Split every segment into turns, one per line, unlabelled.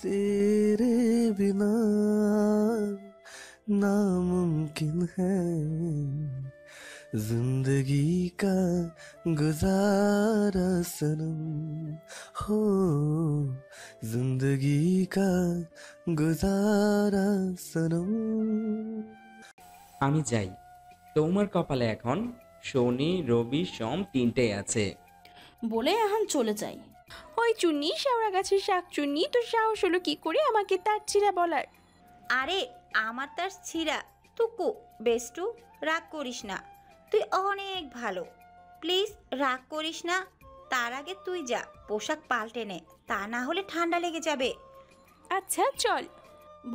तेरे बिना नामुमकिन है जिंदगी का गुजारा सनम हो जिंदगी का गुजारा सनम।
আমি যাই, তোমার কপালে এখন শনি রবি সোম তিনটেই আছে।
বলে আহান চলে যায়।
ওই চুন্নি, শেওড়া গাছের শাক চুন্নি, তোর সাহস হলো কি করে আমাকে তার ছিঁড়া বলার?
আরে আমার তার ছিঁড়া তুকু বেস্টু, রাগ করিস না, তুই অনেক ভালো, প্লিজ রাগ করিস না। তার আগে তুই যা পোশাক পাল্টে নে, তা না হলে ঠান্ডা লেগে যাবে।
আচ্ছা চল।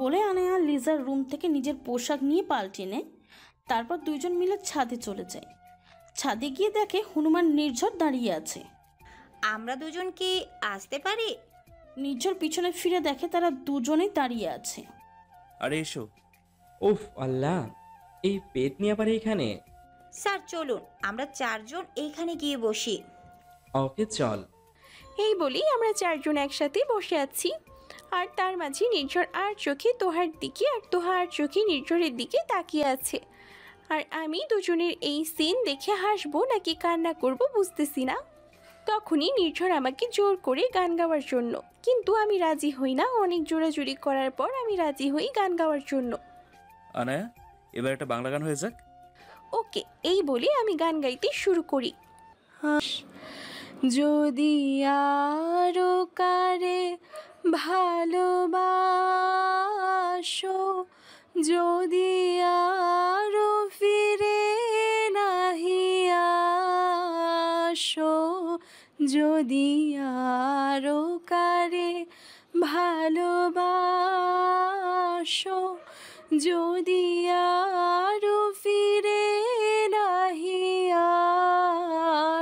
বলে আনায়া লিজার রুম থেকে নিজের পোশাক নিয়ে পাল্টে নেয়। তারপর দুইজন মিলে ছাদে চলে যায়। ছাদে গিয়ে দেখে হনুমান নির্ঝর দাঁড়িয়ে আছে।
আমরা দুজন কি আসতে পারি?
নির্ঝর পিছনে ফিরে দেখে তারা দুজনেই দাঁড়িয়ে আছে।
আরে এসো।
উফ আল্লাহ, এই পেতনি আবার এখানে?
স্যার চলুন আমরা চারজন এইখানে গিয়ে বসি।
ওকে চল।
এই বলি আমরা চারজন একসাথে বসে আছি, আর তার মাঝে নির্ঝর আর চোখে তোহার দিকে আর তোহা আর চোখে নির্ঝরের দিকে তাকিয়ে আছে। আর আমি দুজনের এই সিন দেখে হাসবো নাকি কান্না করব বুঝতেছি না। তখনই নির্ঝর আমাকে জোর করে গান গাওয়ার জন্য, কিন্তু আমি রাজি হই না। অনেক জোরাজুরি করার পর আমি রাজি হই গান গাওয়ার জন্য।
আনায়া, এবার একটা বাংলা গান হয়ে যাক।
ওকে, এই বলে আমি গান গাইতে শুরু করি। যদি আরো কারে ভালোবাসো, যদি আরো ফিরে নাহি আসো, যদি আরো কারে ভালোবাসো, যদি আরো ফিরে নাহি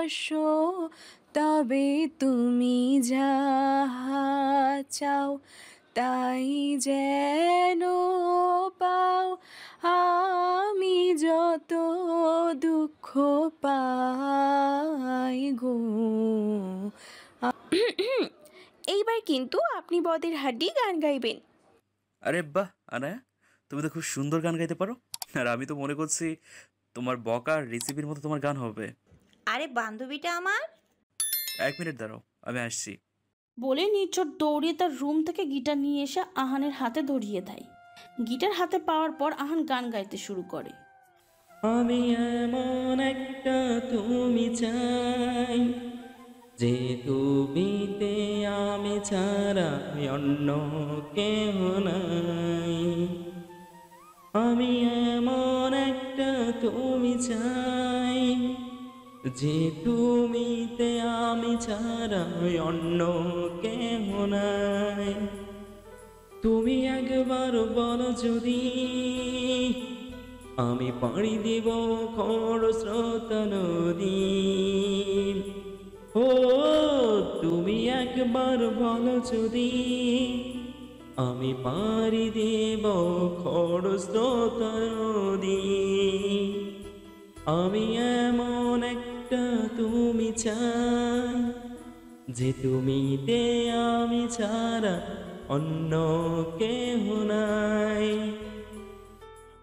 আসো, তবে তুমি যাহা চাও তাই যেন পাও, আমি যত দুঃখ পাই গো। এইবার কিন্তু আপনি বদের হাড্ডি গান গাইবেন।
আরে বাহ আনায়া, তুমি তো খুব সুন্দর গান গাইতে পারো। আর আমি তো মনে করছি তোমার বকার রেসিপির মতো তোমার গান হবে।
আরে বান্ধবীটা আমার।
1 মিনিট দাঁড়াও, আমি আসছি।
বলে নির্ঝর দৌড়িয়ে তার রুম থেকে গিটার নিয়ে এসে আহানের হাতে ধরিয়ে দেয়। গিটার হাতে পাওয়ার পর আহান গান গাইতে শুরু করে।
আমি এমন একটা তুমি চাই, যে তুমিতে আমি ছাড়া অন্য কেহ নাই। আমি এমন একটা তুমি চাই, যে তুমিতে আমি ছাড়া অন্য কেহ নাই। তুমি একবার বলো যদি আমি পাড়ি দিব খরস্রোতা নদী। ও তুমি একবার বলো যদি আমি পাড়ি দিব খরস্রোতা নদী। আমি এমন একটা তুমি চাই, যে তুমিতে আমি ছাড়া অন্য কেহ নাই।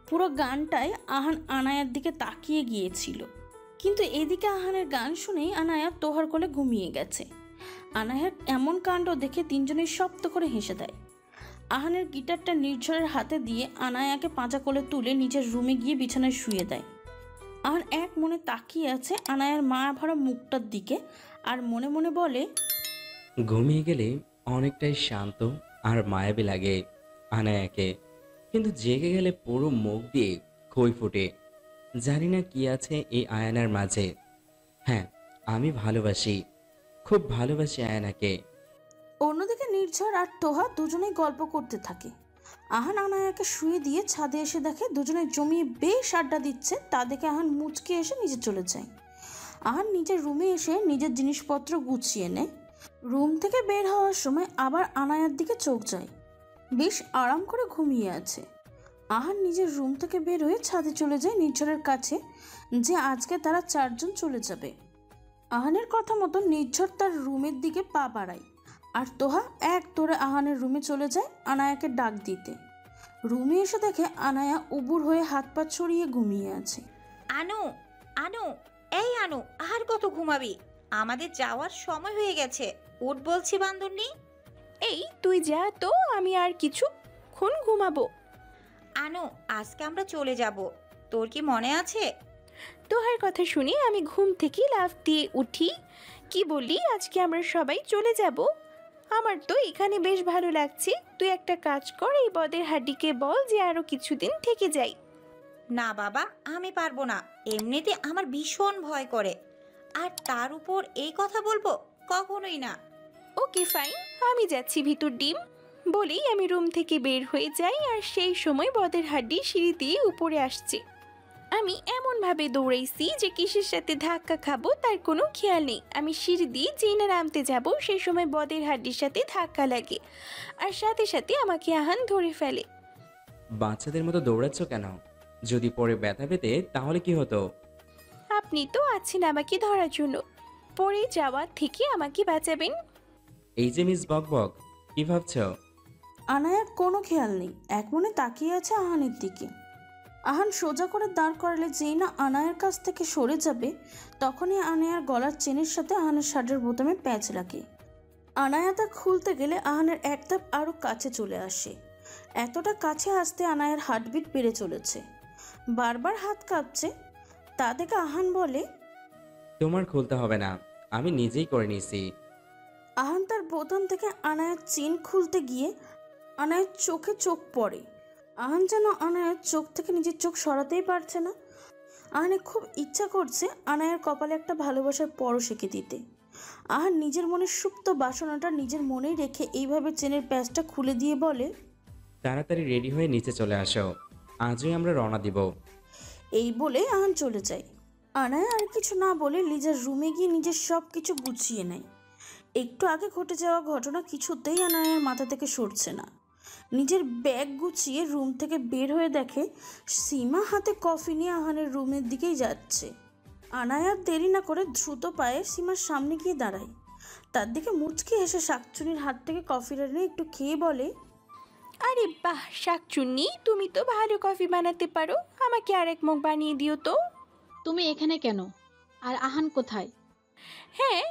পুরো গানটায় আহান আনায়ার দিকে তাকিয়ে গিয়েছিল, কিন্তু এদিকে আহানের গান শুনেই আনায়া তোহার কোলে ঘুমিয়ে গেছে। আনায়ার এমন কাণ্ড দেখে তিনজনেই শব্দ করে হেসে দেয়। আহানের গিটারটা নির্ঝরের হাতে দিয়ে আনায়াকে পাঁজা কোলে তুলে নিজের রুমে গিয়ে বিছানায় শুয়ে দেয়। আহান এক মনে তাকিয়ে আছে আনায়ার মায়া ভরা মুখটার দিকে, আর মনে মনে বলে,
ঘুমিয়ে গেলে অনেকটাই শান্ত আর মায়াবী লাগে আনায়াকে, কিন্তু জেগে গেলে পুরো মুখ দিয়ে খই ফুটে। জানি না কি আছে এই আয়ানার মাঝে। হ্যাঁ, আমি ভালোবাসি, খুব ভালোবাসি আয়ানাকে।
অন্যদিকে নির্ঝর আর তোহা দুজনেই গল্প করতে থাকে। আহান আনায়াকে শুয়ে দিয়ে ছাদে এসে দেখে দুজনে জমিয়ে বেশ আড্ডা দিচ্ছে। তা দেখে আহান মুচকে এসে নিচে চলে যায়। আহান নিজের রুমে এসে নিজের জিনিসপত্র গুছিয়ে নেয়। রুম থেকে বের হওয়ার সময় আবার আনায়ার দিকে চোখ যায়, বেশ আরাম করে ঘুমিয়ে আছে। আহান নিজের রুম থেকে বের হয়ে ছাদে চলে যায় নির্ঝরের কাছে, যে আজকে তারা চারজন চলে যাবে। আহানের কথা মতো নির্ঝর তার রুমের দিকে পা বাড়ায়। আর তোহা এক দৌড়ে আহানের রুমে চলে যায় আনায়াকে ডাক দিতে। রুমে এসে দেখে আনায়া উবুর হয়ে হাত পা ছড়িয়ে ঘুমিয়ে আছে।
আনু, আনু, এই আনু, আর কত ঘুমাবি? আমাদের যাওয়ার সময় হয়ে গেছে, উঠ বলছি বান্দরনি।
এই তুই যা তো, আমি আর কিছুক্ষণ ঘুমাবো।
আনু, আজকে আমরা চলে যাব, তোর কি মনে আছে?
তোহার কথা শুনে আমি ঘুম থেকে লাফ দিয়ে উঠি। কি বললি, আজকে আমরা সবাই চলে যাব? আমার তো এখানে বেশ ভালো লাগছে। তুই একটা কাজ কর, এই বদের হাড্ডিকে বল যে আরো কিছুদিন থেকে যাই।
না বাবা, আমি পারবো না, এমনিতে আমার ভীষণ ভয় করে, আর তার উপর এই কথা বলবো, কখনোই না।
ওকে ফাইন, আমি যাচ্ছি ভিতর ডিম। বলেই আমি রুম থেকে বের হয়ে যাই, আর সেই সময় বদের হাড্ডি সিঁড়ি দিয়ে উপরে আসছে। আমি এমনভাবে দৌড়াইছি যে কিসের সাথে ধাক্কা খাবো তার কোনো খেয়াল নেই। আমি সিঁড়ি দিয়ে যেই না নামতে যাব, সেই সময় বদের হাড্ডির সাথে ধাক্কা লাগে, আর সাথে সাথে আমাকে আহান ধরে ফেলে।
বাচ্চাদের মতো দৌড়াচ্ছ কেন? যদি পরে ব্যথা পেতে তাহলে কি হতো?
আপনি তো আছেন আমাকে ধরার জন্য, পড়ে যাওয়ার থেকে আমাকে বাঁচাবেন।
এই যে মিস বকবক, কি ভাবছ?
আনায়ার কোনো খেয়াল নেই, এক মনে তাকিয়ে আছে আহানের দিকে। আহান সোজা করে দাঁড় করালে যেই না আনায়ার কাছ থেকে সরে যাবে, তখনই আনায়ার গলার চেনের সাথে আহানের শার্টের বোতামে প্যাঁচ লাগে। আনায়া তা খুলতে গেলে আহানের এক ধাপ আরও কাছে চলে আসে। এতটা কাছে আসতে আনায়ার হার্টবিট বেড়ে চলেছে, বারবার হাত কাঁপছে। তা দেখে আহান বলে,
তোমার খুলতে হবে না, আমি নিজেই করে নিয়েছি।
আহান তার বোতাম থেকে আনায়ার চেন খুলতে গিয়ে আনায়ার চোখে চোখ পড়ে। আহান যেন আনায়ার চোখ থেকে নিজের চোখ সরাতেই পারছে না। আহানের খুব ইচ্ছা করছে আনায়ার কপালে একটা ভালোবাসার পরশ এঁকে দিতে। আহান নিজের মনের সুপ্ত বাসনাটা নিজের মনেই রেখে এইভাবে চেনের প্যাচটা খুলে দিয়ে বলে,
তাড়াতাড়ি রেডি হয়ে নিচে চলে আসো, আজই আমরা রওনা দিব।
এই বলে আহান চলে যায়। আনায়া আর কিছু না বলে লিজার রুমে গিয়ে নিজের সব কিছু গুছিয়ে নেয়। একটু আগে ঘটে যাওয়া ঘটনা কিছুতেই আনায়ার মাথা থেকে সরছে না। নিজের ব্যাগ গুছিয়ে রুম থেকে বের হয়ে দেখে সীমা হাতে কফি নিয়ে আহানের রুমের দিকেই যাচ্ছে। আনায়ার দেরি না করে দ্রুত পায়ে সীমার সামনে গিয়ে দাঁড়ায়। তার দিকে মুচকি হেসে শাকচুনির হাত থেকে কফিটা নিয়ে একটু খেয়ে বলে,
আরে বাহ শাকচুন্নি, তুমি তো ভালো কফি বানাতে পারো, আমাকে আরেক মগ বানিয়ে দিও তো।
তুমি এখানে কেন? আর আহান কোথায়?
হ্যাঁ,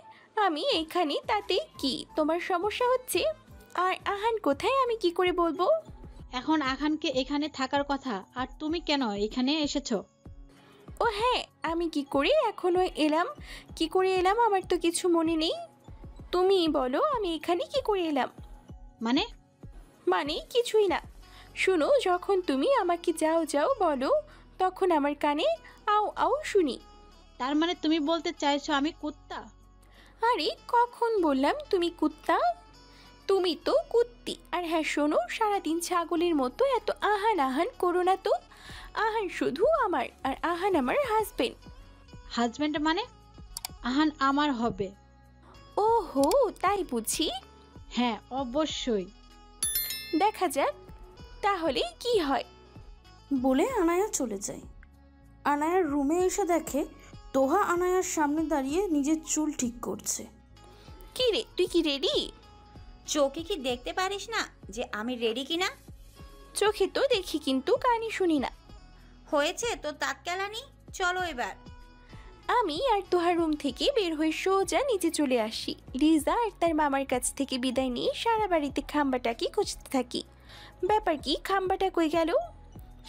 আমি এখানে, তাতে কি তোমার সমস্যা হচ্ছে? আর আহান কোথায় আমি কি করে বলবো?
এখন আহানকে এখানে থাকার কথা, আর তুমি কেন এখানে এসেছো?
ও হ্যাঁ, আমি কি করে এখনো এলাম, কি করে এলাম আমার তো কিছু মনে নেই। তুমি বলো আমি এখানে কি করে এলাম?
মানে?
মানে কিছুই না। শুনো, যখন তুমি আমাকে যাও যাও বলো, তখন আমার কানে আও আও শুনি।
তার মানে তুমি বলতে চাইছো আমি কুত্তা?
আরে কখন বললাম তুমি কুত্তা? তুমি তো কুত্তি। আর হ্যাঁ শোনো, সারাদিন ছাগলের মতো এত আহান আহান করো না তো। আহান শুধু আমার, আর আহান আমার হাজবেন্ড।
হাজব্যান্ড মানে? আহান আমার হবে।
ওহো, তাই বুঝি?
হ্যাঁ অবশ্যই।
দেখা যাক তাহলে কি হয়।
বলে আনায়া চলে যায়। আনায়ার রুমে এসে দেখে তোহা আনায়ার সামনে দাঁড়িয়ে নিজের চুল ঠিক করছে।
কি রে, তুই কি রেডি?
চোখে কি দেখতে পারিস না যে আমি রেডি কিনা?
চোখে তো দেখি কিন্তু কানে শুনি না।
হয়েছে তো তাৎকালানি, চলো এবার।
আমি আর তোহার রুম থেকে বের হয়ে সোজা নিচে চলে আসি। লিজা আর তার মামার কাছ থেকে বিদায় নিয়ে সারা বাড়িতে খাম্বাটাকে খুঁজতে থাকি। ব্যাপার কি, খাম্বাটা কই গেল?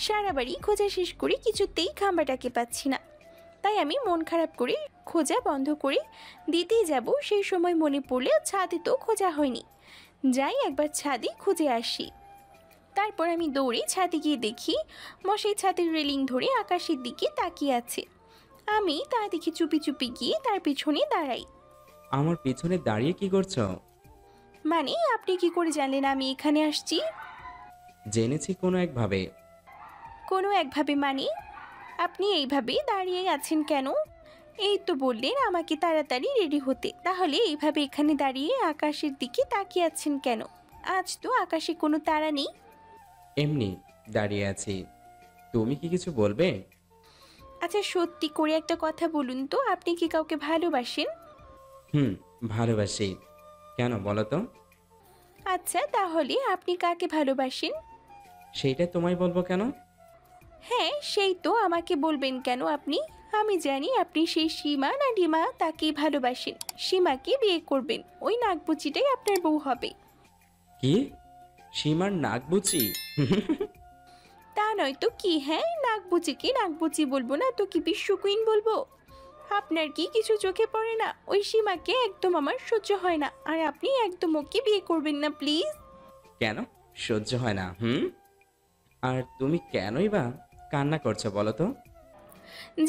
সারা বাড়ি খোঁজা শেষ করে কিছুতেই খাম্বাটাকে পাচ্ছি না। তাই আমি মন খারাপ করে খোঁজা বন্ধ করে দিতেই যাব, সেই সময় মনে পড়লে ছাদে তো খোঁজা হয়নি, যাই একবার ছাদে খুঁজে আসি। তারপর আমি দৌড়ে ছাদে গিয়ে দেখি মশাই ছাদের রেলিং ধরে আকাশের দিকে তাকিয়ে আছে। আমি তা দেখে চুপি চুপি গিয়ে তার পিছনে দাঁড়াই।
আমার পিছনে দাঁড়িয়ে কি করছো?
মানে আপনি কি করে জানলেন আমি এখানে আসছি?
জেনেছি কোনো একভাবে।
কোনো একভাবে মানে? আপনি এইভাবেই দাঁড়িয়ে আছেন কেন? এই তো বললেন আমাকে তাড়াতাড়ি রেডি হতে, তাহলে এইভাবে এখানে দাঁড়িয়ে আকাশের দিকে তাকিয়ে আছেন কেন? আজ তো আকাশে কোনো তারা নেই।
এমনি দাঁড়িয়ে আছি। তুমি কি কিছু বলবে?
আচ্ছা সত্যি করে একটা কথা বলুন তো, আপনি কি কাউকে ভালোবাসেন?
ভালোবাসি। কেন বলো তো?
আচ্ছা তাহলে আপনি কাকে ভালোবাসেন?
সেইটা তোমায় বলবো কেন?
হ্যাঁ সেই তো, আমাকে বলবেন কেন আপনি? আমি জানি আপনি সেই সীমা না ডিমা তাকেই ভালোবাসেন, সীমাকে বিয়ে করবেন, ওই নাগপুচিটাই আপনার বউ হবে।
কি? সীমার নাক বুচি?
তা নয় তো কি, হ্যাঁ নাগপুচিকে নাগপুচি বলবো না তো কি বিশ্ব কুইন বলবো? আপনার কি কিছু চোখে পড়ে না? ওই সীমাকে একদম আমার সহ্য হয় না, আর আপনি একদম ওকে বিয়ে করবেন না প্লিজ।
কেন সহ্য হয় না? আর তুমি কেনই বা কান্না করছো বলো তো?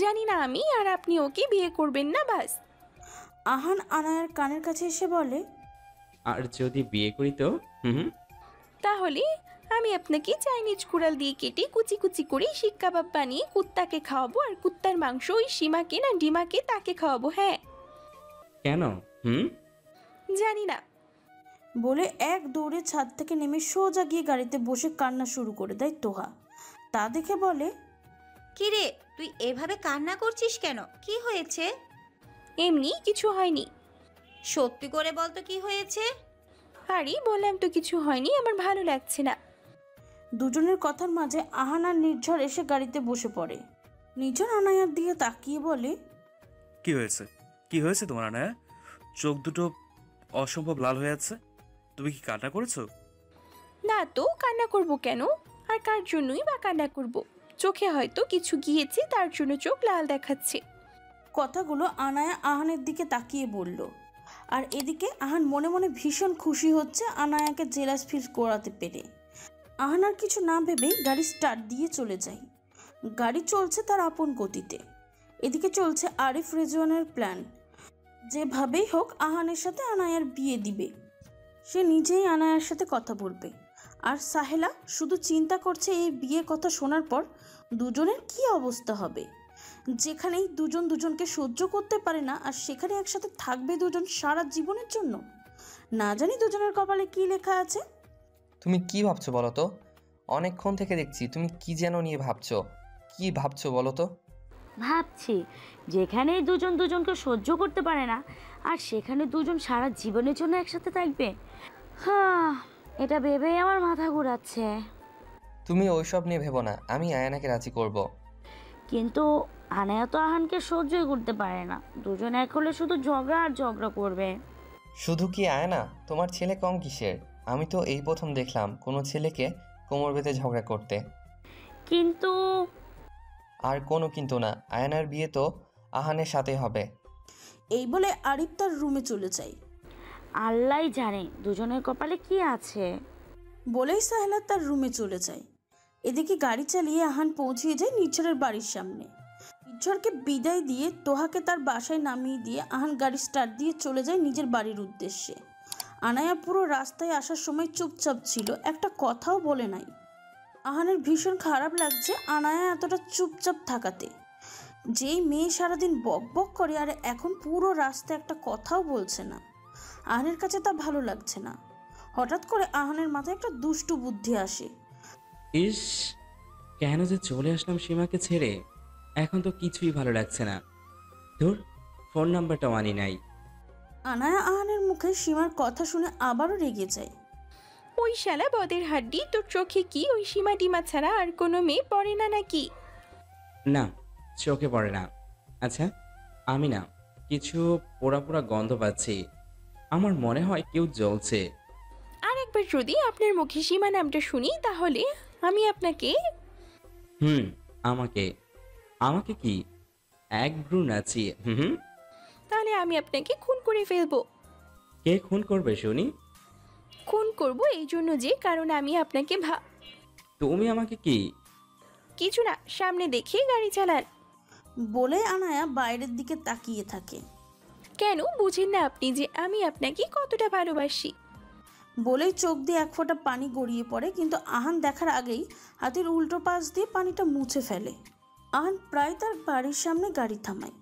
জানি না আমি, আর আপনি ওকে বিয়ে করবেন না বাস।
আহান আনায়ার কানের কাছে এসে বলে,
আর যদি বিয়ে করি তো?
তাহলে আমি আপনাকে চাইনিজ কুড়াল দিয়ে কেটে কুচি কুচি করে শিক কাবাব বানিয়ে কুত্তাকে খাওয়াবো, আর কুত্তার মাংস ওই সীমাকে না ডিমাকে তাকে খাওয়াবো। হ্যাঁ
কেন?
জানি না।
বলে এক দৌড়ে ছাদ থেকে নেমে সোজা গিয়ে গাড়িতে বসে কান্না শুরু করে দেয় তোহা। তা দেখে বলে,
কিরে তুই এভাবে কান্না করছিস কেন? কি হয়েছে?
এমনি কিছু হয়নি।
সত্যি করে বল তো কি হয়েছে?
আরে বললাম তো কিছু হয়নি, আমার ভালো লাগছে না।
দুজনের কথার মাঝে আহান আর নির্ঝর এসে গাড়িতে বসে পড়ে। নির্ঝর আনায়ার দিকে তাকিয়ে বলে,
কি হয়েছে? কি হয়েছে তোমার আনায়া? চোখ দুটো অসম্ভব লাল হয়ে আছে। তুমি কি কান্না করেছো?
না তো, কান্না করব কেন? আর কার জন্যই বা কান্না করব? চোখে হয়তো কিছু গিয়েছে, তার জন্য চোখ লাল দেখাচ্ছে।
কথাগুলো আনায়া আহানের দিকে তাকিয়ে বলল। আর এদিকে আহান মনে মনে ভীষণ খুশি হচ্ছে আনায়াকে জেলাস ফিল করাতে পেরে। আহান আর কিছু না ভেবেই গাড়ি স্টার্ট দিয়ে চলে যায়। গাড়ি চলছে তার আপন গতিতে। এদিকে চলছে আরিফ রেজওয়ানের প্ল্যান। যেভাবেই হোক আহানের সাথে আনায়ার বিয়ে দিবে। সে নিজেই আনায়ার সাথে কথা বলবে। আর সাহেলা শুধু চিন্তা করছে এই বিয়ে কথা শোনার পর দুজনের কি অবস্থা হবে। যেখানেই দুজন দুজনকে সহ্য করতে পারে না, আর সেখানে একসাথে থাকবে দুজন সারা জীবনের জন্য। না জানি দুজনের কপালে কি লেখা আছে।
তুমি কি ভাবছো বলো তো? অনেকক্ষণ থেকে দেখছি তুমি কি যেন নিয়ে ভাবছো। কি ভাবছো বলো তো?
ভাবছি যেখানে দুজন দুজনকে সহ্য করতে পারে না, আর সেখানে দুজন সারা জীবনের জন্য একসাথে থাকবে। হ্যাঁ, এটা ভেবেই আমার মাথা ঘোরাচ্ছে।
তুমি ওইসব নিয়ে ভেবো না, আমি আয়ানাকে রাজি করব।
কিন্তু আনায়া তো আহানকে সহ্যই করতে পারে না, দুজন এক হলে শুধু ঝগড়া আর ঝগড়া করবে।
শুধু কি আয়ানা, তোমার ছেলে কম কিসের? আমি তো এই প্রথম দেখলাম কোনো ছেলেকে কোমর বেঁধে ঝগড়া করতে।
কিন্তু
আর কোনো কিন্তু না, আয়ানার বিয়ে তো আহানের সাথে হবে।
এই বলে আরিফ তার রুমে চলে যায়।
আল্লাহ জানে দুজনের কপালে কি আছে।
বলেই সাহেলা তার রুমে চলে যায়। এদিকে গাড়ি চালিয়ে আহান পৌঁছিয়ে যায় নির্ঝরের বাড়ির সামনে। নির্ঝরকে বিদায় দিয়ে তোহাকে তার বাসায় নামিয়ে দিয়ে আহান গাড়ি স্টার্ট দিয়ে চলে যায় নিজের বাড়ির উদ্দেশ্যে। আনায়া পুরো রাস্তায় আসার সময় চুপচাপ ছিল, একটা কথাও বলে নাই। আহানের ভীষণ খারাপ লাগছে আনায়া এতটা চুপচাপ থাকাতে। যেই মেয়ে সারাদিন বক বক করে আর এখন পুরো রাস্তায় একটা কথাও বলছে না। আহানের কাছে তা ভালো লাগছে না। হঠাৎ করে আহানের মাথায় একটা দুষ্টু বুদ্ধি আসে।
ইস, কেন যে চলে আসলাম সীমাকে ছেড়ে। এখন তো কিছুই ভালো লাগছে না। ধুর, ফোন নাম্বারটাও আনি নাই।
আনায়া আহানের মুখে সীমার কথা শুনে আবারও রেগে যায়।
ওই শালা বদের হাড্ডি, তোর চোখে কি ওই সীমা ডিমা ছাড়া আর কোনো মেয়ে পড়ে না নাকি?
না, চোখে পড়ে না। আচ্ছা, আমি না কিছু পোড়া পোড়া গন্ধ পাচ্ছি। আমার মনে হয় কেউ জ্বলছে।
আর একবার যদি আপনার মুখে সীমা নামটা শুনি তাহলে আমি আপনাকে
আমাকে আমাকে কি এক ভ্রু নাচিয়ে
তাহলে আমি আপনাকে খুন করে ফেলবো।
কে খুন করবে শুনি?
খুন করব এই জন্য যে কারণ আমি আপনাকে
তুমি আমাকে কি?
কিছু না, সামনে দেখে গাড়ি চালান।
বলে আনায়া বাইরের দিকে তাকিয়ে থাকে।
কেন বুঝেন না আপনি যে আমি আপনাকে কতটা ভালোবাসি?
বলেই চোখ দিয়ে এক ফোঁটা পানি গড়িয়ে পড়ে, কিন্তু আহান দেখার আগেই হাতের উল্টো পাশ দিয়ে পানিটা মুছে ফেলে। আহান প্রায় তার বাড়ির সামনে গাড়ি থামায়।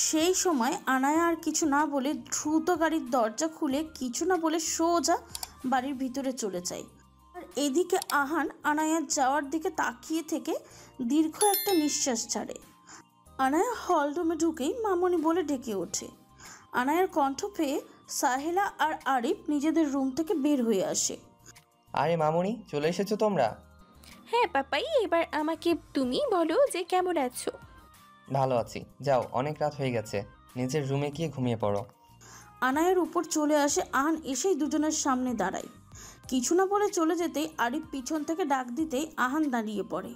সেই সময় আনায়া আর কিছু না বলে দ্রুত গাড়ির দরজা খুলে কিছু না বলে সোজা বাড়ির ভিতরে চলে যায়। আর এদিকে আহান আনায়ার যাওয়ার দিকে তাকিয়ে থেকে দীর্ঘ একটা নিঃশ্বাস ছাড়ে। আনায়া হল রুমে ঢুকেই মামনি বলে ডেকে ওঠে। আনায়ার কণ্ঠ পেয়ে সাহেলা আর আরিফ নিজেদের রুম থেকে বের হয়ে আসে।
আরে মামুনি, চলে এসেছো তোমরা?
হ্যাঁ পাপাই, এবার আমাকে তুমি বলো যে কেমন আছো।
ভালো আছি। যাও, অনেক রাত হয়ে গেছে, নিজের রুমে গিয়ে ঘুমিয়ে পড়ো।
আনায়ের উপর চলে আসে আহান, এসেই দুজনের সামনে দাঁড়ায়। কিছু না বলে চলে যেতেই আরিফ পিছন থেকে ডাক দিতেই আহান দাঁড়িয়ে পড়ে।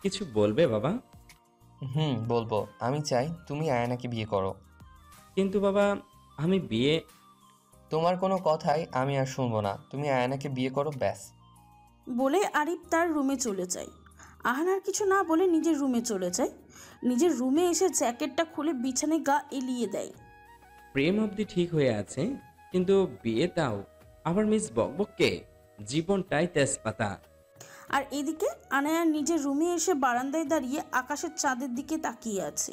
কিছু বলবে বাবা?
বলবো। আমি চাই তুমি আয়নাকে বিয়ে করো।
কিন্তু বাবা, আমি বিয়ে...
তোমার কোনো কথাই আমি আর শুনবো না। তুমি আয়নাকে বিয়ে করো, ব্যাস।
বলে আরিফ তার রুমে চলে যায়। আহান আর কিছু না বলে নিজের রুমে চলে যায়। নিজের রুমে এসে জ্যাকেটটা খুলে বিছানায় গা এলিয়ে দেয়।
প্রেম অবধি ঠিক হয়ে আছে, কিন্তু বিয়ে তাও আবার মিস বকবককে? জীবনটাই তেজপাতা।
আর এদিকে আনায়া নিজের রুমে এসে বারান্দায় দাঁড়িয়ে আকাশের চাঁদের দিকে তাকিয়ে আছে।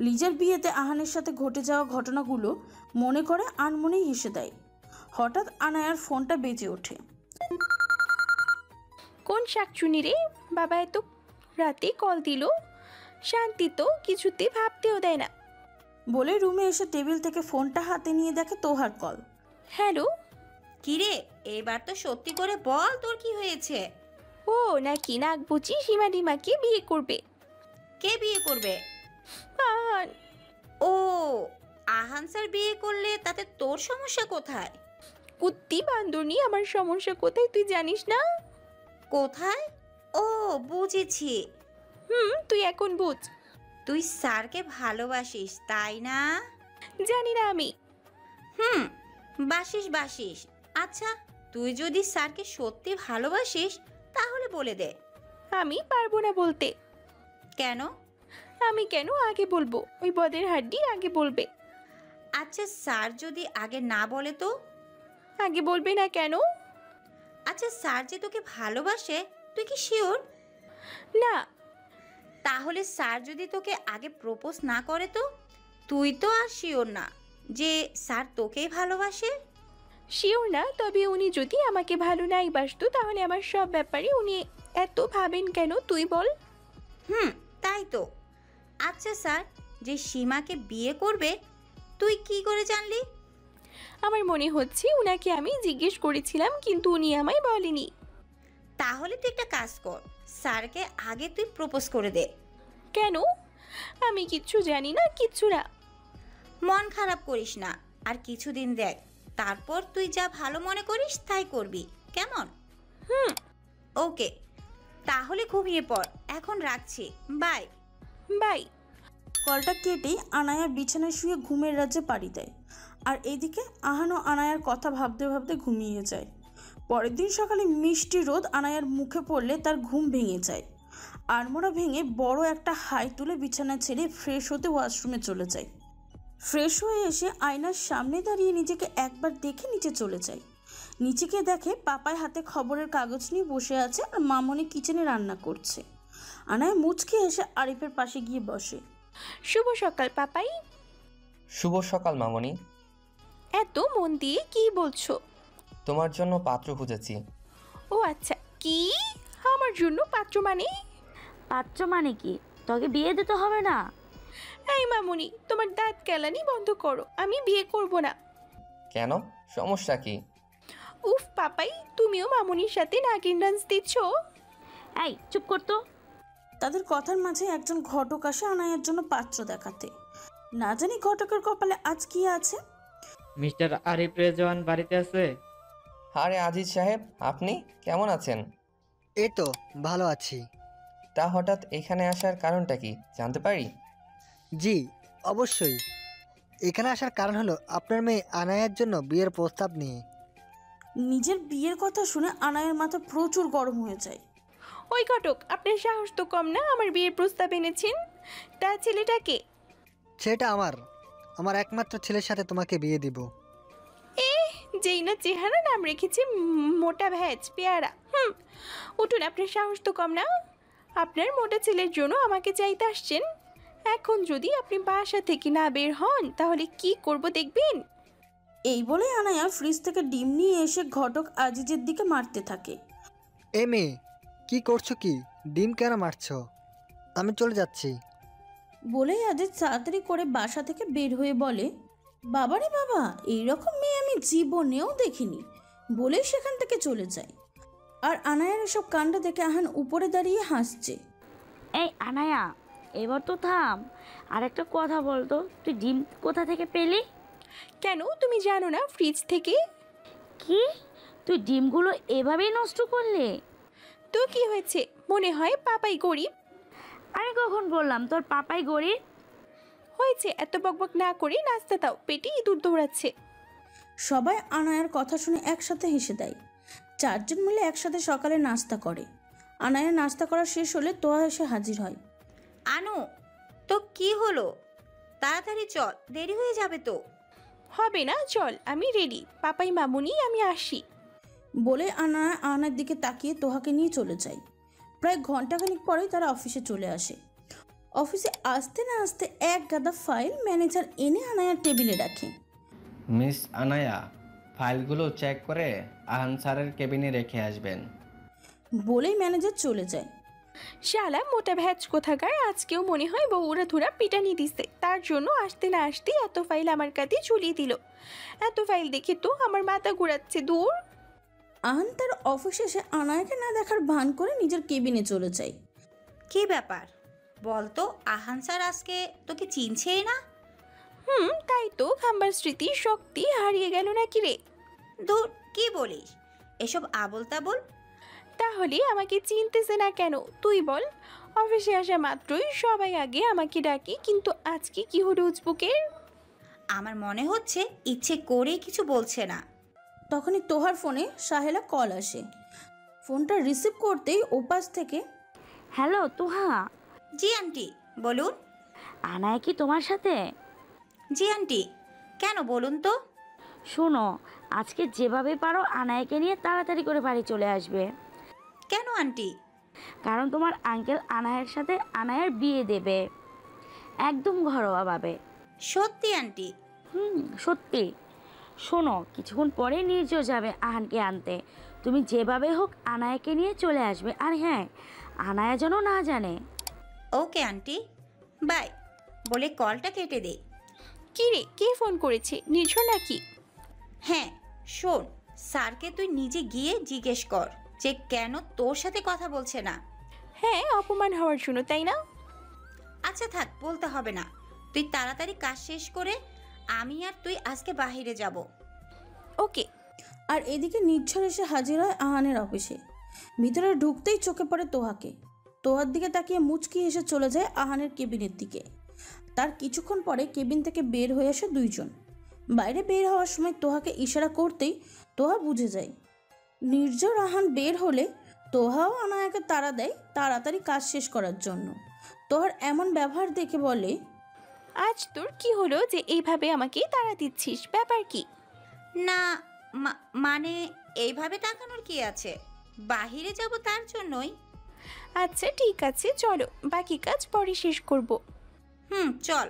লিজার বিয়েতে আহানের সাথে ঘটে যাওয়া ঘটনাগুলো মনে করে আনমনেই হেসে দেয়। হঠাৎ আনায়ার ফোনটা বেজে ওঠে।
কোন শাকচুনি রে? বাবা এত রাতে কল দিল, শান্তি তো কিছুতে ভাবতেও দেয় না।
বলে রুমে এসে টেবিল থেকে ফোনটা হাতে নিয়ে দেখে তোহার কল।
হ্যালো।
কিরে, এবার তো সত্যি করে বল, তোর কি হয়েছে?
ও নাকি নাক বুঝি সীমা ডিমাকে বিয়ে করবে।
কে বিয়ে করবে?
আহান।
ও, আহান স্যার বিয়ে করলে তাতে তোর সমস্যা কোথায়?
কুত্তি বান্দরনি, আমার সমস্যা কোথায় তুই জানিস না?
কোথায়? ও, বুঝেছি।
তুই এখন বুঝ।
তুই স্যারকে ভালোবাসিস, তাই না?
জানি না আমি।
বাসিস। আচ্ছা, তুই যদি স্যারকে সত্যি ভালোবাসিস তাহলে বলে দে।
আমি পারবো না বলতে।
কেন?
আমি কেন আগে বলবো? ওই বদের হাড্ডি আগে বলবে।
আচ্ছা, স্যার যদি আগে না বলে তো?
আগে বলবে না কেন?
আচ্ছা, স্যার যে তোকে ভালোবাসে, তুই কি শিওর?
না।
তাহলে স্যার যদি তোকে আগে প্রপোজ না করে তো? তুই তো আর শিওর না যে স্যার তোকেই ভালোবাসে?
শিওর না, তবে উনি যদি আমাকে ভালো নাই বাসতো তাহলে আমার সব ব্যাপারে উনি এত ভাবেন কেন তুই বল?
তাই তো। আচ্ছা, স্যার যে সীমাকে বিয়ে করবে তুই কি করে জানলি?
আমার মনে হচ্ছে উনাকে আমি জিজ্ঞেস করেছিলাম, কিন্তু উনি আমায় বলেনি।
তাহলে তুই একটা কাজ কর, স্যারকে আগে তুই প্রপোজ করে দে।
কেন? আমি কিচ্ছু জানি না, কিচ্ছু না।
মন খারাপ করিস না, আর কিছুদিন দেখ, তারপর তুই যা ভালো মনে করিস তাই করবি, কেমন? ওকে, তাহলে ঘুমিয়ে পড়, এখন রাখছি, বাই।
বাই।
কলটা কেটেই আনায়া বিছানায় শুয়ে ঘুমের রাজ্যে পাড়ি দেয়। আর এদিকে আহানও আনায়ার কথা ভাবতে ভাবতে ঘুমিয়ে যায়। পরের দিন সকালে মিষ্টি রোদ আনায়ার মুখে পড়লে তার ঘুম ভেঙে যায়। আড়মোড়া ভেঙে বড় একটা হাই তুলে বিছানা ছেড়ে ফ্রেশ হতে ওয়াশরুমে চলে যায়। ফ্রেশ হয়ে এসে আয়নার সামনে দাঁড়িয়ে নিজেকে একবার দেখে নিচে চলে যায়। নিচে গিয়ে দেখে পাপায় হাতে খবরের কাগজ নিয়ে বসে আছে আর মামনি কিচেনে রান্না করছে। আনায়া মুচকে এসে আরিফের পাশে গিয়ে বসে।
শুভ সকাল পাপাই।
শুভ সকাল মামনি।
এত মন দিয়ে কি বলছো?
তোমার জন্য পাত্র খুঁজেছি।
ও আচ্ছা, কি আমার জন্য পাত্র মানে?
পাত্র মানে কি? তোকে বিয়ে দিতে হবে না?
এই মামুনি, তোমার দাঁত কেলানি বন্ধ করো, আমি বিয়ে করব না।
কেন, সমস্যা কি?
উফ পাপাই, তুমিও মামুনির সাথে নাগিন ডান্স দিচ্ছ।
এই চুপ করতো।
তাদের কথার মাঝে একজন ঘটক আসে আনায়ার জন্য পাত্র দেখাতে। না জানি ঘটকের কপালে আজ কি আছে।
মিস্টার আরিফ রেজওয়ান বাড়িতে আছে?
আরে আজিজ সাহেব, আপনি কেমন আছেন?
এই তো ভালো আছি।
তা হঠাৎ এখানে আসার কারণটা কি জানতে পারি?
জি অবশ্যই, এখানে আসার কারণ হলো আপনার মেয়ে আনায়ার জন্য বিয়ের প্রস্তাব নিয়ে।
নিজের বিয়ের কথা শুনে আনায়ার মাথা প্রচুর গরম হয়ে যায়।
ওই ঘটক, আপনার সাহস তো কম না, আমার বিয়ের প্রস্তাব এনেছেন। তা ছেলেটাকে?
সেটা আমার একমাত্র ছেলের সাথে তোমাকে বিয়ে দিব।
যেই না চেহারা, নাম রেখেছে মোটা ভ্যাজ পেয়ারা। উঠুন, আপনার সাহস তো কম না। আপনার মোটা ছেলের জন্য আমাকে চাইতে আসছেন। এখন যদি আপনি বাসা থেকে না বের হন তাহলে কি করব দেখবেন।
এই বলে আনায়া ফ্রিজ থেকে ডিম নিয়ে এসে ঘটক আজিজের দিকে মারতে থাকে।
এ মেয়ে, কি করছো? কি ডিম কেন মারছো? আমি চলে যাচ্ছি।
বলেই আজিজ তাড়াতাড়ি করে বাসা থেকে বের হয়ে বলে, বাবারে বাবা, এইরকম মেয়ে আমি জীবনেও দেখিনি বলেই সেখান থেকে চলে যায়। আর আনায়ার এসব কাণ্ড দেখে আহান উপরে দাঁড়িয়ে হাসছে।
এই আনায়া, এবার তো থাম। আর একটা কথা বলতো, তুই ডিম কোথা থেকে পেলি?
কেন, তুমি জানো না? ফ্রিজ থেকে।
কি, তুই ডিমগুলো এভাবেই নষ্ট করলি?
তো কি হয়েছে, মনে হয় পাপাই গরিব?
আমি কখন বললাম তোর পাপাই গরিব?
হয়েছে, এত বকবক না করে নাস্তা দাও, পেটে ইঁদুর দৌড়াচ্ছে।
সবাই আনায়ার কথা শুনে একসাথে হেসে দেয়। চারজন মিলে একসাথে সকালে নাস্তা করে। আনায়া নাস্তা করা শেষ হলে তোয়া এসে হাজির হয়।
আনু, তো কি হলো? তাড়াতাড়ি চল, দেরি হয়ে যাবে তো।
হবে না, চল, আমি রেডি। পাপাই মামুনি, আমি আসি।
বলে আনায়া আহানের দিকে তাকিয়ে তোহাকে নিয়ে চলে যায়। প্রায় ঘন্টাখানিক পরেই তারা অফিসে চলে আসে। অফিসে আসতে না আসতে এক গাদা ফাইল ম্যানেজার এনে আনায়ার টেবিলে রাখে।
মিস আনায়া, ফাইলগুলো চেক করে আহান স্যারের কেবিনে রেখে আসবেন।
বলেই ম্যানেজার চলে যায়।
শালা মোটা ভ্যাজ কোথাকার, আজকেও মনে হয় বউরা ধুরা পিটানি দিছে, তার জন্য আসতে না আসতে এত ফাইল আমার কাছে ঝুলিয়ে দিল। এত ফাইল দেখে তো আমার মাথা ঘুরাচ্ছে। দূর।
আহান তার অফিসে এসে আনায়াকে না দেখার ভান করে নিজের কেবিনে চলে যায়।
কি ব্যাপার বলতো? আহান স্যার আজকে তোকে চিনছেই না?
তাই তো, খাম্বার স্মৃতি শক্তি হারিয়ে গেল নাকি রে?
দূর, কি বলিস এসব আবল তাবল?
তাহলে আমাকে চিনতেছে না কেন তুই বল? অফিসে আসা মাত্রই সবাই আগে আমাকে ডাকে, কিন্তু আজকে কি হলো উজবুকের?
আমার মনে হচ্ছে ইচ্ছে করেই কিছু বলছে না।
তখনই তোহার ফোনে সাহেলা কল আসে। ফোনটা রিসিভ করতেই ওপাশ থেকে,
হ্যালো তুহা।
জি আন্টি, বলুন।
আনায়া কি তোমার সাথে?
জি আন্টি, কেন বলুন তো?
শোনো, আজকে যেভাবে পারো আনায়াকে নিয়ে তাড়াতাড়ি করে বাড়ি চলে আসবে।
কেন আন্টি?
কারণ তোমার আঙ্কেল আনায়ার সাথে আনায়ার বিয়ে দেবে, একদম ঘরোয়াভাবে।
সত্যি আন্টি?
সত্যি। শোনো, কিছুক্ষণ পরে নির্ঝর যাবে আহানকে আনতে। তুমি যেভাবে হোক আনায়াকে নিয়ে চলে আসবে। আর হ্যাঁ, আনায়া যেন না জানে।
ওকে আন্টি, বাই বলে কলটা কেটে দে।
কি রে, কে ফোন করেছে? নির্ঝর নাকি?
হ্যাঁ, শোন, স্যারকে তুই নিজে গিয়ে জিজ্ঞেস কর যে কেন তোর সাথে কথা বলছে না।
হ্যাঁ, অপমান হওয়ার জন্য, তাই না?
আচ্ছা থাক, বলতে হবে না। তুই তাড়াতাড়ি কাজ শেষ করে আমি আর তুই আজকে বাইরে যাব।
ওকে।
আর এদিকে নির্ঝর এসে হাজির হয় আহানের অফিসে। ভিতরে ঢুকতেই চোখে পড়ে তোহাকে। তোহার দিকে তাকিয়ে মুচকি এসে চলে যায় আহানের কেবিনের দিকে। তার কিছুক্ষণ পরে কেবিন থেকে বের হয়ে আসে দুইজন। বাইরে বের হওয়ার সময় তোহাকে ইশারা করতেই তোহা বুঝে যায়। নির্ঝর আহান বের হলে তোহাও আনায়াকে তাড়া দেয় তাড়াতাড়ি কাজ শেষ করার জন্য। তোহার এমন ব্যবহার দেখে বলে,
আজ তোর কি হলো যে এইভাবে আমাকে তাড়া দিচ্ছিস? ব্যাপার কি?
না মানে এইভাবে তাকানোর কি আছে? বাহিরে যাব তার জন্যই।
আচ্ছা ঠিক আছে, চলো, বাকি কাজ পরে শেষ করব।
চল।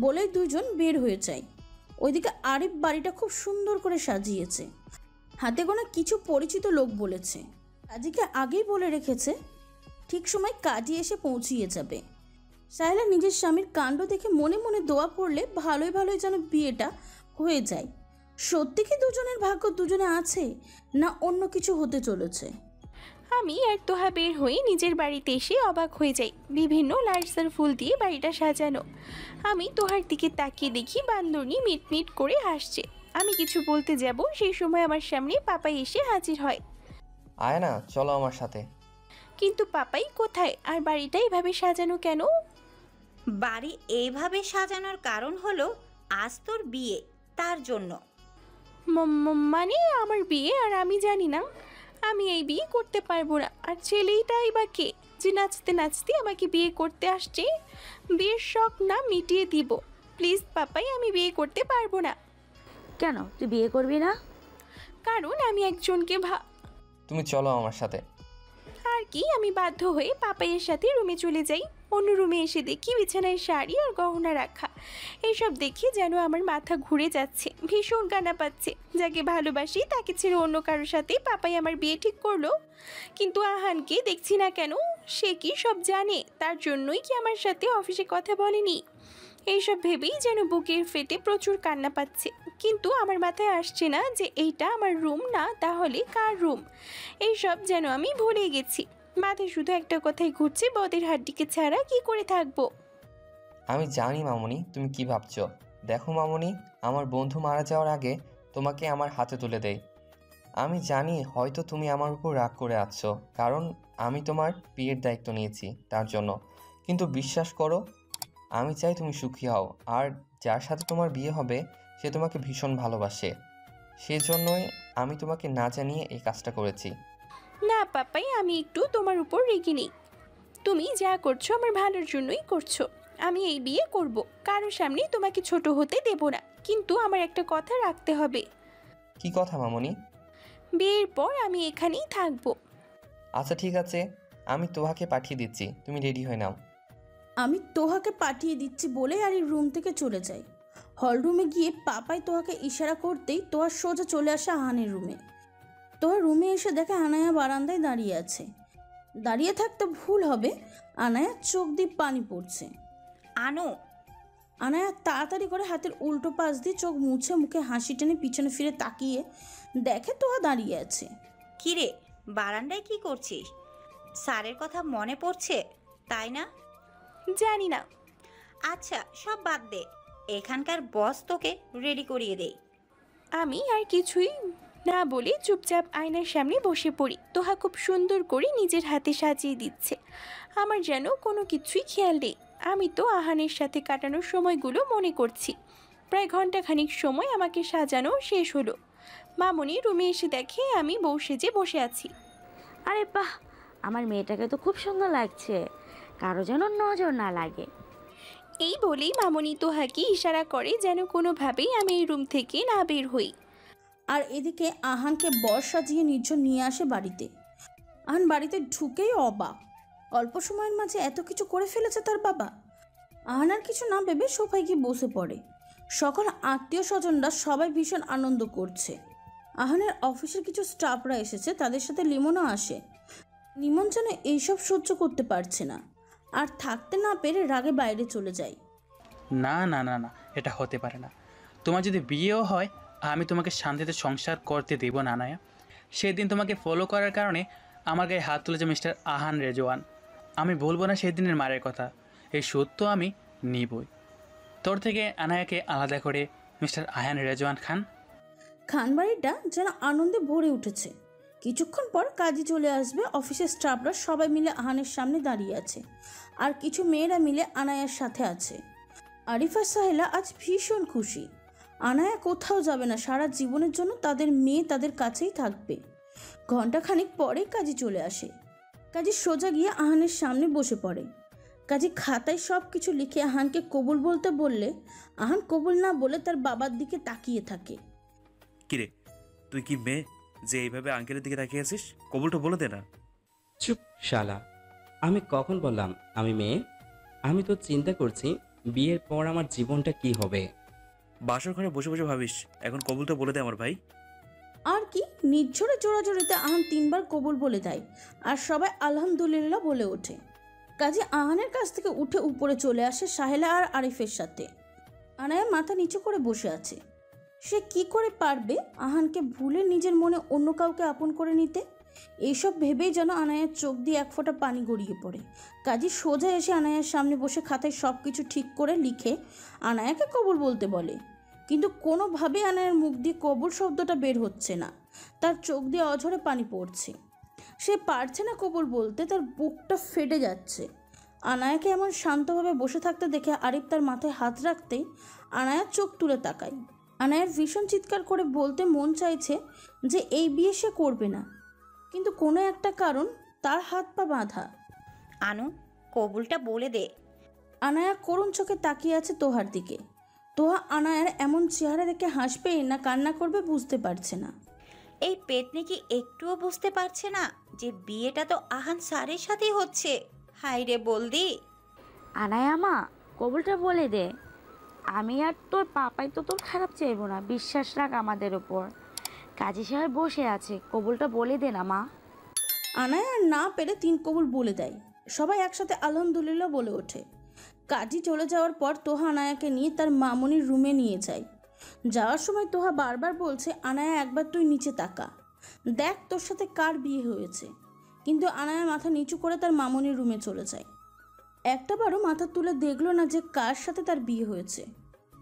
বলে দুজন বের হয়ে যায়। ওইদিকে আরিফ বাড়িটা খুব সুন্দর করে সাজিয়েছে। হাতে গোনা কিছু পরিচিত লোক বলেছে, কাজীকে আগেই বলে রেখেছে ঠিক সময় কাজী এসে পৌঁছিয়ে যাবে। সাহেলা নিজের স্বামীর কাণ্ড দেখে মনে মনে দোয়া পড়লে ভালোই ভালোই যেন বিয়েটা হয়ে যায়। সত্যি কি দুজনের ভাগ্য দুজনে আছে, না অন্য কিছু হতে চলেছে?
আমি আর তোহা বের হয়ে নিজের বাড়িতে এসে অবাক হয়ে যাই। বিভিন্ন লাইটসের ফুল দিয়ে বাড়িটা সাজানো। আমি তোহার দিকে তাকিয়ে দেখি বান্দরনি মিটমিট করে হাসছে। আমি কিছু বলতে যাব, সেই সময় আমার সামনে পাপাই এসে হাজির হয়।
আয় না, চলো আমার সাথে।
কিন্তু পাপাই কোথায়, আর বাড়িটা এভাবে সাজানো কেন?
বাড়ি এইভাবে সাজানোর কারণ হলো আজ তোর বিয়ে, তার জন্য।
মানে আমার বিয়ে আর আমি জানি না? আমি এই বিয়ে করতে পারবো না। আর ছেলেটাই বা কে যে নাচতে নাচতে আমাকে বিয়ে করতে আসছে? বিয়ের শখ না মিটিয়ে দিব। প্লিজ পাপাই, আমি বিয়ে করতে পারবো না।
কেন তুই বিয়ে করবি না?
কারণ আমি একজনকে
তুমি চলো আমার সাথে।
আর কি, আমি বাধ্য হয়ে পাপাইয়ের সাথে রুমে চলে যাই। অন্য রুমে এসে দেখি বিছানায় শাড়ি আর গহনা রাখা। এইসব দেখে যেন আমার মাথা ঘুরে যাচ্ছে, ভীষণ কান্না পাচ্ছে। যাকে ভালোবাসি তাকে ছেড়ে অন্য কারোর সাথে পাপাই আমার বিয়ে ঠিক করলো। কিন্তু আহানকে দেখছি না কেন? সে কি সব জানে? তার জন্যই কি আমার সাথে অফিসে কথা বলেনি? এইসব ভেবেই যেন বুকের ফেটে প্রচুর কান্না পাচ্ছে, কিন্তু আমার মাথায় আসছে না যে এইটা আমার রুম না তাহলে কার রুম। এইসব যেন আমি ভুলে গেছি। মাথায় শুধু একটা কথাই ঘুরছে, বদের হাড্ডিকে ছাড়া কি করে থাকবো।
আমি জানি মামুনি তুমি কি ভাবছো। দেখো মামুনি, আমার বন্ধু মারা যাওয়ার আগে তোমাকে আমার হাতে তুলে দেই। আমি জানি হয়তো তুমি আমার উপর রাগ করে আছো, কারণ আমি তোমার বিয়ের দায়িত্ব নিয়েছি তার জন্য। কিন্তু বিশ্বাস করো, আমি চাই তুমি সুখী হও, আর যার সাথে তোমার বিয়ে হবে সে তোমাকে ভীষণ ভালোবাসে। সেজন্যই আমি তোমাকে না জানিয়ে এই কাজটা করেছি।
না পাপাই, আমি একটু তোমার উপর রেগে নেই। তুমি যা করছো আমার ভালোর জন্যই করছো। আমি এই বিয়ে করব, কারোর সামনে তোমাকে ছোট হতে দেব না। কিন্তু আমার একটা কথা রাখতে হবে।
কি কথা মামুনি?
বিয়ের পর আমি এখানেই থাকবো।
আচ্ছা ঠিক আছে, আমি তোহাকে পাঠিয়ে দিচ্ছি, তুমি রেডি হয়ে নাও।
আমি তোহাকে পাঠিয়ে দিচ্ছি বলে আর এই রুম থেকে চলে যাই। হল রুমে গিয়ে পাপাই তোহাকে ইশারা করতেই তোহার সোজা চলে আসে আহানের রুমে। তোহার রুমে এসে দেখে আনায়া বারান্দায় দাঁড়িয়ে আছে। দাঁড়িয়ে থাকতে ভুল হবে, আনায়ার চোখ দিয়ে পানি পড়ছে।
আনো।
আনায়া তাড়াতাড়ি করে হাতের উল্টো পাশ দিয়ে চোখ মুছে মুখে হাসি টেনে পিছনে ফিরে তাকিয়ে দেখে তোহা দাঁড়িয়ে আছে।
কিরে, বারান্দায় কি করছিস? স্যারের কথা মনে পড়ছে তাই না?
জানি না।
আচ্ছা সব বাদ দে, এখানকার বস তোকে রেডি করিয়ে দেই।
আমি আর কিছুই না বলে চুপচাপ আয়নার সামনে বসে পড়ি। তোহা খুব সুন্দর করে নিজের হাতে সাজিয়ে দিচ্ছে। আমার যেন কোনো কিছুই খেয়াল নেই। আমি তো আহানের সাথে কাটানোর সময়গুলো মনে করছি। প্রায় ঘন্টাখানিক সময় আমাকে সাজানো শেষ হলো। মামনি রুমে এসে দেখে আমি বউ সেজে বসে আছি।
আরে বাহ, আমার মেয়েটাকে তো খুব সুন্দর লাগছে, কারো যেন নজর না লাগে।
এই বলেই মামনি তোহাকে ইশারা করে যেন কোনোভাবেই আমি এই রুম থেকে না বের হই।
আর এদিকে আহানকে বর সাজিয়ে নির্জন নিয়ে আসে বাড়িতে। আহান বাড়িতে ঢুকেই অবাক, অল্প সময়ের মাঝে এত কিছু করে ফেলেছে তার বাবা। আহান আর কিছু না ভেবে সোফায় গিয়ে বসে পড়ে। সকল আত্মীয় স্বজনরা সবাই ভীষণ আনন্দ করছে। আহানের অফিসের কিছু স্টাফরা এসেছে, তাদের সাথে লিমনও আসে। লিমন যেন এইসব সহ্য করতে পারছে না, আর থাকতে না পেরে রাগে বাইরে চলে যায়।
না না না না, এটা হতে পারে না। তোমার যদি বিয়েও হয়, আমি তোমাকে শান্তিতে সংসার করতে দেব না আনায়া। সেদিন তোমাকে ফলো করার কারণে আমার গায়ে হাত তুলেছে মিস্টার আহান রেজওয়ান। আমি বলবো না সেদিনের মারের কথা, এই সত্য আমি নিবই। তোর থেকে আনায়াকে আলাদা করে মিস্টার আহান রেজওয়ান খান।
খানবাড়িটা যেন আনন্দে ভরে উঠেছে। কিছুক্ষণ পর কাজী চলে আসবে। অফিসের স্টাফরা সবাই মিলে আহানের সামনে দাঁড়িয়ে আছে, আর কিছু মেয়েরা মিলে আনায়ার সাথে আছে। আরিফা সাহেলা আজ ভীষণ খুশি। আনায়া কোথাও যাবে না, সারা জীবনের জন্য তাদের মেয়ে তাদের কাছেই থাকবে। ঘণ্টাখানিক পরে কাজী চলে আসে। কাজী সোজা গিয়ে আহানের সামনে বসে পড়ে। কাজী খাতায় সব কিছু লিখে আহানকে কবুল বলতে বললে আহান কবুল না বলে তার বাবার দিকে তাকিয়ে থাকে।
কিরে, তুই কি মেয়ে যে এইভাবে আঙ্কেলের দিকে তাকিয়ে আছিস? কবুলটা বলে দে না।
চুপ শালা, আমি কখন বললাম আমি মেয়ে? আমি তো চিন্তা করছি বিয়ের পর আমার জীবনটা কি হবে।
বাসর ঘরে বসে বসে ভাবিস, এখন কবুলটা বলে দে আমার ভাই।
আর কি, নির্ঝরে জোড়াজোড়িতে আহান 3 বার কবুল বলে দেয়, আর সবাই আলহামদুলিল্লাহ বলে ওঠে। কাজী আহানের কাছ থেকে উঠে উপরে চলে আসে সাহেলা আর আরিফের সাথে। আনায়া মাথা নিচু করে বসে আছে। সে কি করে পারবে আহানকে ভুলে নিজের মনে অন্য কাউকে আপন করে নিতে? এইসব ভেবেই যেন আনায়ার চোখ দিয়ে এক ফোঁটা পানি গড়িয়ে পড়ে। কাজী সোজা এসে আনায়ার সামনে বসে খাতায় সব কিছু ঠিক করে লিখে আনায়াকে কবুল বলতে বলে, কিন্তু কোনোভাবেই আনায়ার মুখ দিয়ে কবুল শব্দটা বের হচ্ছে না। তার চোখ দিয়ে অঝরে পানি পড়ছে। সে পারছে না কবুল বলতে, তার বুকটা ফেটে যাচ্ছে। আনায়াকে এমন শান্তভাবে বসে থাকতে দেখে আরিফ তার মাথায় হাত রাখতেই আনায়ার চোখ তুলে তাকায়। আনায়ার ভীষণ চিৎকার করে বলতে মন চাইছে যে এই বিয়ে সে করবে না, কিন্তু কোনো একটা কারণ তার হাত পা বাঁধা।
আনু, কবুলটা বলে দে।
আনায়া করুণ চোখে তাকিয়ে আছে তোহার দিকে। তোহা আনায়ার এমন চেহারা দেখে হাসবে না কান্না করবে বুঝতে পারছে না।
এই পেতনি কি একটুও বুঝতে পারছে না যে বিয়েটা তো আহান স্যারের সাথেই হচ্ছে? হাই রে বলদি।
আনায়া মা, কবুলটা বলে দে। আমি আর তোর পাপাই তো তোর খারাপ চাইবো না, বিশ্বাস রাখ আমাদের ওপর। কাজী সাহেব বসে আছে, কবুলটা বলে দে না মা।
আনায়া না পেরে 3 কবুল বলে দেয়। সবাই একসাথে আলহামদুলিল্লাহ বলে ওঠে। কাজী চলে যাওয়ার পর তোহা আনায়াকে নিয়ে তার মামনির রুমে নিয়ে যায়। যাওয়ার সময় তোহা বারবার বলছে, আনায়া একবার তুই নিচে তাকা, দেখ তোর সাথে কার বিয়ে হয়েছে। কিন্তু আনায়া মাথা নিচু করে তার মামনির রুমে চলে যায়। একটাবারও মাথা তুলে দেখলো না যে কার সাথে তার বিয়ে হয়েছে।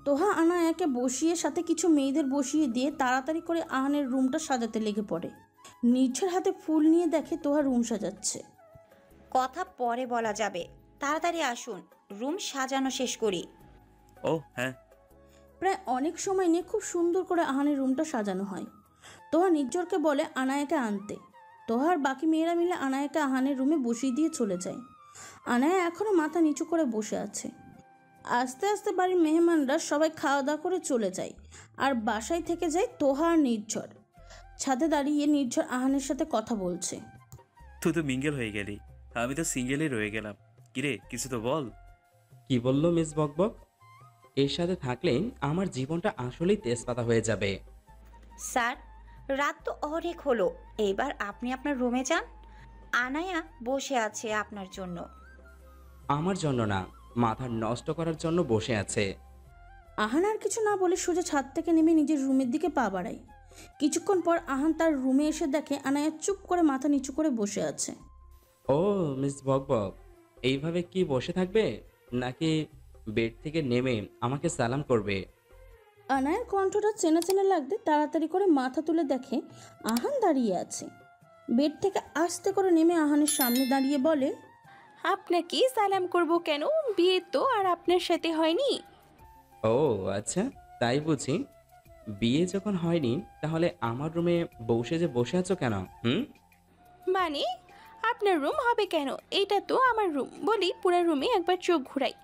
তোহা আনায়াকে বসিয়ে সাথে কিছু মেয়েদের বসিয়ে দিয়ে তাড়াতাড়ি করে আহানের রুমটা সাজাতে লেগে পড়ে। নির্ঝর হাতে ফুল নিয়ে দেখে তোহা রুম সাজাচ্ছে।
কথা পরে বলা যাবে, তাড়াতাড়ি আসুন, রুম সাজানো শেষ করি।
ও হ্যাঁ।
প্রায় অনেক সময় নিয়ে খুব সুন্দর করে আহানের রুমটা সাজানো হয়। তোহা নির্ঝরকে বলে আনায়াকে আনতে। তোহার বাকি মেয়েরা মিলে আনায়াকে আহানের রুমে বসিয়ে দিয়ে চলে যায়। আনায়া এখনও মাথা নিচু করে বসে আছে। আস্তে আস্তে বাড়ির মেহমানরা সবাই খাওয়া দাওয়া করে চলে যায়, আর বাসায় থেকে যায় তোহা আর নির্ঝর। ছাদে দাঁড়িয়ে নির্ঝর আহানের সাথে কথা বলছে।
তুই তো মিঙ্গেল হয়ে গেলি, আমি তো সিঙ্গেলই রয়ে গেলাম। কিরে কিছু তো বল।
কি বললো মিস বকবক? এর সাথে থাকলে আমার জীবনটা আসলেই তেজপাতা হয়ে যাবে।
স্যার, রাত তো অনেক হলো, এবার আপনি আপনার রুমে যান। আনায়া বসে আছে আপনার জন্য।
আমার জন্য না, মাথা নষ্ট করার জন্য বসে আছে।
আহান আর কিছু না বলে সোজা ছাদ থেকে নেমে নিজের রুমের দিকে পা বাড়ায়। কিছুক্ষণ পর আহান তার রুমে এসে দেখে আনায়া চুপ করে মাথা নিচু করে বসে আছে।
ও মিস বকবক, এইভাবে কি বসে থাকবে, নাকি বেড থেকে নেমে আমাকে সালাম করবে?
আনায়ার কণ্ঠটা চেনা চেনা লাগতে তাড়াতাড়ি করে মাথা তুলে দেখে আহান দাঁড়িয়ে আছে। বেড থেকে আস্তে করে নেমে আহানের সামনে দাঁড়িয়ে বলে,
আপনাকে সালাম করব কেন? বিয়ে তো আর আপনার সাথে হয়নি।
ও আচ্ছা, তাই বুঝি। বিয়ে যখন হয়নি তাহলে আমার রুমে বসে আছো কেন?
মানে আপনার রুম হবে কেন? এটা তো আমার রুম বলি পুরো রুমে একবার চোখ ঘুরাই,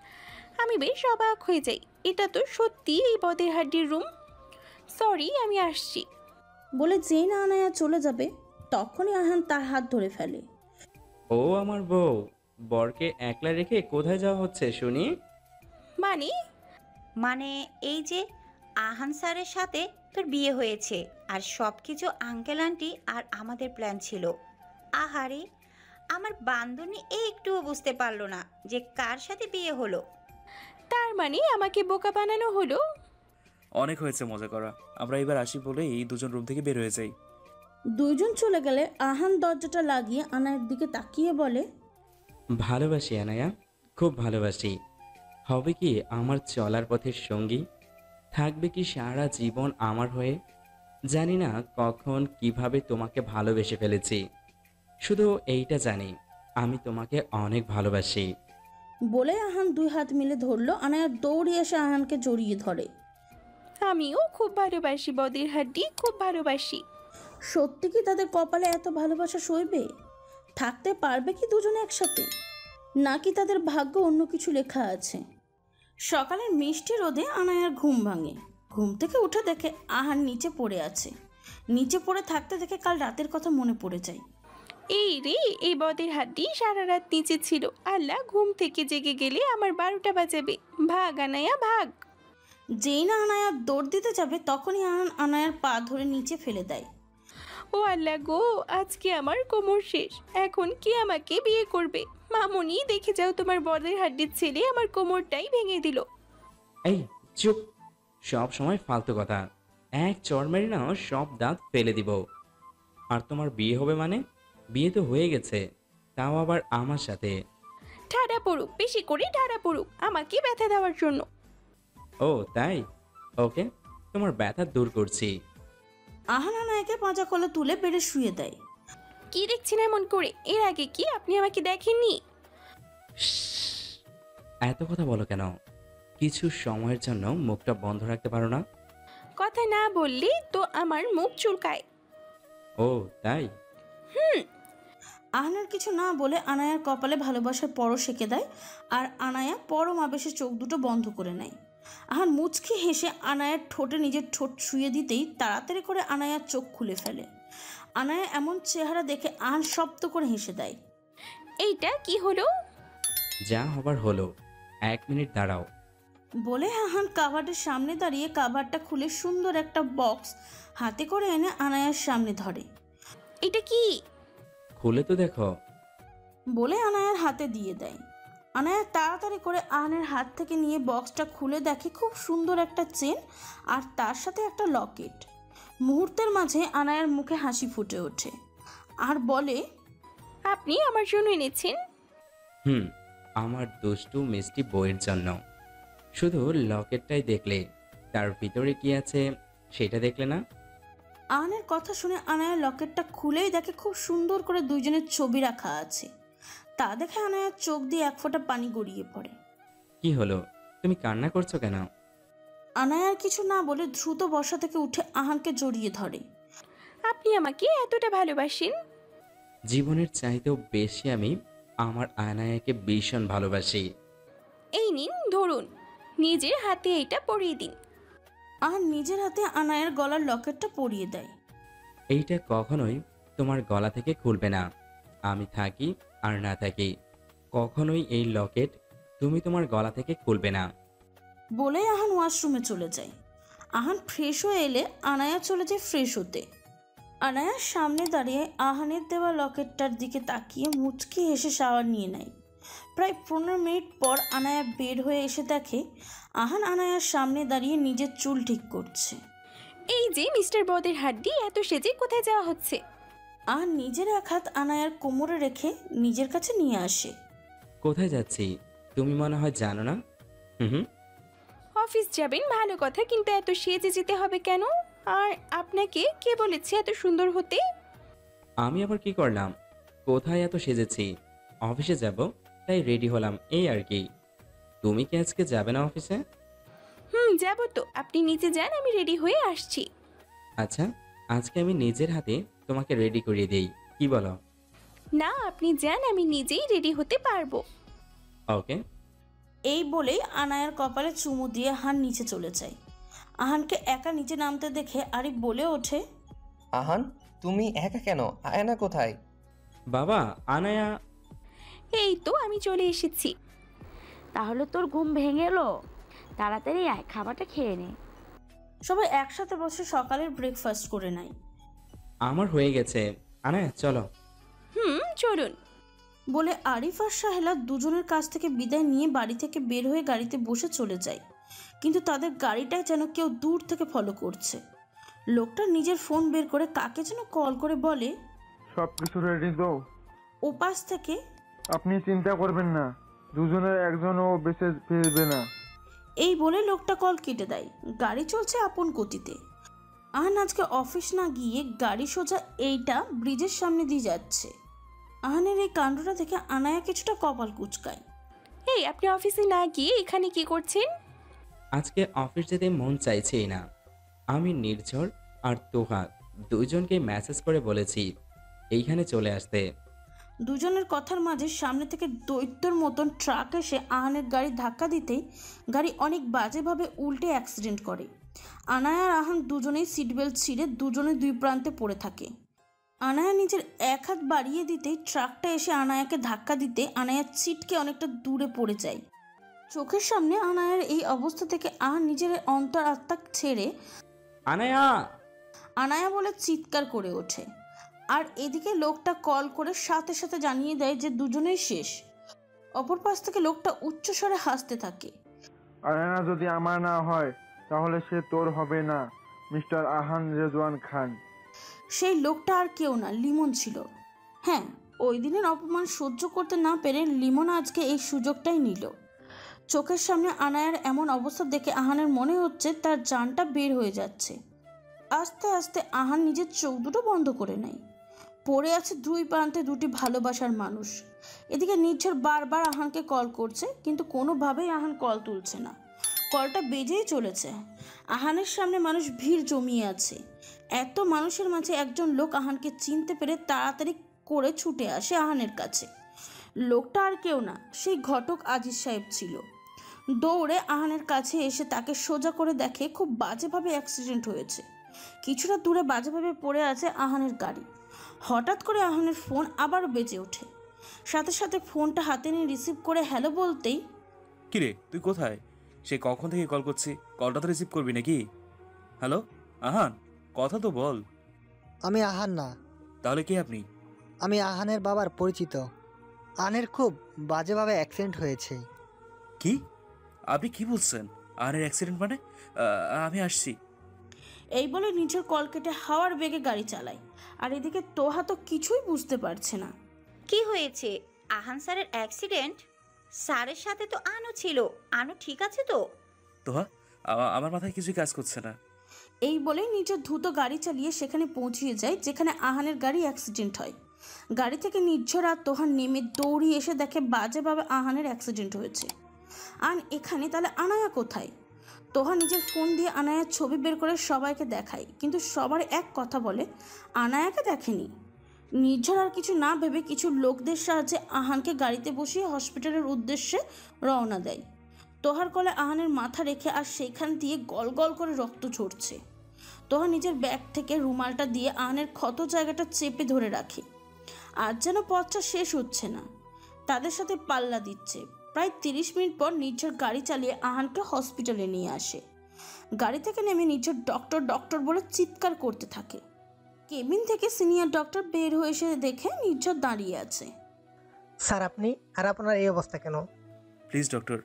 আমি বেশ অবাক হয়ে যাই। এটা তো সত্যি এই বদের হাড্ডির রুম। সরি, আমি আসছি।
বলে যেই না আনায়া চলে যাবে তখনই আহান তার হাত ধরে ফেলে।
ও আমার বউ, বরকে একলা রেখে কোথায় যাওয়া হচ্ছে শুনি?
মানে এই যে আহান স্যারের সাথে তোর বিয়ে হয়েছে, আর সব কিছু আঙ্কেল আন্টি আর আমাদের প্ল্যান ছিল। আহারে, আমার বান্ধবী একটুও বুঝতে পারলো না যে কার সাথে বিয়ে হলো।
তার মানে আমাকে বোকা বানানো হলো?
অনেক হয়েছে মজা করা, আমরা এবার আসি বলে এই দুজন রুম থেকে বের হয়ে যাই।
দুইজন চলে গেলে আহান দরজাটা লাগিয়ে আনায়ের দিকে তাকিয়ে বলে,
ভালোবাসি আনায়া, খুব ভালোবাসি। হবে কি আমার চলার পথের সঙ্গী, থাকবে কি সারা জীবন আমার হয়ে। জানি না কখন কিভাবে তোমাকে ভালোবেসে ফেলেছি, শুধু এইটা জানি আমি তোমাকে অনেক ভালোবাসি।
বলে আহান দুই হাত মিলে ধরলো। আনায়া দৌড়ে এসে আহানকে জড়িয়ে ধরে।
আমিও খুব ভালোবাসি বদের হাড্ডি, খুব ভালোবাসি।
সত্যি কি তাদের কপালে এত ভালোবাসা সইবে? থাকতে পারবে কি দুজনে একসাথে, নাকি তাদের ভাগ্য অন্য কিছু লেখা আছে? সকালের মিষ্টি রোদে আনায়ার ঘুম ভাঙে। ঘুম থেকে উঠে দেখে আহান নিচে পড়ে আছে। নিচে পড়ে থাকতে দেখে কাল রাতের কথা মনে পড়ে যায়।
এই রে, এই বদের হাড্ডি সারা রাত নিচে ছিল। আল্লাহ, ঘুম থেকে জেগে গেলে আমার 12টা বাজাবে। ভাগ আনায়া ভাগ।
যেই না আনায়া দৌড় দিতে যাবে তখনই আহান আনায়ার পা ধরে নিচে ফেলে দেয়।
ও আল্লাহ গো, আজকে আমার কোমর শেষ। এখন কি আমাকে বিয়ে করবে? মামুনি, দেখে যাও, তোমার বদের হাড্ডির ছেলে আমার কোমরটাই ভেঙে দিল।
এই চুপ, সব সময় ফালতু কথা। এক চড় মেরে না সব দাঁত ফেলে দিব। আর তোমার বিয়ে হবে মানে? বিয়ে তো হয়ে গেছে, তাও আবার আমার সাথে।
ঠাড়া পড়ুক, বেশি করে ঠাড়া পড়ুক, আমাকে ব্যথা দেওয়ার জন্য।
ও তাই, ওকে, তোমার ব্যথা দূর করছি।
আহান আনায়াকে পাঁজা কলে তুলে বেড়ে শুয়ে দেয়।
কি দেখছেন এমন করে? এর আগে কি আপনি আমাকে দেখেননি?
এত কথা বলো কেন? কিছু সময়ের জন্য মুখটা বন্ধ রাখতে পারো না?
কথা না বললে তো আমার মুখ চুলকায়।
ও তাই?
আহানের কিছু না বলে আনায়ার কপালে ভালোবাসার পরশ এঁকে দেয়, আর আনায়া পরম আবেশে চোখ দুটো বন্ধ করে নেয়। আহান মুচকি হেসে আনায়ার ঠোঁটে নিজের ঠোঁট শুয়ে দিতেই তাড়াতাড়ি করে আনায়ার চোখ খুলে ফেলে। আনায়া এমন চেহারা দেখে আহান শব্দ করে হেসে দেয়।
এইটা কি হলো?
যা হবার হলো, 1 মিনিট দাঁড়াও।
বলে আহান কাভার্ডের সামনে দাঁড়িয়ে কাভার্ডটা খুলে সুন্দর একটা বক্স হাতে করে এনে আনায়ার সামনে ধরে।
এটা কি?
খুলে তো দেখো।
বলে আনায়ার হাতে দিয়ে দেয়। আনায়া তাড়াতাড়ি করে আহানের হাত থেকে নিয়ে বক্সটা খুলে দেখে খুব সুন্দর একটা চেন আর তার সাথে একটা লকেট। মুহূর্তের মাঝে আনায়ার মুখে হাসি ফুটে ওঠে আর বলে,
আপনি আমার জন্য এনেছেন?
আমার দুষ্টু মিষ্টি বইয়ের জন্য। শুধু লকেটটাই দেখলে, তার ভিতরে কি আছে সেটা দেখলে না?
আহানের কথা শুনে আনায়া লকেটটা খুলেই দেখে খুব সুন্দর করে দুইজনের ছবি রাখা আছে। তা দেখে আনায়ার চোখ দিয়ে এক ফোঁটা পানি গড়িয়ে পড়ে।
কি হলো, তুমি কান্না করছো কেন?
আনায়ার কিছু না বলে দ্রুত বসা থেকে উঠে আহানকে জড়িয়ে ধরে।
আপনি আমাকে এতটা ভালোবাসেন?
জীবনের চাইতেও বেশি আমি আমার আনায়াকে ভীষণ ভালোবাসি।
এই নিন ধরুন, নিজের হাতে এটা পরিয়ে দিন।
আহান নিজের হাতে আনায়ার গলার লকেটটা পরিয়ে দেয়।
এইটা কখনোই তোমার গলা থেকে খুলবে না, আমি থাকি আর না থাকি, কখনোই এই লকেট তুমি তোমার গলা থেকে খুলবে না।
বলে আহান ওয়াশরুমে চলে যায়। আহান ফ্রেশ হয়ে এলে আনায়া চলে যায় ফ্রেশ হতে। আনায়ার সামনে দাঁড়িয়ে আহানের দেওয়া লকেটটার দিকে তাকিয়ে মুচকি হেসে শাওয়ার নিয়ে নেয়। প্রায় 15 মিনিট পর আনায়া বের হয়ে এসে দেখে আহান আনায়ার সামনে দাঁড়িয়ে নিজের চুল ঠিক করছে।
এই যে মিস্টার বদের হাড্ডি, এত সেজে কোথায় যাওয়া হচ্ছে?
আহান নিজের এক হাত আনায়ার কোমরে রেখে নিজের কাছে নিয়ে আসে।
কোথায় যাচ্ছি তুমি মনে হয় জানো না?
অফিস যাবেন ভালো কথা, কিন্তু এত সেজে যেতে হবে কেন? আর আপনাকে কে বলেছে এত সুন্দর হতে?
আমি আবার কি করলাম? কোথায় এত সেজেছি? অফিসে যাব তাই রেডি হলাম, এই আর কি। তুমি কি আজকে যাবে না অফিসে?
যাবো তো, আপনি নিচে যান, আমি রেডি হয়ে আসছি।
আচ্ছা, আজকে আমি নিজের হাতে তোমাকে রেডি করিয়ে দেই, কি বলো?
না, আপনি যান, আমি নিজেই রেডি হতে পারবো।
ওকে।
এই বলেই আনায়ার কপালে চুমু দিয়ে আহান নিচে চলে যায়। আহানকে একা নিচে নামতে দেখে আরিফ বলে ওঠে,
আহান, তুমি একা কেন? আয়না কোথায়?
বাবা, আনায়া।
এই তো আমি চলে এসেছি।
তাহলে তোর ঘুম ভেঙে এলো? তাড়াতাড়ি আয়, খাবারটা খেয়ে নে।
সবাই একসাথে বসে সকালের ব্রেকফাস্ট করে নেয়।
আমার হয়ে গেছে, আনায়া চলো।
চলুন।
বলে আরিফ আর সাহেলা দুজনের কাছ থেকে বিদায় নিয়ে বাড়ি থেকে বের হয়ে গাড়িতে বসে চলে যায়। কিন্তু তাদের গাড়িটায় যেন কেউ দূর থেকে ফলো করছে। লোকটা নিজের ফোন বের করে কাকে যেন কল করে বলে,
সবকিছু রেডি তো?
ওপাশ থেকে,
আপনি চিন্তা করবেন না, দুজনের একজনও বেঁচে ফিরবে না।
এই বলে লোকটা কল কেটে দেয়। গাড়ি চলছে আপন গতিতে। আহান আজকে অফিস না গিয়ে গাড়ি সোজা এইটা ব্রিজের সামনে দিয়ে যাচ্ছে। আহানের এই কাণ্ডটা দেখে আনায়া কিছুটা কপাল কুচকায়।
এই, আপনি অফিসে না গিয়ে এখানে কি করছেন?
আজকে অফিস যেতে মন চাইছেই না। আমি নির্ঝর আর তোহা দুজনকে মেসেজ করে বলেছি এইখানে চলে আসতে।
দুজনের কথার মাঝে সামনে থেকে দৈত্যর মতন ট্রাক এসে আহানের গাড়ি ধাক্কা দিতেই গাড়ি অনেক বাজেভাবে উল্টে অ্যাক্সিডেন্ট করে। আনায়া আর আহান দুজনেই সিট বেল্ট ছিঁড়ে দুজনে দুই প্রান্তে পড়ে থাকে। আনায়া নিজের এক হাত বাড়িয়ে দিতেই ট্রাকটা এসে আনায়াকে ধাক্কা দিতে আনায়ার ছিটকে অনেকটা দূরে পড়ে যায়। চোখের সামনে আনায়ার এই অবস্থা থেকে আহান নিজের অন্তর আত্মা ছেড়ে
আনায়া
আনায়া বলে চিৎকার করে ওঠে। আর এদিকে লোকটা কল করে সাথে সাথে জানিয়ে দেয় যে দুজনেই শেষ। অপর পাশ থেকে লোকটা উচ্চস্বরে হাসতে থাকে।
আয়না যদি আমার না হয় তাহলে সে তোর হবে না, মিস্টার আহান রেজওয়ান খান।
সেই লোকটা আর কেউ না, লিমন ছিল। হ্যাঁ, ওই দিনের অপমান সহ্য করতে না পেরে লিমন আজকে এই সুযোগটাই নিল। চোখের সামনে আনায়ার এমন অবস্থা দেখে আহানের মনে হচ্ছে তার জানটা বের হয়ে যাচ্ছে। আস্তে আস্তে আহান নিজের চোখ দুটো বন্ধ করে নেয়। পড়ে আছে দুই প্রান্তে দুটি ভালোবাসার মানুষ। এদিকে নির্ঝর বারবার আহানকে কল করছে, কিন্তু কোনোভাবেই আহান কল তুলছে না। কলটা বেজেই চলেছে। আহানের সামনে মানুষ ভিড় জমিয়ে আছে। এত মানুষের মাঝে একজন লোক আহানকে চিনতে পেরে তাড়াতাড়ি করে ছুটে আসে আহানের কাছে। লোকটা আর কেউ না, সেই ঘটক আজিজ সাহেব ছিল। দৌড়ে আহানের কাছে এসে তাকে সোজা করে দেখে খুব বাজেভাবে অ্যাক্সিডেন্ট হয়েছে। কিছুটা দূরে বাজেভাবে পড়ে আছে আহানের গাড়ি। হঠাৎ করে আহানের ফোন আবারও বেজে ওঠে। সাথে সাথে ফোনটা হাতে নিয়ে রিসিভ করে হ্যালো বলতেই,
কিরে তুই কোথায়? সে কখন থেকে কল করছি, কলটা তো রিসিভ করবি নাকি? হ্যালো আহান, কথা তো বল।
আমি আহান না।
তাহলে কে আপনি?
আমি আহানের বাবার পরিচিত। আনের খুব বাজেভাবে অ্যাক্সিডেন্ট হয়েছে।
কি? আপনি কি বলছেন? আহানের অ্যাক্সিডেন্ট মানে? আমি আসছি।
এই বলে নির্ঝর কল কেটে হাওয়ার বেগে গাড়ি চালায়। আর এদিকে তোহা তো কিছুই বুঝতে পারছে না।
কি হয়েছে? আহান স্যারের অ্যাক্সিডেন্ট? স্যারের সাথে তো আনু ছিল। আনু ঠিক আছে তো?
তোহা, আমার মাথায় কিছুই কাজ করছে না।
এই বলেই নির্ঝর দ্রুত গাড়ি চালিয়ে সেখানে পৌঁছিয়ে যায় যেখানে আহানের গাড়ি অ্যাক্সিডেন্ট হয়। গাড়ি থেকে নির্ঝর আর তোহা নেমে দৌড়িয়ে এসে দেখে বাজেভাবে আহানের অ্যাক্সিডেন্ট হয়েছে। আর এখানে তাহলে আনায়া কোথায়? তোহা নিজের ফোন দিয়ে আনায়ার ছবি বের করে সবাইকে দেখায়, কিন্তু সবার এক কথা বলে আনায়াকে দেখেনি। নির্ঝর আর কিছু না ভেবে কিছু লোকদের সাহায্যে আহানকে গাড়িতে বসিয়ে হসপিটালের উদ্দেশ্যে রওনা দেয়। তোহার কোলে আহানের মাথা রেখে আর সেখান দিয়ে গল গল করে রক্ত ঝরছে। তোহা নিজের ব্যাগ থেকে রুমালটা দিয়ে আহানের ক্ষত জায়গাটা চেপে ধরে রাখে। আর যেন পথটা শেষ হচ্ছে না, তাদের সাথে পাল্লা দিচ্ছে। প্রায় 30 মিনিট পর নির্ঝর গাড়ি চালিয়ে আহানকে হসপিটালে নিয়ে আসে। গাড়ি থেকে নেমে নির্ঝর ডক্টর ডক্টর বলে চিৎকার করতে থাকে। কেবিন থেকে সিনিয়র ডক্টর বের হয়ে এসে দেখে নির্ঝর দাঁড়িয়ে আছে।
স্যার আপনি, আর আপনার এই অবস্থা কেন?
প্লিজ ডক্টর,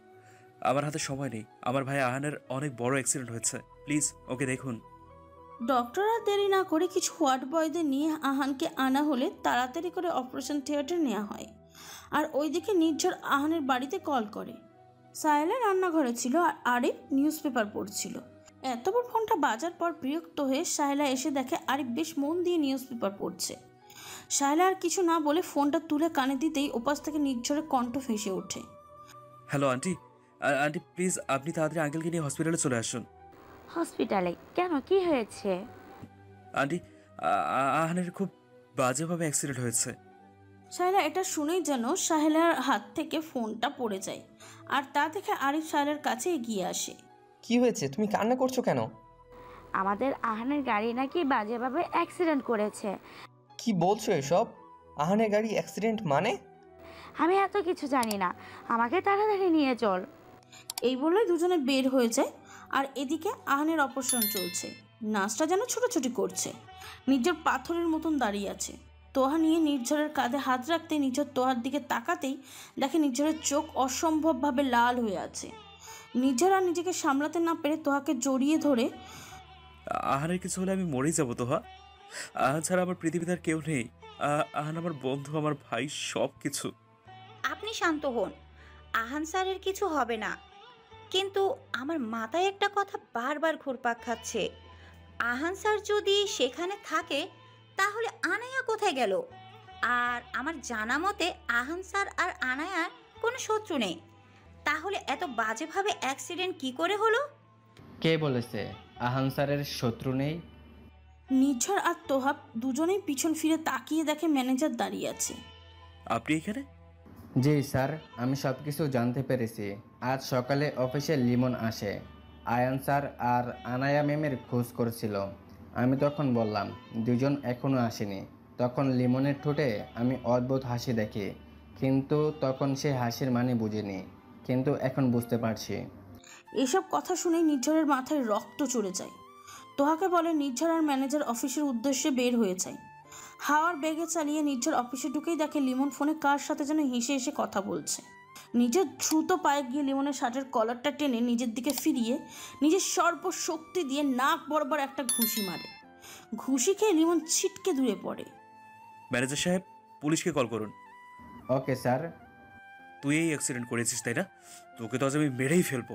আমার হাতে সময় নেই। আমার ভাই আহানের অনেক বড় অ্যাক্সিডেন্ট হয়েছে, প্লিজ ওকে দেখুন।
ডক্টর আর দেরি না করে কিছু ওয়ার্ড বয়দের নিয়ে আহানকে আনা হলে তাড়াতাড়ি করে অপারেশন থিয়েটার নেওয়া হয়। আর ওইদিকে নির্ঝর আহানের বাড়িতে কল করে। সাহেলা রান্নাঘরে ছিল আর আরিফ নিউজ পেপার পড়ছিল। এতবার ফোনটা বাজার পর বিরক্ত হয়ে সাহেলা এসে দেখে আরিফ বেশ মন দিয়ে নিউজ পেপার পড়ছে। সাহেলা আর কিছু না বলে ফোনটা তুলে কানে দিতেই ওপাশ থেকে নির্ঝরের কণ্ঠ ভেসে ওঠে।
হ্যালো আন্টি, আন্টি প্লিজ আপনি তাড়াতাড়ি আঙ্কেলকে নিয়ে হসপিটালে চলে আসুন।
হসপিটালে কেন, কি হয়েছে?
আন্টি, আহানের খুব বাজেভাবে অ্যাক্সিডেন্ট হয়েছে।
সাহেলা এটা শুনেই যেন সাহেলার হাত থেকে ফোনটা পড়ে যায়। আর তা দেখে আরিফ সাহেলার কাছে এগিয়ে আসে।
কি হয়েছে? তুমি কান্না করছো কেন?
আমাদের আহানের গাড়ি নাকি বাজেভাবে অ্যাক্সিডেন্ট করেছে।
কি বলছো এসব? আহানের গাড়ি অ্যাক্সিডেন্ট মানে?
আমি এত কিছু জানি না, আমাকে তাড়াতাড়ি নিয়ে চল।
এই বলে দুজনে বের হয়ে যায়। আর এদিকে আহানের অপারেশন চলছে। নার্সটা যেন ছোটাছুটি করছে। নির্ঝর পাথরের মতন দাঁড়িয়ে আছে। তোহা নিয়ে নির্ঝরের কাঁধে হাত রাখতে নির্ঝর তোহার দিকে তাকাতেই দেখে নির্ঝরের চোখ অসম্ভবভাবে লাল হয়ে আছে। নির্ঝর আর নিজেকে সামলাতে না পেরে তোহাকে জড়িয়ে ধরে,
আহানের কিছু হলে আমি মরেই যাবো তোহা। আহান ছাড়া আমার পৃথিবীতে আর কেউ নেই। আহান আমার বন্ধু, আমার ভাই, সব কিছু।
আপনি শান্ত হন, আহান স্যারের কিছু হবে না। কিন্তু আমার মাথায় একটা কথা বারবার ঘুরপাক খাচ্ছে। আহান স্যার যদি সেখানে থাকে তাহলে আনায়া কোথায় গেল? আর আমার জানা মতে আহান স্যার আর আনায়ার কোনো শত্রু নেই। তাহলে এত বাজেভাবে অ্যাক্সিডেন্ট কি করে হলো?
কে বলেছে আহান স্যারের শত্রু নেই?
নির্ঝর আর তোহাব দুজনেই পিছন ফিরে তাকিয়ে দেখে ম্যানেজার দাঁড়িয়ে আছে।
আপনি এখানে?
জি স্যার, আমি সব কিছু জানতে পেরেছি। আজ সকালে অফিসে লিমন আসে। আয়ান স্যার আর আনায়া ম্যামের খোঁজ করছিল। আমি তখন বললাম দুজন এখনও আসেনি। তখন লিমনের ঠোঁটে আমি অদ্ভুত হাসি দেখি, কিন্তু তখন সে হাসির মানে বুঝিনি, কিন্তু এখন বুঝতে পারছি।
এসব কথা শুনে নির্ঝরের মাথায় রক্ত চড়ে যায়। তোহাকে বলে নির্ঝর আর ম্যানেজার অফিসের উদ্দেশ্যে বের হয়ে যায়। হাওয়ার বেগে চালিয়ে নির্ঝর অফিসে ঢুকেই দেখে লিমন ফোনে কার সাথে যেন হেসে হেসে কথা বলছে। নিজের দ্রুত পায়ে গিয়ে লিমনের শার্টের কলারটা টেনে নিজের দিকে ফিরিয়ে নিজের সর্বশক্তি দিয়ে নাক বরাবর একটা ঘুষি মারে। ঘুষি খেয়ে লিমন ছিটকে দূরে পড়ে।
ম্যানেজার সাহেব, পুলিশকে কল করুন।
Okay sir.
তুই এই অ্যাক্সিডেন্ট করেছিস তাই না? তোকে তো আজ আমি মেরেই ফেলবো।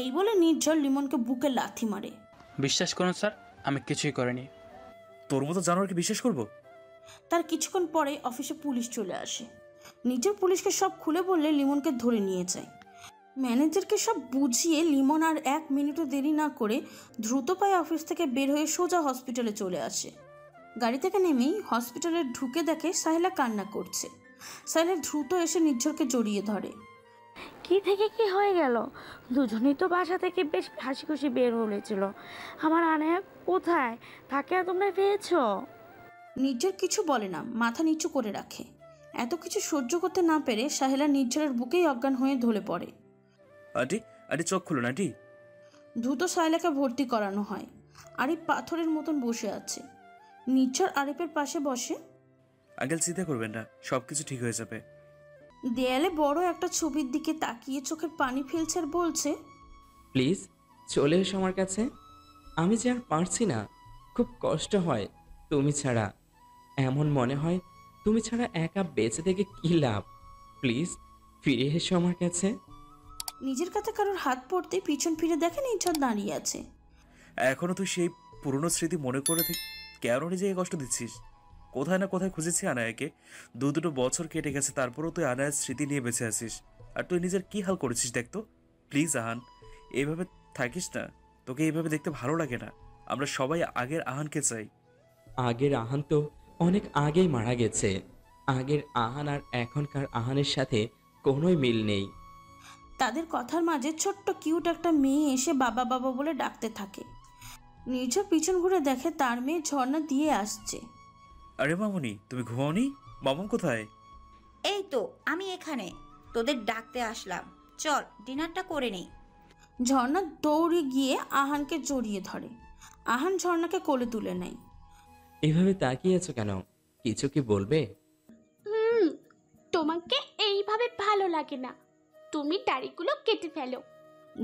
এই বলে নির্ঝর লিমনকে বুকে লাথি মারে।
বিশ্বাস করুন স্যার, আমি কিছুই করিনি।
তোর মতো জানোয়ারকে বিশ্বাস করবো?
তার কিছুক্ষণ পরে অফিসে পুলিশ চলে আসে। নিজের পুলিশকে সব খুলে বললে লিমনকে ধরে নিয়ে যায়। ম্যানেজারকে সব বুঝিয়ে লিমন আর 1 মিনিটও দেরি না করে দ্রুত পায়ে অফিস থেকে বের হয়ে সোজা হসপিটালে চলে আসে। গাড়ি থেকে নেমেই হসপিটালে ঢুকে দেখে সাহেলা কান্না করছে। সাহেলা দ্রুত এসে নির্ঝরকে জড়িয়ে ধরে।
কি থেকে কি হয়ে গেল? দুজনেই তো বাসা থেকে বেশ হাসি খুশি বের হয়েছিল। আমার আনায়া কোথায়? তাকে তোমরা পেয়েছো?
নির্ঝর কিছু বলে না, মাথা নিচু করে রাখে। এত কিছু সহ্য করতে না পেরে সাহেলা নির্ঝরের বুকেই অজ্ঞান হয়ে ঢলে পড়ে।
আন্টি, আন্টি চোখ খুলুন আন্টি।
দ্রুত সাহেলাকে ভর্তি করানো হয়। আরিফ পাথরের মতন বসে আছে। নির্ঝর আরিফের পাশে বসে।
আঙ্কেল চিন্তা করবেন না, সব কিছু ঠিক হয়ে যাবে।
দেয়ালে বড় একটা ছবির দিকে তাকিয়ে চোখের পানি ফেলছে আর বলছে,
প্লিজ চলে এসো আমার কাছে। আমি যে আর পারছি না, খুব কষ্ট হয় তুমি ছাড়া। এমন মনে হয় তুমি ছাড়া একা বেঁচে থেকে কী লাভ। প্লিজ ফিরে এসো আমার কাছে।
নিজের কাছে কারোর হাত পড়তে পিছন ফিরে দেখে নির্ঝর দাঁড়িয়ে আছে।
এখনো তুই সেই পুরনো স্মৃতি মনে করে কেন নিজেকে কষ্ট দিচ্ছিস? কোথায় না কোথায় খুঁজেছি আনায়াকে, দুটো বছর কেটে গেছে, তারপরও তুই আনায়ার স্মৃতি নিয়ে বেঁচে আছিস। আর তুই নিজের কি হাল করেছিস দেখতো। প্লিজ আহান, এইভাবে থাকিস না। তোকে এইভাবে দেখতে ভালো লাগে না। আমরা সবাই আগের আহানকে চাই।
আগের আহান তো অনেক আগেই মারা গেছে। আগের আহান আর এখনকার আহানের সাথে কোনোই মিল নেই।
তাদের কথার মাঝে ছোট্ট কিউট একটা মেয়ে এসে বাবা বাবা বলে ডাকতে থাকে। নির্ঝর পিছন ঘুরে দেখে তার মেয়ে ঝর্ণা দিয়ে আসছে।
আরে মামুনি, তুমি ঘুমাওনি? মামুন কোথায়?
এই তো আমি এখানে, তোদের ডাকতে আসলাম। চল ডিনারটা করে নেই।
ঝর্ণা দৌড়ে গিয়ে আহানকে জড়িয়ে ধরে। আহান ঝর্ণাকে কোলে তুলে নেয়।
এভাবে তাকিয়ে আছো কেন? কিছু কি বলবে?
তোমাকে এইভাবে ভালো লাগে না, তুমি দাড়িগুলো কেটে ফেলো।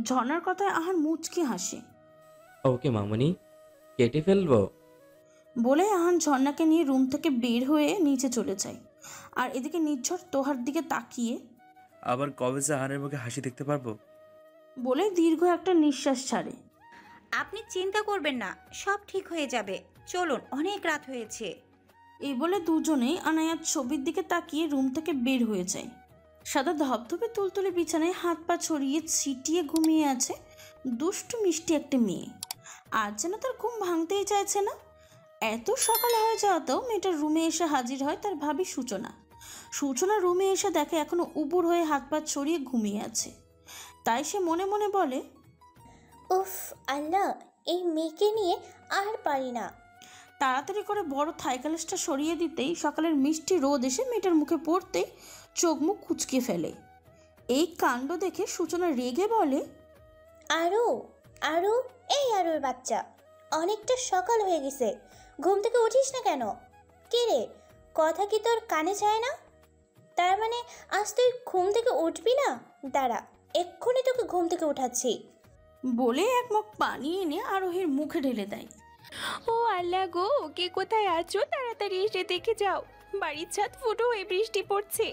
ঝর্ণার কথায় আহান মুচকি হাসে।
ওকে মামুনি, কেটে ফেলবো
বলে আহান ঝর্ণাকে নিয়ে রুম থেকে বের হয়ে নিচে চলে যায়। আর এদিকে নির্ঝর তোহার দিকে তাকিয়ে,
আবার কবে যে আহানের মুখে হাসি দেখতে পারবো
বলে দীর্ঘ একটা নিঃশ্বাস ছাড়ে।
আপনি চিন্তা করবেন না, সব ঠিক হয়ে যাবে। চলুন, অনেক রাত হয়েছে।
এই বলে দুজনেই আনায়ার ছবির দিকে তাকিয়ে রুম থেকে বের হয়ে যায়। সাদা ধবধবে তুলতুলে বিছানায় হাত পা ছড়িয়ে ছিটিয়ে ঘুমিয়ে আছে দুষ্টু মিষ্টি একটা মেয়ে। আজ যেন তার ঘুম ভাঙতেই চাইছে না। এত সকাল হয়ে যাওয়াতেও মেয়েটার রুমে এসে হাজির হয় তার ভাবি সূচনা। সূচনা রুমে এসে দেখে এখনো উপুর হয়ে হাত পা ছড়িয়ে ঘুমিয়ে আছে। তাই সে মনে মনে বলে,
উফ আল্লাহ, এই মেয়েকে নিয়ে আর পারি না।
তাড়াতাড়ি করে বড় থাইকালেসটা সরিয়ে দিতেই সকালের মিষ্টি রোদ এসে মেয়েটার মুখে পড়তেই চোখ মুখ কুচকে ফেলে। এই কাণ্ড দেখে সূচনা রেগে বলে,
আরও আরও এই আরুর বাচ্চা, অনেকটা সকাল হয়ে গেছে, ঘুম থেকে উঠিস না কেন? কে রে, কথা কি তোর কানে যায় না? তার মানে আজ তুই ঘুম থেকে উঠবি না? দাঁড়া, এক্ষুনি তোকে ঘুম থেকে উঠাচ্ছি।
বলে এক মগ পানি এনে আরোহীর মুখে ঢেলে দেয়।
ও আল্লাহ গো, কে কোথায় আছো? তাড়াতাড়ি এসে দেখে যাও, বাড়ির ছাদ ফুটো হয়ে বৃষ্টি পড়ছে।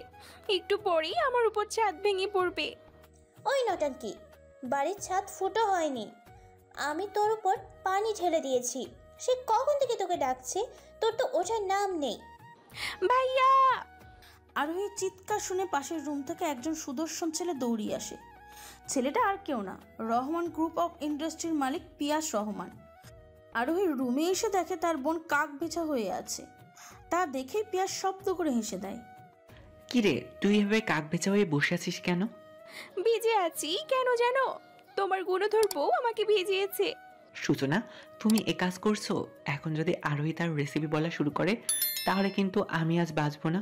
একটু পরেই আমার উপর ছাদ ভেঙে পড়বে।
ওই নটাঙ্কি, বাড়ির ছাদ ফুটো হয়নি, আমি তোর উপর পানি ঢেলে দিয়েছি। সে কখন থেকে তোকে ডাকছে, তোর তো ওঠার নাম নেই।
ভাইয়া!
আরোহীর চিৎকার শুনে পাশের রুম থেকে একজন সুদর্শন ছেলে দৌড়িয়ে আসে। ছেলেটা আর কেউ না, রহমান গ্রুপ অফ ইন্ডাস্ট্রির মালিক পিয়াস রহমান। আরোহীর রুমে এসে দেখে তার বোন কাক ভেজা হয়ে আছে। তা দেখে পিয়াস শব্দ করে হেসে দেয়।
কিরে, তুই এভাবে কাক ভেজা হয়ে বসে আছিস কেন?
ভিজে আছি কেন জানো? তোমার গুণধর বউ আমাকে ভিজিয়েছে।
সূচনা, তুমি এ কাজ করছো? এখন যদি আরোহী তার রেসিপি বলা শুরু করে তাহলে কিন্তু আমি আজ বাঁচবো না।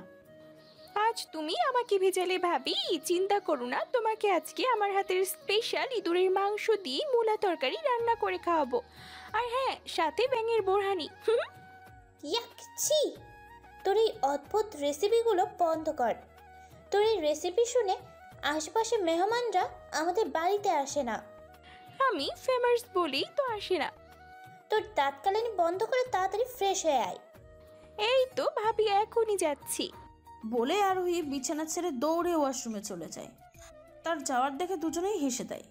আজ তুমি আমাকে ভেজালে ভাবি, চিন্তা করো না, তোমাকে আজকে আমার হাতের স্পেশাল ইঁদুরের মাংস দিয়ে মূলা তরকারি রান্না করে খাওয়াবো। আর হ্যাঁ, সাথে ব্যাঙের বোরহানি।
ইয়াকছি, তোর এই অদ্ভুত রেসিপিগুলো বন্ধ কর। তোর এই রেসিপি শুনে আশেপাশে মেহমানরা আমাদের বাড়িতে আসে না।
আমি ফেমাস বলি তো আসে না।
তোর দাঁতকালানি বন্ধ করে তাড়াতাড়ি ফ্রেশ হয়ে আয়।
এই তো ভাবি, এখনই যাচ্ছি।
বলে আরোহী বিছানা ছেড়ে দৌড়ে ওয়াশরুমে চলে যায়। তার যাওয়ার দেখে দুজনেই হেসে দেয়।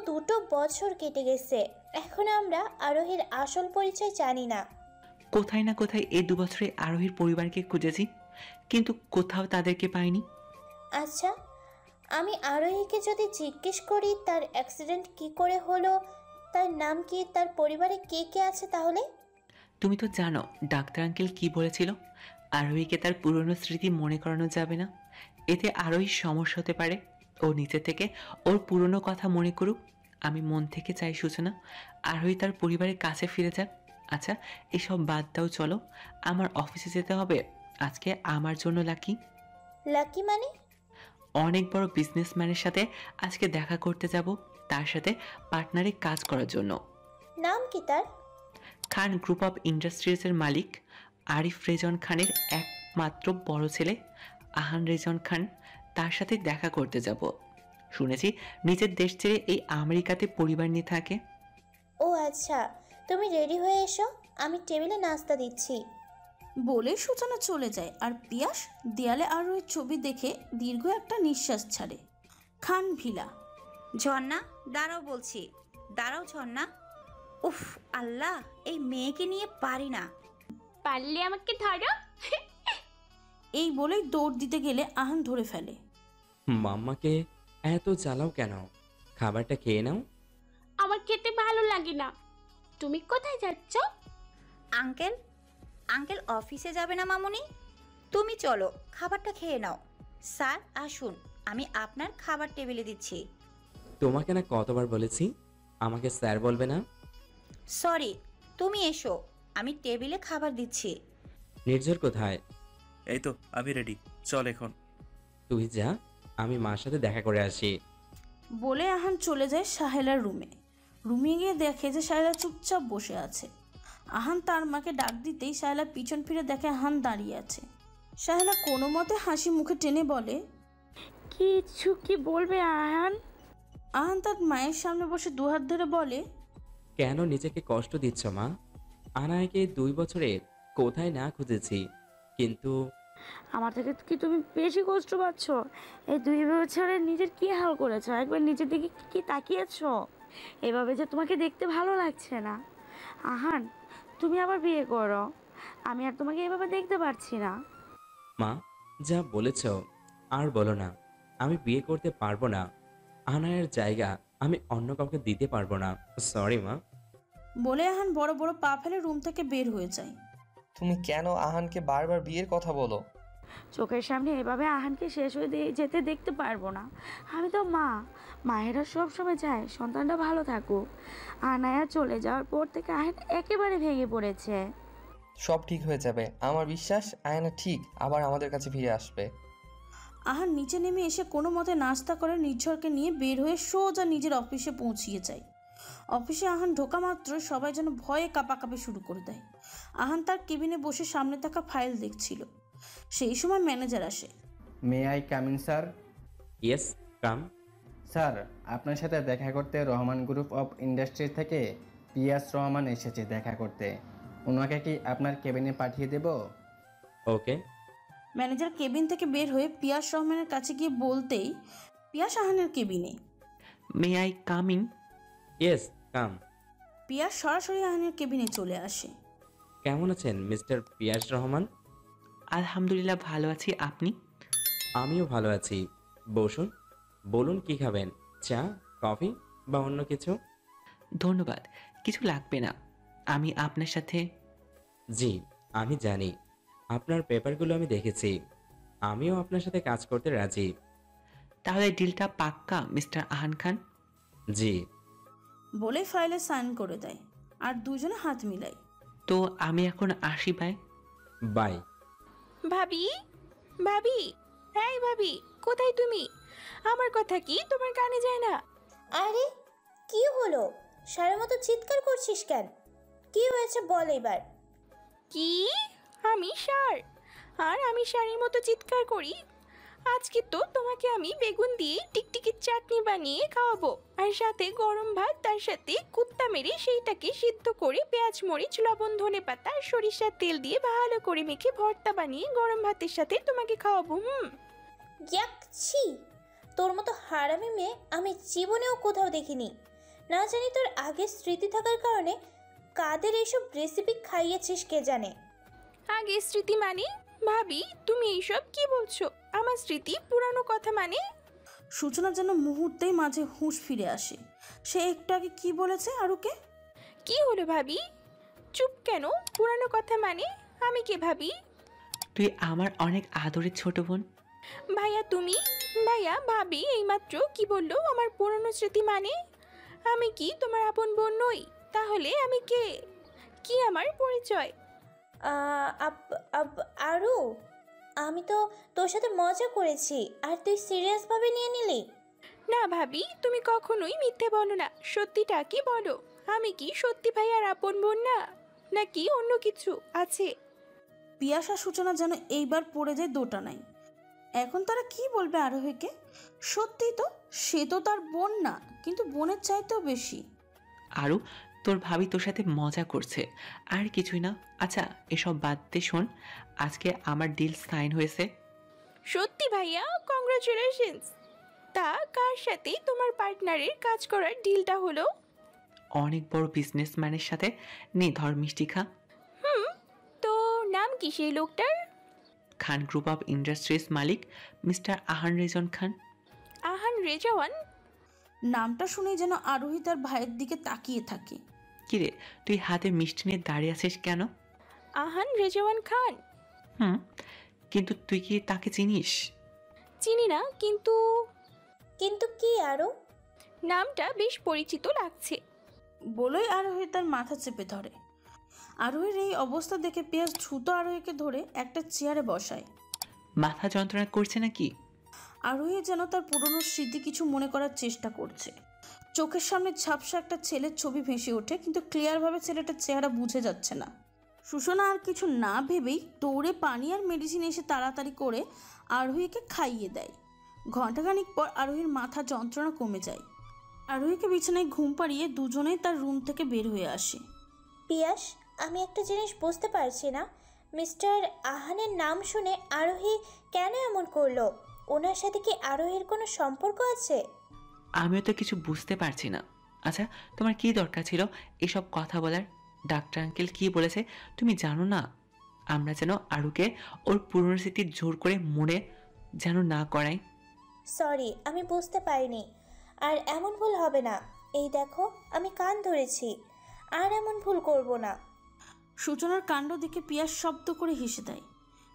দুটো বছর কেটে গেছে, এখন আমরা আরোহীর আসল পরিচয় জানি না।
কোথায় না কোথায় এই 2 বছরে আরোহীর পরিবারকে খুঁজেছি, কিন্তু কোথাও তাদেরকে পাইনি।
আচ্ছা, আমি আরোহীকে যদি জিজ্ঞেস করি তার অ্যাক্সিডেন্ট কি করে হলো, তার নাম কি, তার পরিবারে কে কে আছে, তাহলে?
তুমি তো জানো ডাক্তার আঙ্কেল কি বলেছিল, আরোহীকে তার পুরনো স্মৃতি মনে করানো যাবে না, এতে আরোহীর সমস্যা হতে পারে। ও নিচে থেকে ওর পুরনো কথা মনে করুক। আমি মন থেকে চাই সূচনা আরোহী তার পরিবারের কাছে ফিরে যাক। আচ্ছা, এসব বাদ দাও, চলো আমার অফিসে যেতে হবে। আজকে আমার জন্য লাকি।
লাকি মানে?
অনেক বড় বিজনেসম্যানের সাথে আজকে দেখা করতে যাব, তার সাথে পার্টনারে কাজ করার জন্য।
নাম কি তার?
খান গ্রুপ অফ ইন্ডাস্ট্রিজের মালিক আরিফ রেজন খানের একমাত্র বড় ছেলে আহান রেজন খান, তার সাথে দেখা করতে যাব। শুনেছি নিজের দেশ ছেড়ে এই আমেরিকাতে পরিবার নিয়ে থাকে।
ও আচ্ছা, তুমি রেডি হয়ে এসো, আমি টেবিলে নাস্তা দিচ্ছি।
বলে সূচনা চলে যায় আর পিয়াস দেয়ালে আরোহীর ছবি দেখে দীর্ঘ একটা নিঃশ্বাস ছাড়ে। খান ভিলা।
ঝর্ণা দাঁড়াও বলছি, দাঁড়াও ঝর্ণা। উফ আল্লাহ, এই মেয়েকে নিয়ে পারি না।
পারলে আমাকে ধরো।
এই বলেই দৌড় দিতে গেলে আহান ধরে ফেলে।
মাম্মাকে এত জ্বালাও কেন? খাবারটা খেয়ে নাও।
আমার খেতে ভালো লাগে না। তুমি কোথায় যাচ্ছ?
আঙ্কেল, আঙ্কেল অফিসে যাবে না মামুনি? তুমি চলো, খাবারটা খেয়ে নাও। স্যার আসুন, আমি আপনার খাবার টেবিলে দিচ্ছি।
তোমাকে না কতবার বলেছি আমাকে স্যার বলবে না।
সরি, তুমি এসো, আমি টেবিলে খাবার দিচ্ছি।
নির্ঝর কোথায়?
এই তো আমি রেডি, চল এখন।
তুই যা, আমি মার সাথে দেখা করে আসি।
বলে আহান চলে যায় সাহেলার রুমে। রুমে গিয়ে দেখে যে সাহেলা চুপচাপ বসে আছে। আহান তার মাকে ডাক দিতেই সাহেলা পিছন ফিরে দেখে আহান দাঁড়িয়ে আছে। সাহেলা কোনো মতে হাসি মুখে টেনে বলে,
কিছু কি বলবে আহান?
আহান তার মায়ের সামনে বসে দুহাত ধরে বলে,
কেন নিজেকে কষ্ট দিচ্ছ মা? আনায়াকে 2 বছরে কোথায় না খুঁজেছি, কিন্তু
আমার থেকে কি তুমি বেশি কষ্ট পাচ্ছ? এই 2 বছরে নিজের কি হাল করেছো? একবার নিজের দিকে কি তাকিয়েছো? এভাবে যে তোমাকে দেখতে ভালো লাগছে না। আহান, তুমি আবার বিয়ে করো, আমি আর তোমাকে এভাবে দেখতে পারছি না।
মা যা বলেছ আর বলো না। আমি বিয়ে করতে পারবো না। আনায়ের জায়গা আমি অন্য কাউকে দিতে পারবো না। সরি মা।
বলে আহান বড় বড় পা ফেলে রুম থেকে বের হয়ে যায়।
তুমি কেন আহানকে বারবার বিয়ের কথা বলো?
চোখের সামনে এভাবে আহানকে শেষ হয়ে যেতে দেখতে পারবো না। আমি তো মা, মায়েরা সবসময় চায় সন্তানটা ভালো থাকুক। আনায়া চলে যাওয়ার পর থেকে আহান একেবারে ভেঙে পড়েছে।
সব ঠিক হয়ে যাবে, আমার বিশ্বাস আয়না ঠিক আবার আমাদের কাছে ফিরে আসবে।
আহান নিচে নেমে এসে কোনো মতে নাস্তা করে নির্ঝরকে নিয়ে বের হয়ে সোজা নিজের অফিসে পৌঁছিয়ে যায়। অফিসে আহান ঢোকা মাত্র সবাই যেন ভয়ে কাঁপাকাঁপি শুরু করে দেয়। আহান তার কেবিনে বসে সামনে থাকা ফাইল দেখছিল। সেই সময় ম্যানেজার আসে।
May I come in sir?
Yes come.
Sir, আপনার সাথে দেখা করতে রহমান গ্রুপ অফ ইন্ডাস্ট্রি থেকে পিয়াস রহমান এসেছে দেখা করতে। ওনাকে কি আপনার কেবিনে পাঠিয়ে দেব?
ওকে।
ম্যানেজার কেবিন থেকে বের হয়ে পিয়াস রহমানের কাছে গিয়ে বলতেই পিয়াস আহানের কেবিনে।
May I come in?
Yes come.
Piyas সরাসরি আহানের কেবিনে চলে আসে।
কেমন আছেন মিস্টার পিয়াস রহমান?
আলহামদুলিল্লাহ ভালো আছি, আপনি?
আমিও ভালো আছি। বসুন, বলুন কি খাবেন? চা, কফি বা অন্য কিছু?
ধন্যবাদ, কিছু লাগবে না। আমি আপনার সাথে।
জি আমি জানি, আপনার পেপারগুলো আমি দেখেছি। আমিও আপনার সাথে কাজ করতে রাজি।
তাহলে ডিলটা পাক্কা মিস্টার আহান খান?
জি।
বলে ফাইলে সাইন করে দেয় আর দুজনে হাত মিলায়।
তো আমি এখন আসি, ভাই।
বাই।
ভাবি, ভাবি, এই ভাবি, কোথায় তুমি? আমার কথা কি তোমার কানে যায় না?
আরে কি হলো, সারা মতো চিৎকার করছিস কেন? কি হয়েছে বল এবার।
কি? আমি সার? আর আমি সারের মতো চিৎকার করি? আজকে তো তোমাকে আমি বেগুন দিয়ে টিকটিকির চাটনি বানিয়ে খাওয়াবো, আর সাথে গরম ভাত, তার সাথে কুত্তা মেরে সেইটাকে সিদ্ধ করে পেঁয়াজ মরিচ লবণ ধনে পাতা আর সরিষার তেল দিয়ে ভালো করে মেখে ভর্তা বানিয়ে গরম ভাতের সাথে তোমাকে খাওয়াবো।
ইয়াকছি, তোর মতো হারামি মেয়ে আমি জীবনেও কোথাও দেখিনি। না জানি তোর আগের স্মৃতি থাকার কারণে কাদের এইসব রেসিপি খাইয়েছিস কে জানে।
আগে স্মৃতি মানে? ভাবি তুমি এইসব কি বলছো? আমার স্মৃতি পুরানো কথা মানে?
সূচনা যেন মুহূর্তেই মাঝে হুঁশ ফিরে আসে। সে একটু আগে কি বলেছে আরুকে?
কি হলো ভাবি, চুপ কেন? পুরানো কথা মানে? আমি কে ভাবি?
তুই আমার অনেক আদরের ছোট বোন।
ভাইয়া তুমি? ভাইয়া ভাবি এইমাত্র কি বললো আমার পুরনো স্মৃতি মানে? আমি কি তোমার আপন বোন নই? তাহলে আমি কে? কি আমার পরিচয়?
আরু, আমি তো তোর সাথে মজা করেছি আর তুই সিরিয়াসভাবে নিয়ে নিলি।
না ভাবি, তুমি কখনোই মিথ্যে বলো না, সত্যিটা কি বলো। আমি কি সত্যি ভাইয়ার আপন বোন না, নাকি অন্য কিছু আছে?
পিয়াসা সূচনা যেন এইবার পড়ে যায় দোটানায়। এখন তারা কি বলবে আরোহীকে? সত্যিই তো, সে তো তার বোন না, কিন্তু বোনের চাইতেও বেশি।
আরও তোর ভাবি তোর সাথে মজা করছে, আর কিছুই না। আচ্ছা এসব বাদ দে, শোন, আজকে আমার ডিল সাইন হয়েছে।
সত্যি ভাইয়া, কংগ্রাচুলেশনস। তা কার সাথে তোমার পার্টনারের কাজ করার ডিলটা হলো?
অনেক বড় বিজনেসম্যানের সাথে। নে ধর মিষ্টি খা।
তো নাম কি সেই লোকটার?
খান গ্রুপ অফ ইন্ডাস্ট্রিজ মালিক মিস্টার আহান রেজন খান।
আহান রেজওয়ান?
নামটা শুনেই যেন আরোহী তার ভাইয়ের দিকে তাকিয়ে থাকে।
কিরে তুই হাতে মিষ্টি নিয়ে দাঁড়িয়ে আছিস কেন?
আহান রেজওয়ান খান?
কিন্তু তুই কি তাকে চিনিস?
চিনি না, কিন্তু
কিন্তু কি আরো?
নামটা বেশ পরিচিত লাগছে
বলেই আরোহী তার মাথা চেপে ধরে। আরোহীর এই অবস্থা দেখে পিয়াস দ্রুত আরোহীকে ধরে একটা চেয়ারে বসায়।
মাথা যন্ত্রণা করছে নাকি?
আরোহী যেন তার পুরনো স্মৃতি কিছু মনে করার চেষ্টা করছে। চোখের সামনে ঝাপসা একটা ছেলের ছবি ভেসে ওঠে, কিন্তু ক্লিয়ারভাবে ছেলেটার চেহারা বুঝে যাচ্ছে না। সুষনা আর কিছু না ভেবেই দৌড়ে পানি আর মেডিসিন এসে তাড়াতাড়ি করে আরোহীকে খাইয়ে দেয়। ঘণ্টাখানিক পর আরোহীর মাথা যন্ত্রণা কমে যায়। আরোহীকে বিছানায় ঘুম পাড়িয়ে দুজনেই তার রুম থেকে বের হয়ে আসে।
পিয়াস, আমি একটা জিনিস বুঝতে পারছি না, মিস্টার আহানের নাম শুনে আরোহী কেন এমন করলো? ওনার সাথে কি আরোহীর কোনো সম্পর্ক আছে?
আমিও তো কিছু বুঝতে পারছি না। আচ্ছা তোমার কি দরকার ছিল এসব কথা বলার? ডাক্তার আঙ্কেল কি বলেছে তুমি জানো না? আমরা যেন আরুকে ওর পুরনো স্মৃতির জোর করে মনে যেন না করাই।
সরি, আমি বুঝতে পারিনি। আর এমন ভুল হবে না। এই দেখো, আমি কান ধরেছি, আর এমন ভুল করব না।
সূচনার কাণ্ড দেখে পিয়াস শব্দ করে হেসে দেয়।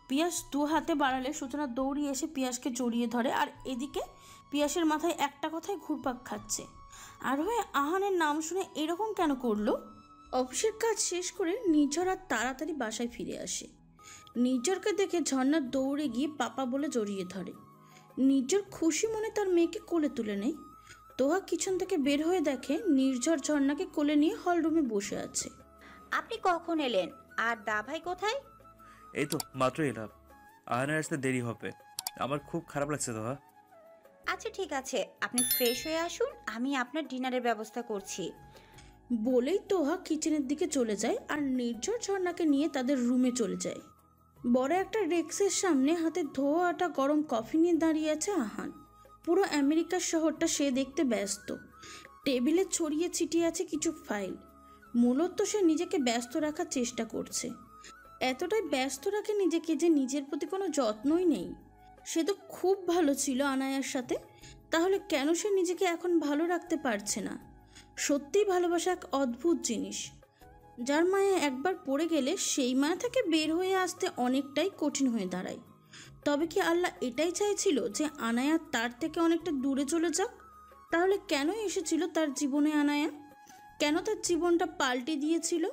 পিয়াস দু হাতে বাড়ালে সূচনা দৌড়িয়ে এসে পিয়াসকে জড়িয়ে ধরে, আর এদিকে পিয়াসের মাথায় একটা কথাই ঘুরপাক খাচ্ছে, আরোহী আহানের নাম শুনে এরকম কেন করলো? অফিসের কাজ শেষ করে নির্ঝর আর তাড়াতাড়ি বাসায় ফিরে আসে। নির্ঝরকে দেখে ঝর্ণা দৌড়ে গিয়ে পাপা বলে জড়িয়ে ধরে। নির্ঝর খুশি মনে তার মেয়েকে কোলে তুলে নেয়। তোহা কিচেন থেকে বের হয়ে দেখে নির্ঝর ঝর্ণাকে কোলে নিয়ে হলরুমে বসে আছে।
আপনি কখন এলেন? আর দাভাই কোথায়?
এই তো মাত্র এলাম। আহানের আসতে দেরি হবে, আমার খুব খারাপ লাগছে তোহা।
আচ্ছা ঠিক আছে, আপনি ফ্রেশ হয়ে আসুন, আমি আপনার ডিনারের ব্যবস্থা করছি।
বলেই তোহা কিচেনের দিকে চলে যায় আর নির্ঝর ঝর্ণাকে নিয়ে তাদের রুমে চলে যায়। বড় একটা ডেস্কের সামনে হাতে ধোয়া আটা গরম কফি নিয়ে দাঁড়িয়ে আছে আহান। পুরো আমেরিকার শহরটা সে দেখতে ব্যস্ত। টেবিলে ছড়িয়ে ছিটিয়ে আছে কিছু ফাইল। মূলত সে নিজেকে ব্যস্ত রাখার চেষ্টা করছে। এতটাই ব্যস্ত রাখে নিজেকে যে নিজের প্রতি কোনো যত্নই নেই। সে তো খুব ভালো ছিল আনায়ার সাথে, তাহলে কেন সে নিজেকে এখন ভালো রাখতে পারছে না? সত্যিই ভালোবাসা এক অদ্ভুত জিনিস, যার মায়া একবার পড়ে গেলে সেই মায়া থেকে বের হয়ে আসতে অনেকটাই কঠিন হয়ে দাঁড়ায়। তবে কি আল্লাহ এটাই চাইছিল যে আনায়া তার থেকে অনেকটা দূরে চলে যাক? তাহলে কেন এসেছিল তার জীবনে আনায়া? কেন তার জীবনটা পাল্টে দিয়েছিল?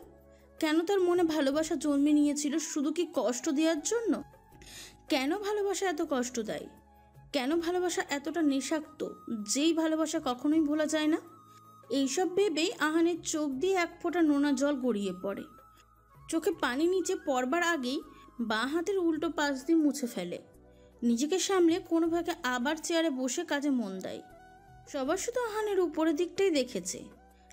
কেন তার মনে ভালোবাসা জন্মে নিয়েছিল শুধু কি কষ্ট দেওয়ার জন্য? কেন ভালোবাসা এত কষ্ট দেয়? কেন ভালোবাসা এতটা নেশাক্ত, যেই ভালোবাসা কখনোই ভোলা যায় না? এইসব ভেবেই আহানের চোখ দিয়ে এক ফোঁটা নোনা জল গড়িয়ে পড়ে। চোখে পানি নিচে পড়বার আগেই বাঁ হাতের উল্টো পাশ দিয়ে মুছে ফেলে। নিজেকে সামলে কোনো ভাগে আবার চেয়ারে বসে কাজে মন দেয়। সবার শুধু আহানের উপরের দিকটাই দেখেছে,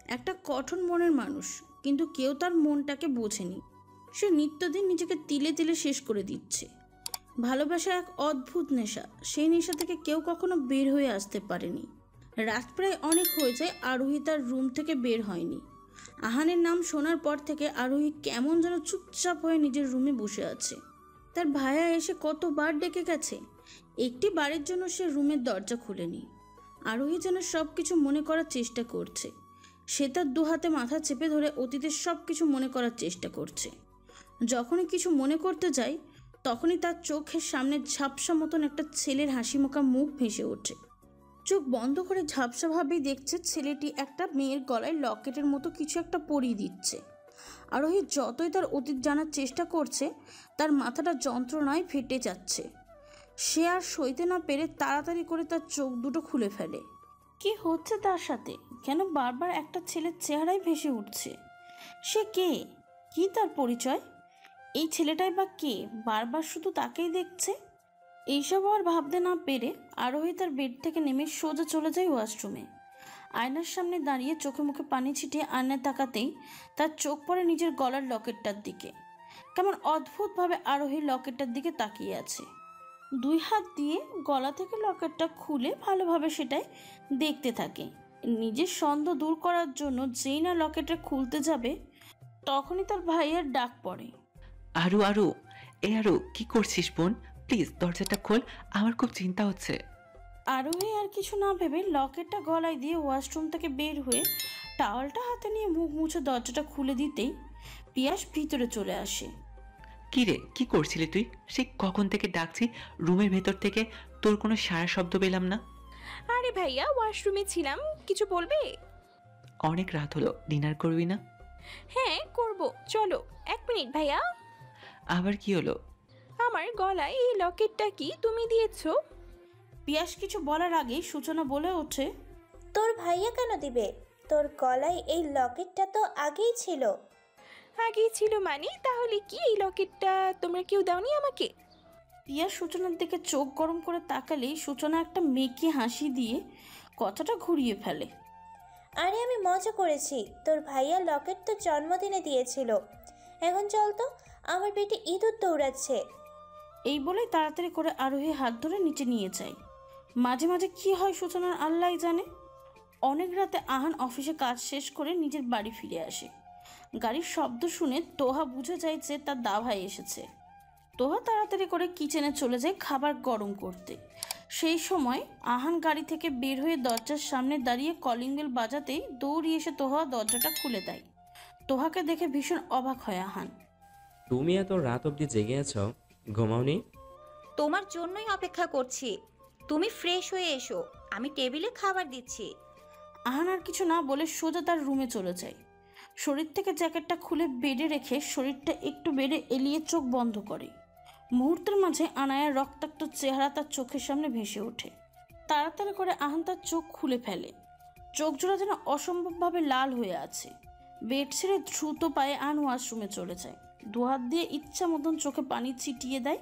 একটা কঠোর মনের মানুষ, কিন্তু কেউ তার মনটাকে বোঝেনি। সে নিত্যদিন নিজেকে তিলে তিলে শেষ করে দিচ্ছে। ভালোবাসা এক অদ্ভুত নেশা, সেই নেশা থেকে কেউ কখনো বের হয়ে আসতে পারেনি। রাত প্রায় অনেক হয়ে যায়, আরোহী তার রুম থেকে বের হয়নি। আহানের নাম শোনার পর থেকে আরোহী কেমন যেন চুপচাপ হয়ে নিজের রুমে বসে আছে। তার ভাইয়া এসে কতবার ডেকে গেছে, একটি বারের জন্য সে রুমের দরজা খুলেনি। আরোহী যেন সব কিছু মনে করার চেষ্টা করছে। সে তার দু হাতে মাথা চেপে ধরে অতীতের সব কিছু মনে করার চেষ্টা করছে। যখনই কিছু মনে করতে যায়, তখনই তার চোখের সামনে ঝাপসা মতন একটা ছেলের হাসিমুখা মুখ ভেসে ওঠে। চোখ বন্ধ করে ঝাপসাভাবেই দেখছে ছেলেটি একটা মেয়ের গলায় লকেটের মতো কিছু একটা পরিয়ে দিচ্ছে। আরোহী যতই তার অতীত জানার চেষ্টা করছে, তার মাথাটা যন্ত্রণায় ফেটে যাচ্ছে। সে আর সইতে না পেরে তাড়াতাড়ি করে তার চোখ দুটো খুলে ফেলে। কি হচ্ছে তার সাথে? কেন বারবার একটা ছেলের চেহারাই ভেসে উঠছে? সে কে? কি তার পরিচয়? এই ছেলেটাই বা কে বারবার শুধু তাকেই দেখছে? এইসব আর ভাবতে না পেরে আরোহী তার বেড থেকে নেমে সোজা চলে যায় ওয়াশরুমে। আয়নার সামনে দাঁড়িয়ে চোখে মুখে পানি ছিটিয়ে আয়নায় তাকাতেই তার চোখ পড়ে নিজের গলার লকেটটার দিকে। কেমন অদ্ভুতভাবে আরোহী লকেটটার দিকে তাকিয়ে আছে। দুই হাত দিয়ে গলা থেকে লকেটটা খুলে ভালোভাবে সেটাই দেখতে থাকে। নিজের সন্দেহ দূর করার জন্য যেই না লকেটটা খুলতে যাবে তখনই তার ভাইয়ের ডাক পড়ে।
আরু আরু, এ আরু, কি করছিস বোন? প্লিজ দরজাটা খোল, আমার খুব চিন্তা হচ্ছে।
আরোহী আর কিছু না ভেবে লকেটটা গলায় দিয়ে ওয়াশরুম থেকে বের হয়ে টাওয়ালটা হাতে নিয়ে মুখ মুছে দরজাটা খুলে দিতেই পিয়াস ভিতরে চলে আসে।
কি রে, কি করছিলি তুই? সে কখন থেকে ডাকছি রুমের ভেতর থেকে, তোর কোনো সারা শব্দ পেলাম না।
আরে ভাইয়া, ওয়াশরুমে ছিলাম, কিছু বলবে?
অনেক রাত হলো, ডিনার করবি না?
হ্যাঁ করব, চলো। 1 মিনিট ভাইয়া।
আবার কি হলো?
আমার গলায় এই লকেটটা কি তুমি দিয়েছো?
পিয়াস কিছু বলার আগেই সূচনা বলে ওঠে,
তোর ভাইয়া কেন দিবে? তোর গলায় এই লকেটটা তো আগেই ছিল।
আগেই ছিল মানে? তাহলে কি এই লকেটটা তোমরা কেউ দাওনি আমাকে?
পিয়াস সূচনার দিকে চোখ গরম করে তাকালেই সূচনা একটা মেকি হাসি দিয়ে কথাটা ঘুরিয়ে ফেলে।
আরে আমি মজা করেছি, তোর ভাইয়া লকেট তো জন্মদিনে দিয়েছিল। এখন চল তো, আমার পেটে ইঁদুর দৌড়াচ্ছে।
এই বলে তাড়াতাড়ি করে আরোহী হাত ধরে নিচে নিয়ে যায়। মাঝে মাঝে কি হয় সূচনার আল্লাহ জানে। অনেক রাতে আহান অফিসে কাজ শেষ করে নিজের বাড়ি ফিরে আসে। গাড়ির শব্দ শুনে তোহা বুঝে যায় যে তার দাভাই এসেছে। তোহা তাড়াতাড়ি করে কিচেনে চলে যায় খাবার গরম করতে। সেই সময় আহান গাড়ি থেকে বের হয়ে দরজার সামনে দাঁড়িয়ে কলিং বেল বাজাতেই দৌড়িয়ে এসে তোহা দরজাটা খুলে দেয়। তোহাকে দেখে ভীষণ অবাক হয় আহান।
তুমি এত রাত অবধি জেগে আছো, ঘুমাওনি?
তোমার জন্যই অপেক্ষা করছি। তুমি ফ্রেশ হয়ে এসো, আমি টেবিলে খাবার দিচ্ছি।
আহান আর কিছু না বলে সোজা তার রুমে চলে যায়। শরীর থেকে জ্যাকেটটা খুলে বেডে রেখে শরীরটা একটু বেডে এলিয়ে চোখ বন্ধ করে। মুহূর্তের মাঝে আনায়ার রক্তাক্ত চেহারা তার চোখের সামনে ভেসে ওঠে। তাড়াতাড়ি করে আহান তার চোখ খুলে ফেলে। চোখ জোড়া যেন অসম্ভবভাবে লাল হয়ে আছে। বেড ছেড়ে দ্রুত পায়ে আহান ওয়াশরুমে চলে যায়। দুহাত দিয়ে ইচ্ছা মতন চোখে পানি ছিটিয়ে দেয়।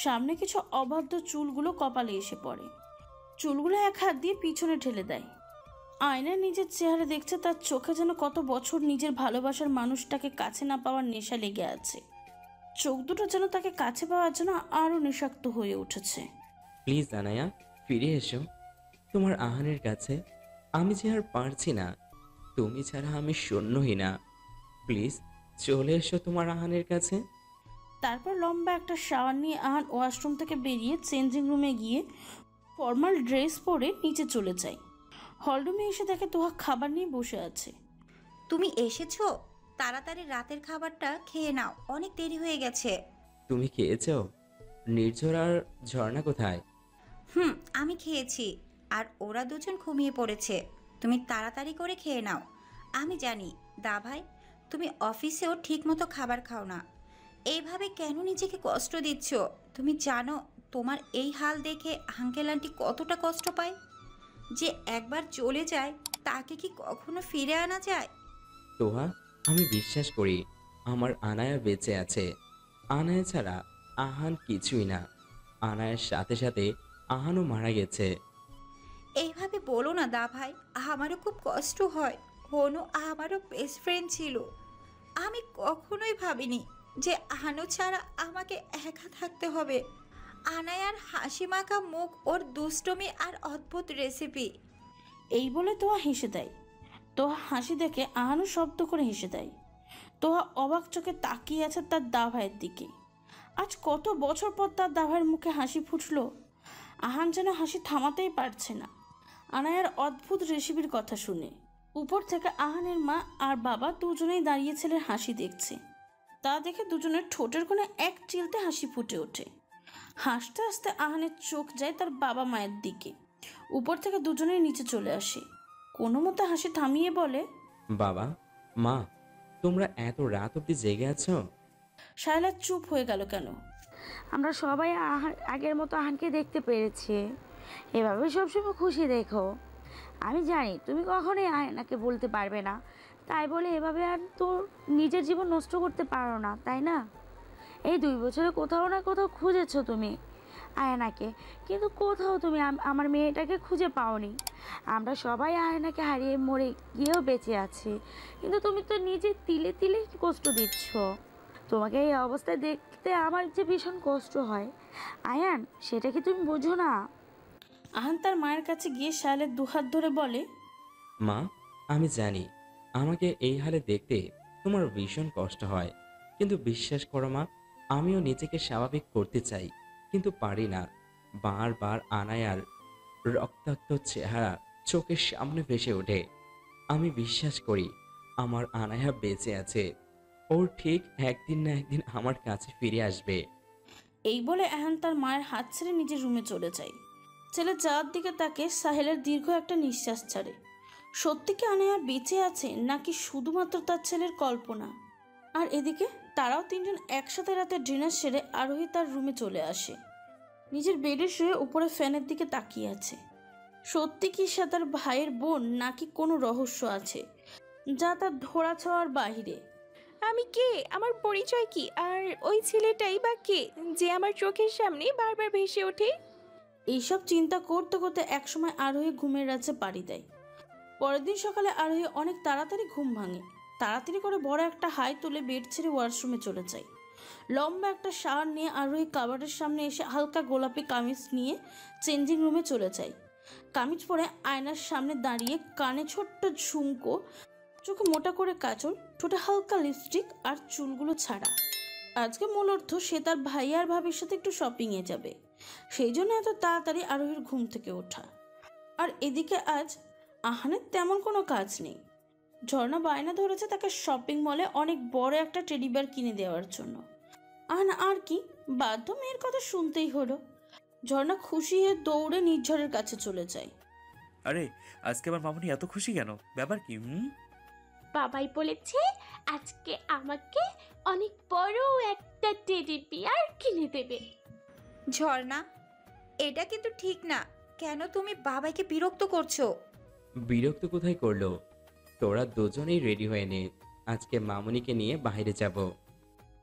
সামনে কিছু অবাধ্য চুলগুলো কপালে এসে পড়ে। চুলগুলো এক হাত দিয়ে পিছনে ঠেলে দেয়। আয়নায় নিজের চেহারা দেখছে, তার চোখে যেন কত বছর নিজের ভালোবাসার মানুষটাকে কাছে না পাওয়ার নেশা লেগে আছে। চোখ দুটো যেন তাকে কাছে পাওয়ার জন্য আরও নেশাক্ত হয়ে উঠেছে।
প্লিজ আনায়া, ফিরে এসো তোমার আহানের কাছে। আমি যে আর পারছি না, তুমি ছাড়া আমি শূন্যহীনা। প্লিজ চলে এসো তোমার আহানের কাছে।
তারপর লম্বা একটা শাওয়ার নিয়ে আহান ওয়াশরুম থেকে বেরিয়ে চেঞ্জিং রুমে গিয়ে ফর্মাল ড্রেস পরে নিচে চলে যায়। হলরুমে এসে দেখে তোহা খাবার নিয়ে বসে আছে।
তুমি এসেছো? তাড়াতাড়ি রাতের খাবারটা খেয়ে নাও, অনেক দেরি হয়ে গেছে।
তুমি খেয়েছো? নির্ঝর আর ঝর্ণা কোথায়?
আমি খেয়েছি, আর ওরা দুজন ঘুমিয়ে পড়েছে। তুমি তাড়াতাড়ি করে খেয়ে নাও। আমি জানি দা ভাই, তুমি অফিসেও ঠিকমতো খাবার খাও না। এইভাবে কেন নিজেকে কষ্ট দিচ্ছ? তুমি জানো তোমার এই হাল দেখে আঙ্কেল আন্টি কতটা কষ্ট পায়? যে একবার চলে যায় তাকে কি কখনো ফিরে আনা যায়?
তোহা, আমি বিশ্বাস করি আমার আনায়া বেঁচে আছে। আনায়া ছাড়া আহান কিছুই না। আনায়ার সাথে সাথে আহানও মারা গেছে।
এইভাবে বলো না দা ভাই, আমারও খুব কষ্ট হয়। হনু আমারও বেস্ট ফ্রেন্ড ছিল। আমি কখনোই ভাবিনি যে আহানু ছাড়া আমাকে একা থাকতে হবে। আনায়ার হাসি মাখা মুখ, ওর দুষ্টমি আর অদ্ভুত রেসিপি।
এই বলে তোহা হেসে দেয়। তোহা হাসি দেখে আহানও শব্দ করে হেসে দেয়। তোহা অবাক চোখে তাকিয়ে আছে তার দাভাইয়ের দিকে। আজ কত বছর পর তার দাভাইয়ের মুখে হাসি ফুটলো। আহান যেন হাসি থামাতেই পারছে না আনায়ার অদ্ভুত রেসিপির কথা শুনে। উপর থেকে আহানের মা আর বাবা দুজনেই দাঁড়িয়ে ছেলের হাসি দেখছে। তা দেখে দুজনের ঠোঁটের কোণে এক চিলতে হাসি ফুটে ওঠে। হাসতে হাসতে আহানের চোখ যায় তার বাবা মায়ের দিকে। উপর থেকে দুজনেই নিচে চলে আসে। কোনো মতে হাসি থামিয়ে বলে,
বাবা মা, তোমরা এত রাত অবধি জেগে আছো?
শায়লা চুপ হয়ে গেল কেন?
আমরা সবাই আগের মতো আহানকে দেখতে পেরেছি। এভাবে সবসময় খুশি দেখো। আমি জানি তুমি কখনোই আয়নাকে বলতে পারবে না, তাই বলে এভাবে আর তো নিজের জীবন নষ্ট করতে পারো না, তাই না? এই 2 বছরে কোথাও না কোথাও খুঁজেছো তুমি, আয়নাকে, কিন্তু কোথাও তুমি আমার মেয়েটাকে খুঁজে পাওনি। আমরা সবাই আয়নাকে হারিয়ে মরে গিয়েও বেঁচে আছি, কিন্তু তুমি তো নিজে তিলে তিলে কষ্ট দিচ্ছ। তোমাকে এই অবস্থায় দেখতে আমার যে ভীষণ কষ্ট হয় আয়ান, সেটা কি তুমি বোঝো না?
আহান তার মায়ের কাছে গিয়ে সাহেলের দুহাত ধরে বলে,
মা, আমি জানি আমাকে এই হালে দেখতে তোমার ভীষণ কষ্ট হয়, কিন্তু বিশ্বাস করো মা, আমিও নিজেকে স্বাভাবিক করতে চাই, কিন্তু পারি না। বারবার আনায়ার রক্তাক্ত চেহারা চোখের সামনে ভেসে ওঠে। আমি বিশ্বাস করি আমার আনায়া বেঁচে আছে, ওর ঠিক একদিন না একদিন আমার কাছে ফিরে আসবে।
এই বলে আহান তার মায়ের হাত ছেড়ে নিজের রুমে চলে যায়। ছেলে যাওয়ার দিকে তাকে সাহেলের দীর্ঘ একটা নিঃশ্বাস ছাড়ে। সত্যি কি আনায়া বেঁচে আছে, নাকি শুধুমাত্র তার ছেলের কল্পনা? আর এদিকে তারাও তিনজন একসাথে রাতে ডিনার সেরে আরোহী তার রুমে চলে আসে। নিজের বেডে শুয়ে উপরে ফ্যানের দিকে তাকিয়ে আছে। সত্যি কি সে তার ভাইয়ের বোন, নাকি কোনো রহস্য আছে যা তার ধরা ছোঁয়ার বাহিরে?
আমি কে, আমার পরিচয় কি, আর ওই ছেলেটাই বা কে যে আমার চোখের সামনে বারবার ভেসে ওঠে?
এইসব চিন্তা করতে করতে একসময় আরোহী ঘুমের রাজ্যে পাড়ি দেয়। পরের দিন সকালে আরোহী অনেক তাড়াতাড়ি ঘুম ভাঙে। তাড়াতাড়ি করে বড় একটা হাই তুলে বেড ছেড়ে ওয়াশরুমে চলে যায়। লম্বা একটা শাওয়ার নিয়ে আরোহী কাবার্ডের সামনে এসে হালকা গোলাপি কামিজ নিয়ে চেঞ্জিং রুমে চলে যায়। কামিজ পরে আয়নার সামনে দাঁড়িয়ে কানে ছোট্ট ঝুমকো, চোখে মোটা করে কাজল, ঠোঁটে হালকা লিপস্টিক আর চুলগুলো ছাড়া। আজকে মূল অর্থ সে তার ভাই আর ভাবির সাথে একটু শপিংয়ে যাবে, সেই জন্য এত তাড়াতাড়ি আরোহীর ঘুম থেকে ওঠা। আর এদিকে আজ আহানের তেমন কোনো কাজ নেই। ঝর্ণা বায়না ধরেছে তাকে শপিং মলে অনেক বড় একটা টেডি বিয়ার কিনে দেওয়ার জন্য। আহান আর কি, বাধ্য মেয়ের কথা শুনতেই হলো। ঝর্ণা খুশি হয়ে দৌড়ে নির্ঝরের কাছে চলে যায়।
আরে আজকে আমার মামুনি এত খুশি কেন? ব্যাপার কি?
বাবাই বলেছে আজকে আমাকে অনেক বড় একটা টেডি বিয়ার কিনে দেবে।
ঝর্ণা, এটা কিন্তু ঠিক না। কেন তুমি বাবাইকে বিরক্ত করছো?
বিরক্ত কোথায় করলো? তোরা দুজনেই রেডি হয়ে নে, আজকে মামুনিকে নিয়ে বাইরে যাব।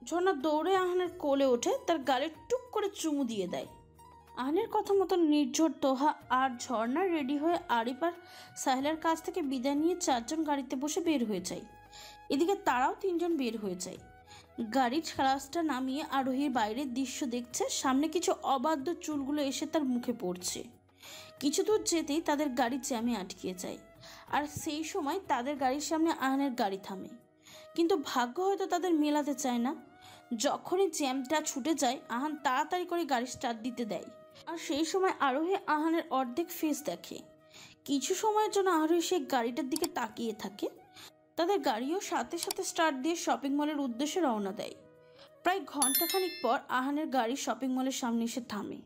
ঝর্ণা দৌড়ে আহানের কোলে ওঠে, তার গালে টুক করে চুমু দিয়ে দেয়। আহানের কথা মতো নির্ঝর, তোহা আর ঝর্ণা রেডি হয়ে আরিফ আর সাহেলের কাছ থেকে বিদায় নিয়ে চারজন গাড়িতে বসে বের হয়ে যায়। এদিকে তারাও তিনজন বের হয়ে যায়। গাড়ির ক্লাসটা নামিয়ে আরোহীর বাইরের দৃশ্য দেখছে। সামনে কিছু অবাধ্য চুলগুলো এসে তার মুখে পড়ছে। কিছু দূর যেতেই তাদের গাড়ি জ্যামে আটকে যায়, আর সেই সময় তাদের গাড়ির সামনে আহানের গাড়ি থামে। কিন্তু ভাগ্য হয়তো তাদের মেলাতে চায় না। যখনই জ্যামটা ছুটে যায়, আহান তাড়াতাড়ি করে গাড়ি স্টার্ট দিতে দেয়, আর সেই সময় আরোহী আহানের অর্ধেক ফেস দেখে। কিছু সময়ের জন্য আরোহী সেই গাড়িটার দিকে তাকিয়ে থাকে। তাদের গাড়িও সাথে সাথে স্টার্ট দিয়ে শপিং মলের উদ্দেশ্যে রওনা দেয়। প্রায় ঘন্টাখানিক পর আহানের গাড়ি শপিং মলের সামনে এসে থামে।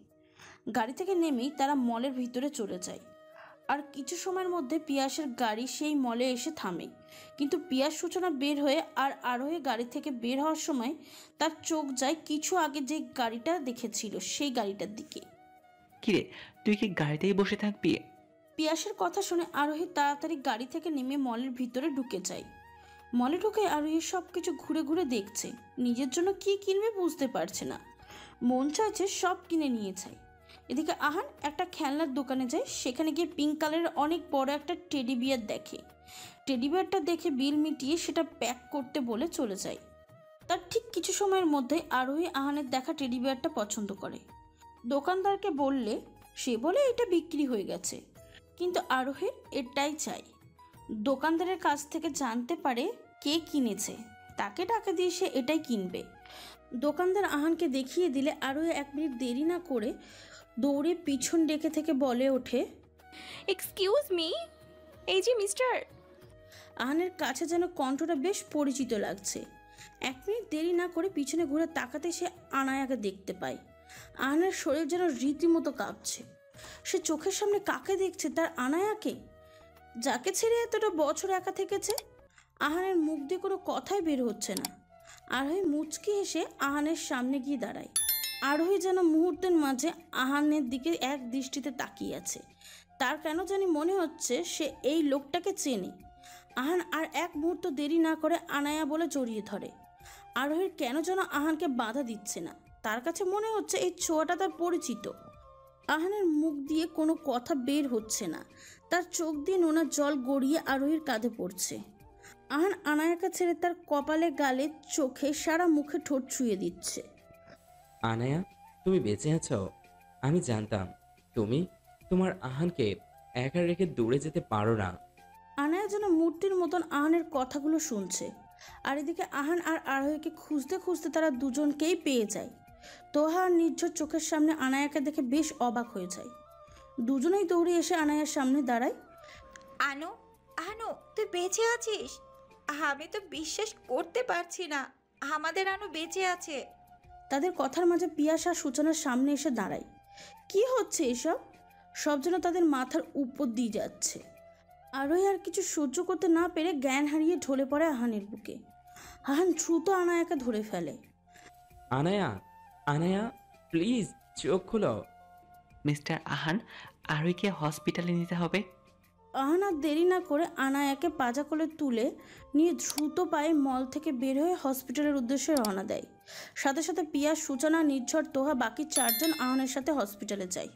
গাড়ি থেকে নেমেই তারা মলের ভিতরে চলে যায়। আর কিছু সময়ের মধ্যে পিয়াসের গাড়ি সেই মলে এসে থামে। কিন্তু পিয়াস সূচনা বের হয়ে আর আরোহী গাড়ি থেকে বের হওয়ার সময় তার চোখ যায় কিছু আগে যে গাড়িটা দেখেছিল সেই গাড়িটার দিকে।
কিরে, তুই কি গাড়িতেই বসে থাকবি?
পিয়াসের কথা শুনে আরোহী তাড়াতাড়ি গাড়ি থেকে নেমে মলের ভিতরে ঢুকে যায়। মলে ঢুকে আরোহী সব কিছু ঘুরে ঘুরে দেখছে। নিজের জন্য কি কিনবে বুঝতে পারছে না, মন চাইছে সব কিনে নিয়ে যায়। এদিকে আহান একটা খেলনার দোকানে যায়। সেখানে গিয়ে পিঙ্ক কালারের অনেক বড় একটা টেডি বিয়ার দেখে। টেডি বিয়ারটা দেখে বিল মিটিয়ে সেটা প্যাক করতে বলে চলে যায়। তার ঠিক কিছু সময়ের মধ্যে আরোহী আহানের দেখা টেডি বিয়ারটা পছন্দ করে। দোকানদারকে বললে সে বলে এটা বিক্রি হয়ে গেছে, কিন্তু আরোহীর এটাই চাই। দোকানদারের কাছ থেকে জানতে পারে কে কিনেছে, তাকে টাকা দিয়ে সে এটাই কিনবে। দোকানদার আহানকে দেখিয়ে দিলে আরোহী 1 মিনিট দেরি না করে দৌড়ে পিছন ডেকে থেকে বলে ওঠে,
এক্সকিউজ মি, এই যে মিস্টার।
আহানের কাছে যেন কণ্ঠটা বেশ পরিচিত লাগছে। 1 মিনিট দেরি না করে পিছনে ঘুরে তাকাতে সে আনায়াকে দেখতে পায়। আহানের শরীর যেন রীতিমতো কাঁপছে। সে চোখের সামনে কাকে দেখছে? তার আনায়াকে, যাকে ছেড়ে এতটা বছর একা থেকেছে। আহানের মুখ দিয়ে কোনো কথাই বের হচ্ছে না। আরোহী মুচকি হেসে আহানের সামনে গিয়ে দাঁড়ায়। আরোহী যেন মুহূর্তের মাঝে আহানের দিকে এক দৃষ্টিতে তাকিয়ে আছে। তার কেন জানি মনে হচ্ছে সে এই লোকটাকে চেনে। আহান আর 1 মুহূর্ত দেরি না করে আনায়া বলে জড়িয়ে ধরে। আরোহীর কেন যেন আহানকে বাধা দিচ্ছে না। তার কাছে মনে হচ্ছে এই ছোঁয়াটা তার পরিচিত। আহানের মুখ দিয়ে কোনো কথা বের হচ্ছে না, তার চোখ দিয়ে নোনা জল গড়িয়ে আরোহীর কাঁধে পড়ছে। আহান আনায়াকে ছেড়ে তার কপালে, গালে, চোখে, সারা মুখে ঠোঁট ছুঁয়ে দিচ্ছে।
আনায়া, তুমি বেঁচে আছো? আমি জানতাম তুমি তোমার আহানকে একা রেখে দূরে যেতে পারো না।
আনায়া যেন মূর্তির মতন আহানের কথাগুলো শুনছে, আর এদিকে আহান আর আরোহীকে খুঁজতে খুঁজতে তারা দুজনকেই পেয়ে যায়। তোহা আর নির্ঝর চোখের সামনে আনায়াকে দেখে বেশ অবাক হয়ে যায়। দুজনেই দৌড়ে এসে আনায়ার সামনে দাঁড়ায়।
আনো, আনো, তুই বেঁচে আছিস? আমি তো বিশ্বাস করতে পারছি না আমাদের আনো বেঁচে আছে।
তাদের কথার মাঝে পিয়াস আর সূচনার সামনে এসে দাঁড়ায়। কি হচ্ছে এসব? সব যেন তাদের মাথার উপর দিয়ে যাচ্ছে। আরোহী আর কিছু সহ্য করতে না পেরে জ্ঞান হারিয়ে ঢলে পড়ে আহানের বুকে। আহান দ্রুত আনায়াকে ধরে ফেলে।
আনায়া, আনায়া, প্লিজ চোখ খোলো।
মিস্টার আহান, আরোহীকে হসপিটালে নিতে হবে।
আহান আর দেরি না করে আনায়াকে পাজা কোলে তুলে নিয়ে দ্রুত পায়ে মল থেকে বের হয়ে হসপিটালের উদ্দেশ্যে রওনা দেয়। সাথে সাথে পিয়াস, সূচনা, নির্ঝর, তোহা বাকি 4 জন আহানের সাথে হসপিটালে যায়।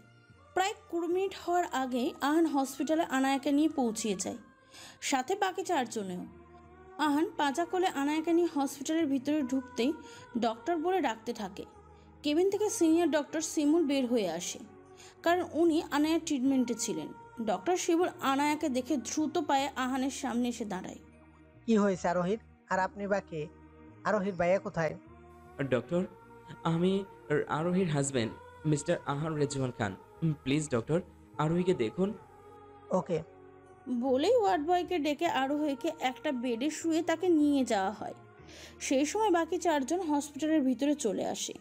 প্রায় 20 মিনিট হওয়ার আগে আহান হসপিটালে আনায়াকে নিয়ে পৌঁছিয়ে যায়, সাথে বাকি 4 জনেও। আহান পাজা কোলে আনায়াকে নিয়ে হসপিটালের ভিতরে ঢুকতেই ডক্টর বলে ডাকতে থাকে। কেবিন থেকে সিনিয়র ডক্টর শিমুল বের হয়ে আসে, কারণ উনি আনায়ার ট্রিটমেন্টে ছিলেন। ডক্টর শিমুল আনায়াকে দেখে দ্রুত পায়ে আহানের সামনে এসে দাঁড়ায়।
কি হয়েছে আরোহীর? আর আপনি বা কে? আরোহীর ভাইয়া কোথায়?
ডক্টর, আমি আরোহীর husband mister Ahan Rezwan Khan. Please doctor, আরোহীকে দেখুন।
ওকে।
বলেই ওয়ার্ড বয়কে ডেকে আরোহীকে একটা বেডে শুয়ে তাকে নিয়ে যাওয়া হয়। সেই সময় বাকি 4 জন হসপিটালের ভিতরে চলে আসে।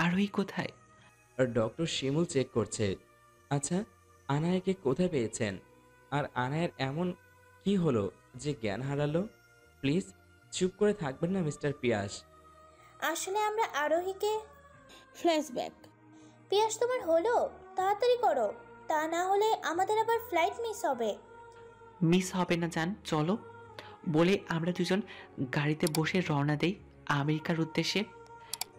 আরোহী কোথায়?
ডক্টর শিমুল চেক করছে। আচ্ছা, আনায়াকে কোথায় পেয়েছেন? আর আনায়ার এমন কি হলো যে জ্ঞান হারালো? প্লিজ চুপ করে থাকবেন না মিস্টার পিয়াস।
আসলে আমরা আরোহীকে
ফ্ল্যাশব্যাক।
পিয়াস তোমার হলো? তাড়াতাড়ি করো, তা না হলে আমাদের আবার ফ্লাইট মিস হবে।
মিস হবে না জান, চলো। বলে আমরা দুজন গাড়িতে বসে রওনা দেই আমেরিকার উদ্দেশ্যে।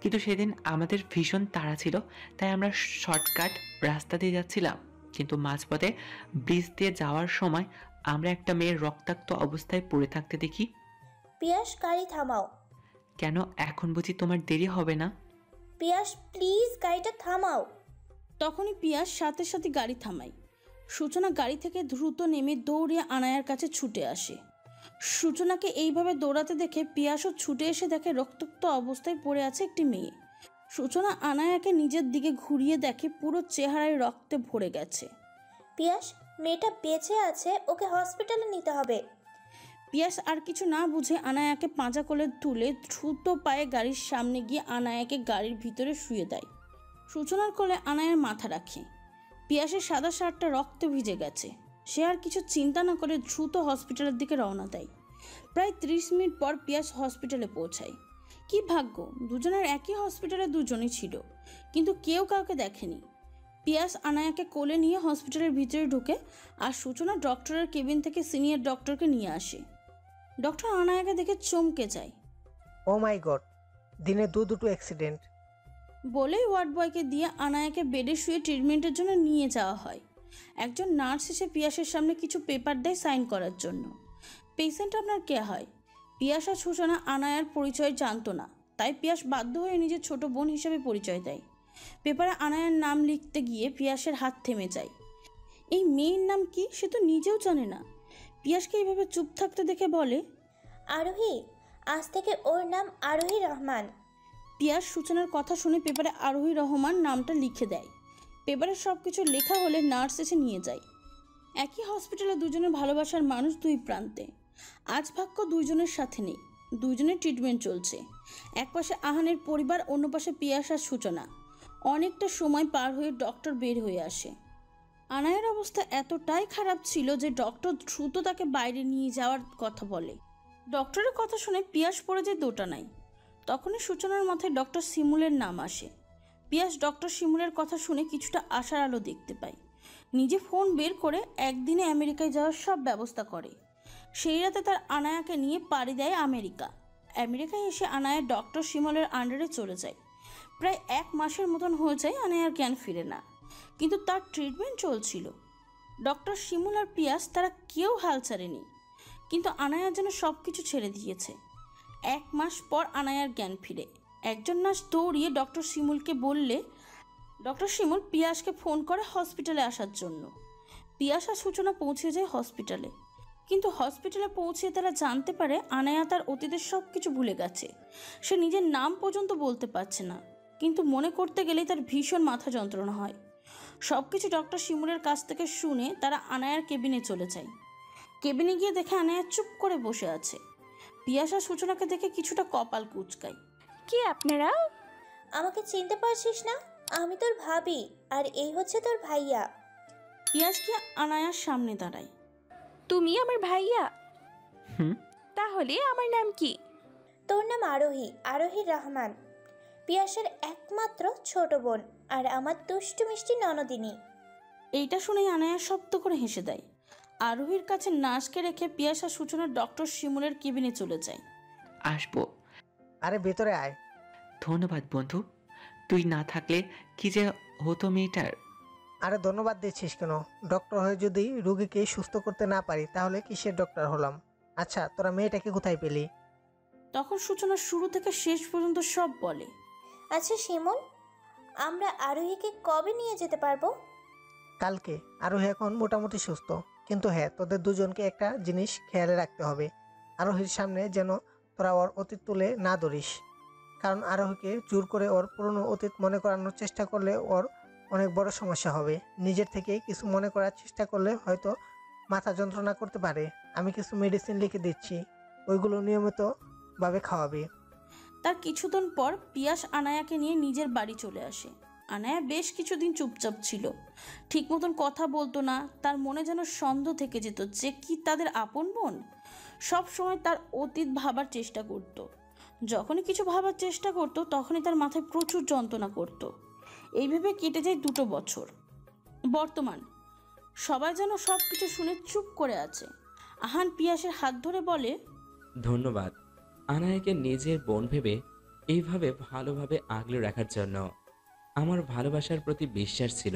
কিন্তু সেদিন আমাদের ভীষণ তাড়া ছিল, তাই আমরা শর্টকাট রাস্তা দিয়ে যাচ্ছিলাম। কিন্তু মাঝপথে ব্রিজ দিয়ে যাওয়ার সময় আমরা একটা মেয়ের রক্তাক্ত অবস্থায় পড়ে থাকতে দেখি।
পিয়াস, গাড়ি থামাও।
কেন, এখন বুঝি তোমার দেরি হবে না?
পিয়াস প্লিজ গাড়িটা থামাও।
তখনই পিয়াস সাথে সাথে গাড়ি থামায়। সূচনা গাড়ি থেকে দ্রুত নেমে দৌড়ে আনায়ার কাছে ছুটে আসে। সূচনাকে এইভাবে দৌড়াতে দেখে পিয়াসও ছুটে এসে দেখে রক্তাক্ত অবস্থায় পড়ে আছে একটি মেয়ে। সূচনা আনায়াকে নিজের দিকে ঘুরিয়ে দেখে পুরো চেহারায় রক্তে ভরে গেছে।
পিয়াস, মেয়েটা বেঁচে আছে, ওকে হসপিটালে নিতে হবে।
পিয়াস আর কিছু না বুঝে আনায়াকে পাঁজা কোলে তুলে দ্রুত পায়ে গাড়ির সামনে গিয়ে আনায়াকে গাড়ির ভিতরে শুয়ে দেয়। সূচনার কোলে আনায়ার মাথা রাখে। পিয়াসের সাদা শার্টটা রক্তে ভিজে গেছে। সে আর কিছু চিন্তা না করে দ্রুত হসপিটালের দিকে রওনা দেয়। প্রায় 30 মিনিট পর পিয়াস হসপিটালে পৌঁছায়। কি ভাগ্য, দুজনের একই হসপিটালে দুজনই ছিল, কিন্তু কেউ কাউকে দেখেনি। পিয়াস আনায়াকে কোলে নিয়ে হসপিটালের ভিতরে ঢুকে, আর সূচনা ডক্টরের কেবিন থেকে সিনিয়র ডক্টরকে নিয়ে আসে। ডক্টর আনায়াকে দেখে চমকে যায়।
ও মাই গড, দিনে দুটো অ্যাক্সিডেন্ট।
বলেই ওয়ার্ড বয়কে দিয়ে আনায়াকে বেডে শুয়ে ট্রিটমেন্টের জন্য নিয়ে যাওয়া হয়। একজন নার্স এসে পিয়াসের সামনে কিছু পেপার দেয় সাইন করার জন্য। পেশেন্ট আপনার কে হয়? পিয়াস আর সূচনা আনায়ার পরিচয় জানতো না, তাই পিয়াস বাধ্য হয়ে নিজের ছোট বোন হিসেবে পরিচয় দেয়। পেপারে আনায়ার নাম লিখতে গিয়ে পিয়াসের হাত থেমে যায়। এই মেয়ের নাম কি সে তো নিজেও জানে না। পিয়াসকে এইভাবে চুপ থাকতে দেখে বলে,
আরোহী, আজ থেকে ওর নাম আরোহী রহমান।
পিয়াস সূচনার কথা শুনে পেপারে আরোহী রহমান নামটা লিখে দেয়। পেপারে সব কিছু লেখা হলে নার্স এসে নিয়ে যায়। একই হসপিটালে দুজনের ভালোবাসার মানুষ দুই প্রান্তে। আজ ভাগ্য দুইজনের সাথে নেই, দুইজনের ট্রিটমেন্ট চলছে। এক পাশে আহানের পরিবার, অন্য পাশে পিয়াস আর সূচনা। অনেকটা সময় পার হয়ে ডক্টর বের হয়ে আসে। আনায়ের অবস্থা এতটাই খারাপ ছিল যে ডক্টর দ্রুত তাকে বাইরে নিয়ে যাওয়ার কথা বলে। ডক্টরের কথা শুনে পিয়াস পড়ে যায় দোটানায়। তখনই সূচনার মাথায় ডক্টর শিমুলের নাম আসে। পিয়াস ডক্টর শিমুলের কথা শুনে কিছুটা আশার আলো দেখতে পায়। নিজে ফোন বের করে একদিনে আমেরিকায় যাওয়ার সব ব্যবস্থা করে। সেই রাতে তার আনায়াকে নিয়ে পাড়ি দেয় আমেরিকা। আমেরিকায় এসে আনায়া ডক্টর শিমুলের আন্ডারে চলে যায়। প্রায় 1 মাসের মতন হয়ে যায় আনায়ার জ্ঞান ফিরে না, কিন্তু তার ট্রিটমেন্ট চলছিল। ডক্টর শিমুল আর পিয়াস তারা কেউ হাল ছাড়েনি, কিন্তু আনায়া যেন সব কিছু ছেড়ে দিয়েছে। 1 মাস পর আনায়ার জ্ঞান ফিরে। একজন নার্স দৌড়িয়ে ডক্টর শিমুলকে বললে ডক্টর শিমুল পিয়াসকে ফোন করে হসপিটালে আসার জন্য। পিয়াস আর সূচনা পৌঁছে যায় হসপিটালে, কিন্তু হসপিটালে পৌঁছে তারা জানতে পারে আনায়া তার অতীতের সব কিছু ভুলে গেছে। সে নিজের নাম পর্যন্ত বলতে পারছে না, কিন্তু মনে করতে গেলেই তার ভীষণ মাথা যন্ত্রণা হয়। সব কিছু ডক্টর শিমুলের কাছ থেকে শুনে তারা আনায়ার কেবিনে চলে যায়। কেবিনে গিয়ে দেখে আনায়া চুপ করে বসে আছে। পিয়াস আর সূচনাকে দেখে কিছুটা কপাল কুঁচকায়।
কি আপনারা?
আমাকে চিনতে পারছিস না? আমি তোর ভাবি, আর এই হচ্ছে তোর ভাইয়া।
পিয়াস কি আনায়ার সামনে দাঁড়ায়।
তুমি আমার ভাইয়া? তাহলে আমার নাম কি?
তোর নাম আরোহী, আরোহীর রহমান। পিয়াসের একমাত্র ছোট বোন, আর আমার দুষ্টু মিষ্টি ননদিনী।
এইটা শুনেই আনায়া শব্দ করে হেসে দেয়। আরোহীর কাছে নার্সকে রেখে পিয়াস আর সূচনা ডক্টর শিমুলের কেবিনে চলে যায়।
আসবো।
আরে ভেতরে আয়।
ধন্যবাদ বন্ধু, তুই না থাকলে কি যে হতো মেয়েটার।
আরে ধন্যবাদ দিচ্ছিস কেন? ডক্টর হয়ে যদি রুগীকে সুস্থ করতে না পারি তাহলে কিসের ডক্টর হলাম? আচ্ছা, তোরা মেয়েটাকে কোথায় পেলি?
তখন সূচনা শুরু থেকে শেষ পর্যন্ত সব বলে।
আচ্ছা শিমুল, আমরা আরোহীকে কবে নিয়ে যেতে পারবো?
কালকে। আরোহী এখন মোটামুটি সুস্থ, কিন্তু হ্যাঁ, তোদের দুজনকে একটা জিনিস খেয়ালে রাখতে হবে। আরোহীর সামনে যেন তোরা ওর অতীত তুলে না ধরিস, কারণ আরোহীকে জোর করে ওর পুরনো অতীত মনে করানোর চেষ্টা করলে ওর অনেক বড় সমস্যা হবে। নিজের থেকেই কিছু মনে করার চেষ্টা করলে হয়তো মাথা যন্ত্রণা করতে পারে। আমি কিছু মেডিসিন লিখে দিচ্ছি, ওইগুলো নিয়মিতভাবে খাওয়াবি।
তার কিছুদিন পর পিয়াস আনায়াকে নিয়ে নিজের বাড়ি চলে আসে। আনায়া বেশ কিছুদিন চুপচাপ ছিল, ঠিক মতন কথা বলতো না। তার মনে যেন সন্দেহ থেকে যেত যে কি তাদের আপন বোন। সব সময় তার অতীত ভাবার চেষ্টা করত। যখনই কিছু ভাবার চেষ্টা করত তখনই তার মাথায় প্রচুর যন্ত্রণা করত। এইভাবে কেটে যায় 2 বছর। বর্তমান সবাই যেন সব কিছু শুনে চুপ করে আছে। আহান পিয়াসের হাত ধরে বলে,
ধন্যবাদ আনায়াকে নিজের বোন ভেবে এইভাবে ভালোভাবে আগলে রাখার জন্য। আমার ভালোবাসার প্রতি বিশ্বাস ছিল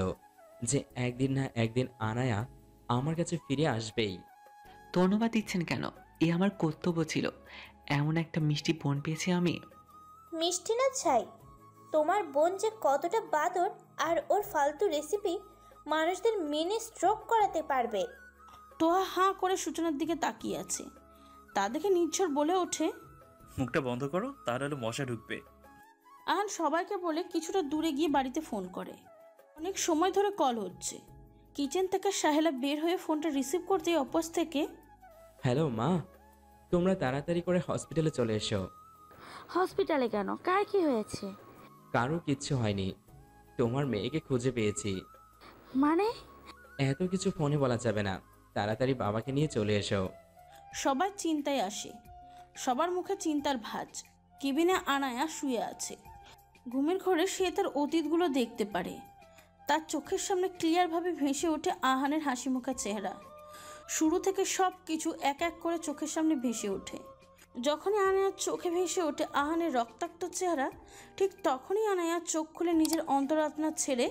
যে একদিন না একদিন আনায়া আমার কাছে ফিরে আসবেই।
ধন্যবাদ দিচ্ছেন কেন? এ আমার কর্তব্য ছিল। এমন একটা মিষ্টি বোন পেয়েছি আমি।
মিষ্টি না ছাই, তোমার বোন যে কতটা বাদর, আর ওর ফালতু রেসিপি মানুষদের মেনে স্ট্রোক করাতে পারবে।
তোহা হাঁ করে সূচনার দিকে তাকিয়ে আছে। তা দেখে নির্ঝর বলে ওঠে,
মুখটা বন্ধ করো, তাহলে মশা ঢুকবে।
আহান সবাইকে বলে কিছুটা দূরে গিয়ে বাড়িতে ফোন করে। অনেক সময় ধরে কল হচ্ছে। কিচেন থেকে সাহেলা বের হয়ে ফোনটা রিসিভ করতে অপোজ থেকে,
হ্যালো মা, তোমরা তাড়াতাড়ি করে হসপিটালে চলে এসো।
হসপিটালে কেন? কার কি হয়েছে?
কারো কিচ্ছু হয়নি, তোমার মেয়েকে খুঁজে পেয়েছি।
মানে?
এত কিছু ফোনে বলা যাবে না, তাড়াতাড়ি বাবাকে নিয়ে চলে এসো। সবাই চিন্তায় আসে, সবার মুখে চিন্তার ভাঁজ। কেবিনে আনায়া শুয়ে আছে। ঘুমের ঘরে সে তার অতীতগুলো দেখতে পারে। তার চোখের সামনে ক্লিয়ারভাবে ভেসে ওঠে আহানের হাসি মুখা চেহারা। শুরু থেকে সব কিছু এক এক করে চোখের সামনে ভেসে ওঠে। যখনই আনায়ার চোখে ভেসে ওঠে আহানের রক্তাক্ত চেহারা, ঠিক তখনই আনায়া চোখ খুলে নিজের অন্তরাত্মা ছেড়ে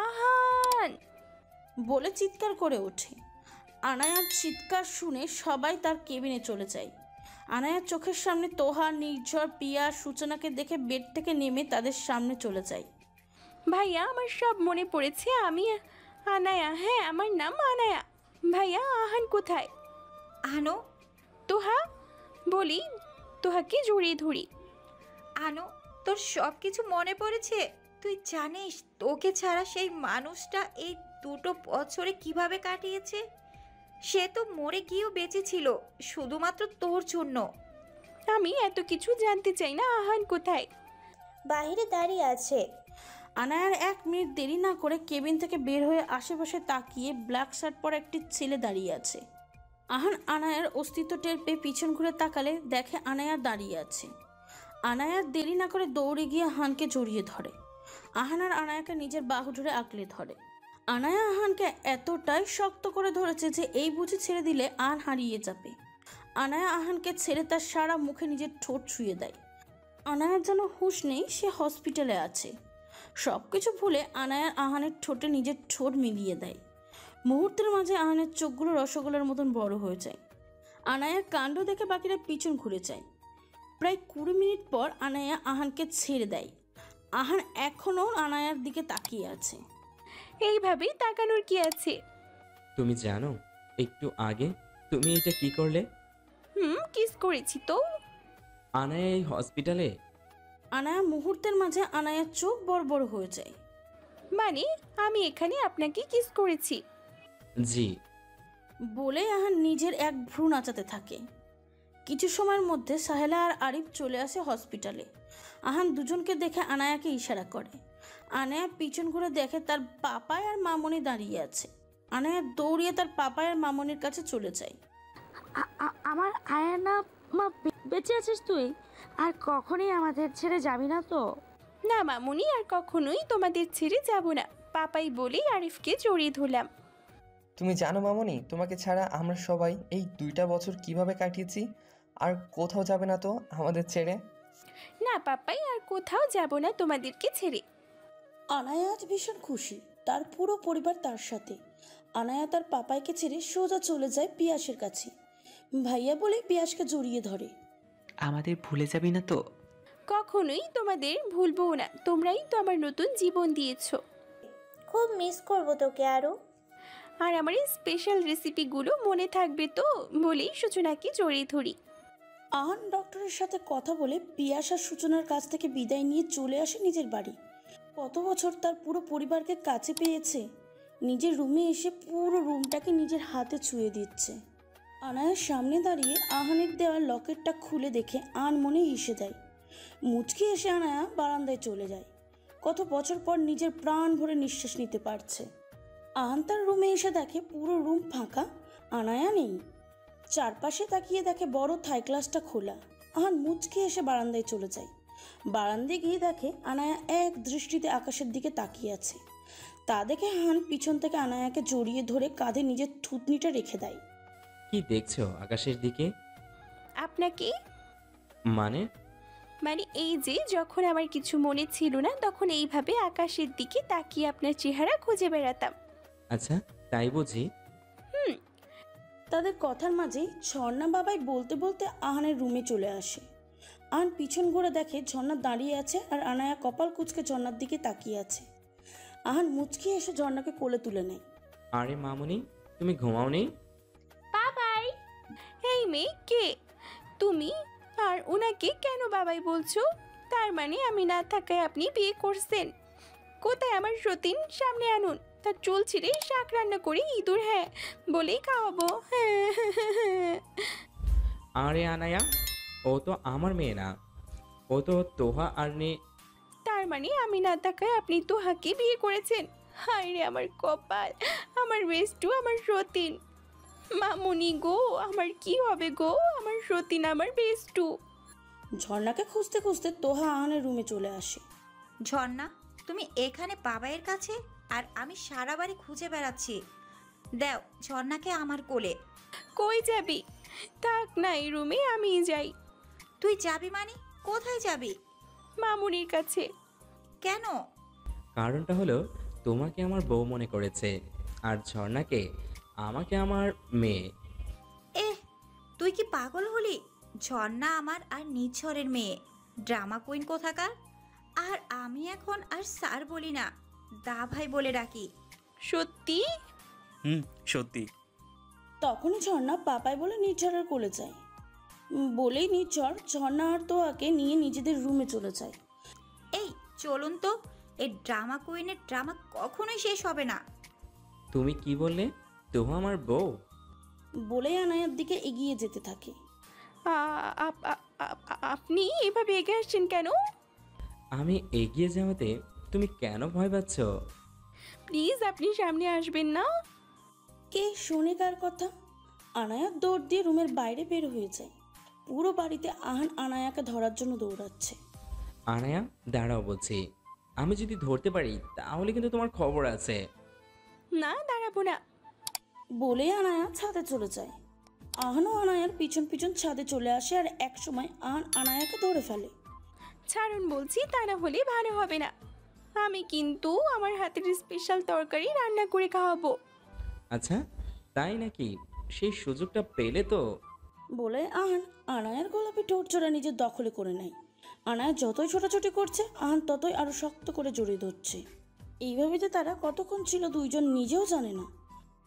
আহান বলে চিৎকার করে ওঠে। আনায়ার চিৎকার শুনে সবাই তার কেবিনে চলে যায়। আনায়ার চোখের সামনে তোহা, নির্ঝর, পিয়া, সূচনাকে দেখে বেড থেকে নেমে তাদের সামনে চলে যায়।
ভাইয়া, আমার সব মনে পড়েছে। আমি আনায়া। হ্যাঁ, আমার নাম আনায়া। ভাইয়া, আহান কোথায়?
আনো।
তোহা বলি, তোহাকে জড়িয়ে ধরি।
আনো, তোর সব কিছু মনে পড়েছে? তুই জানিস তোকে ছাড়া সেই মানুষটা এই 2 বছরে কিভাবে কাটিয়েছে? সে তো মরে গিয়েও বেঁচে ছিল শুধুমাত্র তোর জন্য।
আমি এত কিছু জানতে চাই না। আহান কোথায়?
বাইরে দাঁড়িয়ে আছে।
আনায়ার 1 মিনিট দেরি না করে কেবিন থেকে বের হয়ে আশেপাশে তাকিয়ে ব্ল্যাক শার্ট পরা একটি ছেলে দাঁড়িয়ে আছে। আহান আনায়ার অস্তিত্ব টের পেয়ে পিছন ঘুরে তাকালে দেখে আনায়া দাঁড়িয়ে আছে। আনায়ার দেরি না করে দৌড়ে গিয়ে আহানকে জড়িয়ে ধরে। আহান আর আনায়াকে নিজের বাহু ধরে আঁকলে ধরে। আনায়া আহানকে এতটাই শক্ত করে ধরেছে যে এই বুঝি ছেড়ে দিলে আহান হারিয়ে যাবে। আনায়া আহানকে ছেড়ে তার সারা মুখে নিজের ঠোঁট ছুঁয়ে দেয়। আনায়ার যেন হুঁশ নেই, সে হসপিটালে আছে। সব কিছু ভুলে আনায়ার আহানের ঠোঁটে নিজের ঠোঁট মিলিয়ে দেয়। মুহূর্তের মাঝে আহানের চোখগুলো রসগোল্লার মতন বড় হয়ে যায়। আনায়ার কাণ্ড দেখে বাকিরা পিছন ঘুরে যায়। প্রায় 20 মিনিট পর আনায়া আহানকে ছেড়ে দেয়। আহান এখনও আনায়ার দিকে তাকিয়ে আছে।
এইভাবেই তাকানোর কি আছে?
তুমি জানো একটু আগে তুমি এটা কি করলে?
কিস করেছি তো।
আনায়া এই হসপিটালে?
আনায়া মুহূর্তের মাঝে আনায়ার চোখ বড় বড় হয়ে যায়।
মানে আমি এখানে আপনাকে কিস করেছি?
জি।
বলে আহান নিজের এক ভ্রু নাচাতে থাকে। কিছু সময়ের মধ্যে সাহেলা আর আরিফ চলে আসে হসপিটালে। আহান দুজনকে দেখে আনায়াকে ইশারা করে। আনায়া পিছন ঘুরে দেখে তার পাপাই আর মামনি দাঁড়িয়ে আছে। আনায়া দৌড়িয়ে তার পাপাই আর মামনির কাছে চলে যায়।
আমার আয়ানা মা, বেঁচে আছিস তুই? আর কখনই আমাদের ছেড়ে যাবি না তো?
না মামুনি, আর কখনোই তোমাদের ছেড়ে যাব না। পাপাই বলেই আরিফকে জড়িয়ে ধরলাম।
তুমি জানো মামনি, তোমাকে ছাড়া আমরা সবাই এই 2টা বছর কিভাবে কাটিয়েছি? আর কোথাও যাবে না তো আমাদের ছেড়ে?
না পাপাই, আর কোথাও যাব না তোমাদেরকে ছেড়ে।
আনায়া আজ ভীষণ খুশি, তার পুরো পরিবার তার সাথে। আনায়া তার পাপাইকে ছেড়ে সোজা চলে যায় পিয়াসের কাছে। ভাইয়া বলে পিয়াসকে জড়িয়ে ধরে।
আমাদের ভুলে যাবি না তো?
কখনোই তোমাদের ভুলবো না, তোমরাই তো আমার নতুন জীবন দিয়েছো।
খুব মিস করবো তোকে আরও।
আর আমার এই স্পেশাল রেসিপিগুলো মনে থাকবে তো বলেই সূচনাকে জড়িয়ে ধরি।
আহান ডক্টরের সাথে কথা বলে পিয়াস আর সূচনার কাছ থেকে বিদায় নিয়ে চলে আসে নিজের বাড়ি। কত বছর তার পুরো পরিবারকে কাছে পেয়েছে। নিজের রুমে এসে পুরো রুমটাকে নিজের হাতে ছুঁয়ে দিচ্ছে। আনায়ার সামনে দাঁড়িয়ে আহানের দেওয়া লকেটটা খুলে দেখে আনমনে হেসে দেয়। মুচকি এসে আনায়া বারান্দায় চলে যায়। কত বছর পর নিজের প্রাণ ভরে নিঃশ্বাস নিতে পারছে। আহান তার রুমে এসে দেখে পুরো রুম ফাঁকা, আনায়া নেই। চারপাশে তাকিয়ে দেখে বড় থাই গ্লাসটা খোলা। আহান মুচকি এসে বারান্দায় চলে যায়। বারান্দায় গিয়ে দেখে আনায়া এক দৃষ্টিতে আকাশের দিকে তাকিয়ে আছে। তা দেখে আহান পিছন থেকে আনায়াকে জড়িয়ে ধরে কাঁধে নিজের থুতনিটা রেখে দেয়।
কি দেখছো আকাশের দিকে?
আপনাকে?
মানে?
মানে এই যে যখন আমার কিছু মনে ছিল না তখন এইভাবে আকাশের দিকে তাকিয়ে আপনার চেহারা খুঁজে বেড়াতাম।
আচ্ছা তাই বুঝি?
তাদের কথার মাঝেই ঝর্ণা বাবাই বলতে বলতে আহানের রুমে চলে আসে। আহান পিছন ঘুরে দেখে ঝর্ণা দাঁড়িয়ে আছে আর আনায়া কপাল কুঁচকে ঝর্ণার দিকে তাকিয়ে আছে। আহান মুচকি এসে ঝর্ণাকে কোলে তুলে নেয়।
আরে মামুনি, তুমি ঘুমাওনি?
বাবাই। এই মেয়ে কে? তুমি? আর ওনাকে কেন বাবাই বলছো? তার মানে আমি না থাকায় আপনি বিয়ে করছেন? কোথায় আমার সতীন? সামনে আনুন, তার চুল ছিঁড়ে শাক রান্না করে ইঁদুর হ্যাঁ বলেই খাওয়াবো।
আরে আনায়া, ও তো আমার মেয়ে না, ও তো তোহা আর
তার মানে আমি না থাকায় আপনি তোহাকে বিয়ে করেছেন? হায় রে আমার কপাল, আমার বেষ্টু, আমার সতীন। মামুনি গো, আমার কি হবে গো? আমার সতীন, আমার বেষ্টু।
ঝর্ণাকে খুঁজতে খুঁজতে তোহা আহানের রুমে চলে আসে।
ঝর্ণা, তুমি এখানে বাবাইয়ের কাছে আর আমি সারা বাড়ি খুঁজে বেড়াচ্ছি। দাও ঝর্ণাকে আমার কোলে।
কই যাবি? থাক না এই রুমে, আমি যাই।
তুই যাবি মানে? কোথায় যাবি?
মামুনির কাছে।
কেন?
কারণটা হলো তোমাকে আমার বউ মনে করেছে আর ঝর্ণাকে আমাকে আমার মেয়ে।
তুই কি পাগল হলি? ঝর্ণা আমার আর নিঝড়ের মেয়ে, ড্রামা কুইন কোথাকার। আর আমি এখন আর স্যার বলি না, দা ভাই বলে ডাকি।
সত্যি?
সত্যি।
তখনই ঝর্ণা পাপাই বলে নির্ঝরের কোলে যায়। বলেই নির্ঝর ঝর্ণা আর তোয়াকে নিয়ে নিজেদের রুমে চলে যায়।
এই চলুন তো, এই ড্রামা কুইনের ড্রামা কখনোই শেষ হবে না।
তুমি কি বললে? তোহা আমার বউ?
বলেই আনায়ার দিকে এগিয়ে যেতে থাকে।
আপনি এভাবে এগিয়ে আসছেন কেন?
আমি এগিয়ে যাওয়াতে তুমি কেন ভয় পাচ্ছ?
প্লিজ আপনি সামনে আসবেন না।
কে শোনে কার কথা? আনায়া দৌড় দিয়ে রুমের বাইরে বের হয়ে যায়। পুরো বাড়িতে আহান আনায়াকে ধরার জন্য দৌড়াচ্ছে।
আনায়া দাঁড়াও বলছি, আমি যদি ধরতে পারি তাহলে কিন্তু তোমার খবর আছে।
না দাঁড়াবো না।
বলে আনায়া ছাদে চলে যায়। আহানও আনায়ার পিছন পিছন ছাদে চলে আসে আর এক সময় আহান আনায়াকে ধরে ফেলে।
ছাড়ুন বলছি, তা না হলে ভালো হবে না। আমি কিন্তু আমার হাতের স্পেশাল তরকারি রান্না করে খাওয়াবো।
আচ্ছা তাই নাকি? সেই সুযোগটা পেলে তো।
বলে আহান আনায়ার গোলাপি ঠোঁট জোড়া নিজের দখলে করে নেয়। আনায়া যতই ছোটাছুটি করছে আহান ততই আরো শক্ত করে জড়িয়ে ধরছে। এইভাবে যে তারা কতক্ষণ ছিল দুইজন নিজেও জানে না।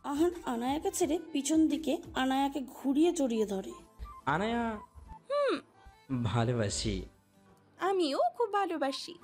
আহান আনায়াকে ছেড়ে পিছন দিকে আনায়াকে ঘুরিয়ে জড়িয়ে ধরে।
আনায়া ভালোবাসি।
আমিও খুব ভালোবাসি।